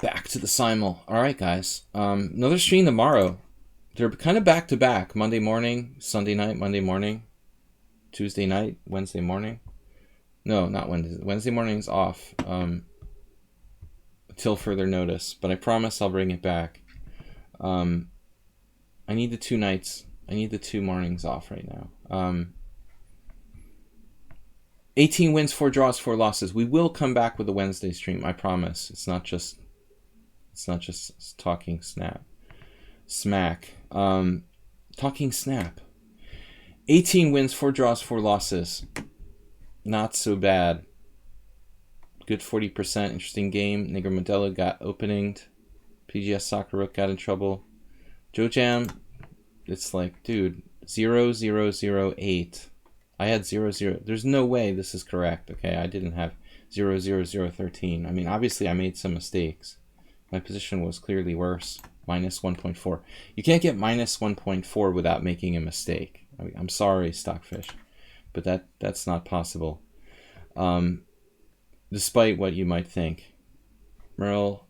Back to the simul. All right, guys. Another stream tomorrow. They're kind of back to back. Monday morning, Sunday night, Monday morning, Tuesday night, Wednesday morning. No, not Wednesday. Wednesday morning's off until further notice. But I promise I'll bring it back. I need the 2 nights. I need the 2 mornings off right now. 18 wins, 4 draws, 4 losses. We will come back with a Wednesday stream. I promise. It's not just talking smack. Talking snap. 18 wins, 4 draws, 4 losses. Not so bad. Good 40%. Interesting game. Negro Modelo got openinged. PGS Soccer Rook got in trouble. Joe Jam, it's like, dude, 0008. I had 00. There's no way this is correct. Okay, I didn't have 00013. I mean, obviously I made some mistakes. My position was clearly worse. Minus 1.4. You can't get minus 1.4 without making a mistake. I mean, I'm sorry, Stockfish, but that's not possible. Despite what you might think. Merle,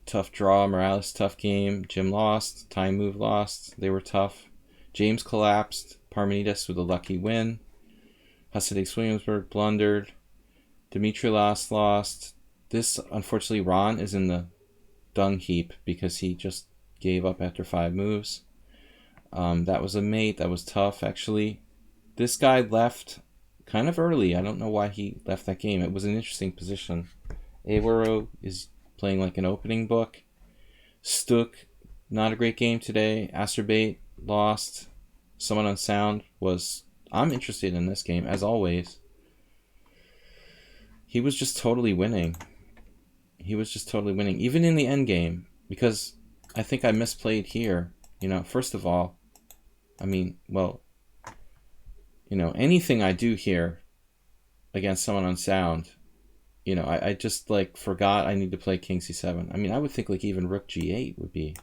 tough draw. Morales, tough game. Jim lost. Time Move lost. They were tough. James collapsed. Parmenides with a lucky win. Hasidic Williamsburg blundered. Dimitri lost. This, unfortunately, Ron is in the dung heap because he just gave up after 5 moves. That was a mate. That was tough, actually. This guy left kind of early. I don't know why he left that game. It was an interesting position. Awero is playing like an opening book. Stuck, not a great game today. Asterbate lost. Someone on sound was... I'm interested in this game, as always. He was just totally winning. Even in the end game, because I think I misplayed here. You know, first of all, I mean, well, you know, anything I do here against someone on sound, you know, I just like forgot I need to play King C7. I mean, I would think like even Rook G8 would be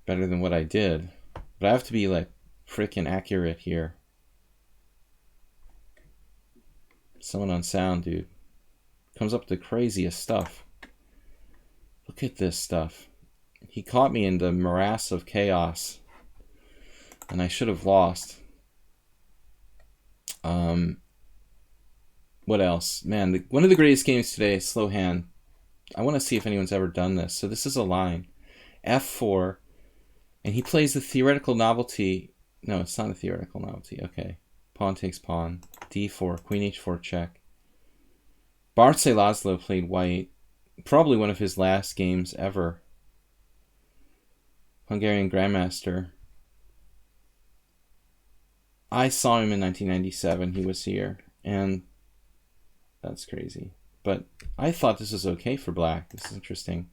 better than what I did, but I have to be like freaking accurate here. Someone on sound, dude, comes up with the craziest stuff. Look at this stuff. He caught me in the morass of chaos, and I should have lost. What else? Man, one of the greatest games today, slow hand. I want to see if anyone's ever done this. So this is a line. F4, and he plays the theoretical novelty. No, it's not a theoretical novelty. Okay. Pawn takes pawn. D4, Queen H4 check. Bartse Laszlo played white. Probably one of his last games ever. Hungarian Grandmaster. I saw him in 1997. He was here. And that's crazy. But I thought this was okay for black. This is interesting.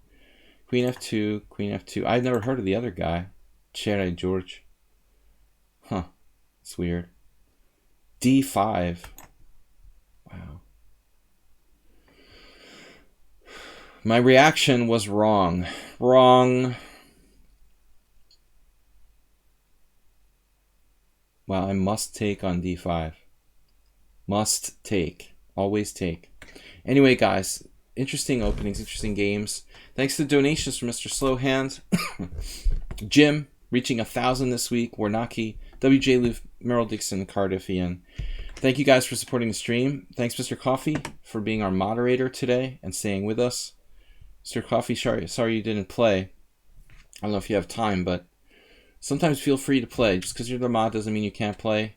Queen F2, Queen F2. I've never heard of the other guy. Chere George. Huh. It's weird. D5. Wow. My reaction was wrong. Wrong. Wow, I must take on D5. Must take. Always take. Anyway, guys, interesting openings, interesting games. Thanks to the donations from Mr. Slowhand. Jim, reaching 1,000 this week. Warnaki, WJ Loof, Merrill Dixon, Cardiffian. Thank you guys for supporting the stream. Thanks, Mr. Coffee, for being our moderator today and staying with us. Mr. Coffee, sorry you didn't play. I don't know if you have time, but sometimes feel free to play. Just because you're the mod doesn't mean you can't play.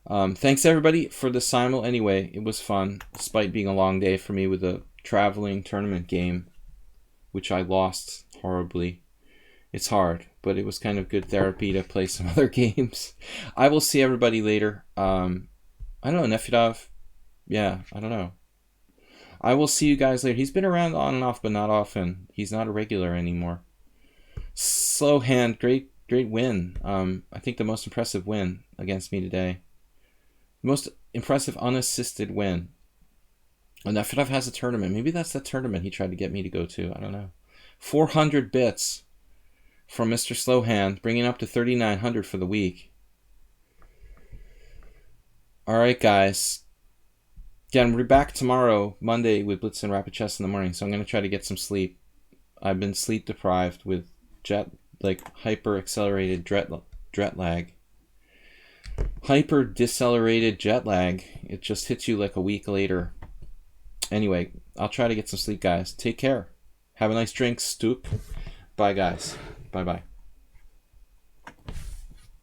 Thanks, everybody, for the simul. Anyway, it was fun, despite being a long day for me with a traveling tournament game. which I lost horribly. It's hard, but it was kind of good therapy to play some other games. I will see everybody later. I don't know, Nefedov. Yeah, I don't know. I will see you guys later. He's been around on and off, but not often. He's not a regular anymore. Slow hand, great win. I think the most impressive win against me today. Most impressive unassisted win. And Nefedov has a tournament. Maybe that's the tournament he tried to get me to go to. I don't know. 400 bits from Mr. Slowhand, bringing up to 3,900 for the week. All right, guys. Again, we'll be back tomorrow, Monday, with Blitz and Rapid Chess in the morning. So I'm going to try to get some sleep. I've been sleep deprived with hyper accelerated jet lag. Hyper decelerated jet lag. It just hits you like a week later. Anyway, I'll try to get some sleep, guys. Take care. Have a nice drink, Stoop. Bye, guys. Bye-bye.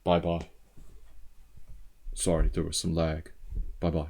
Bye-bye. Sorry, there was some lag. Bye-bye.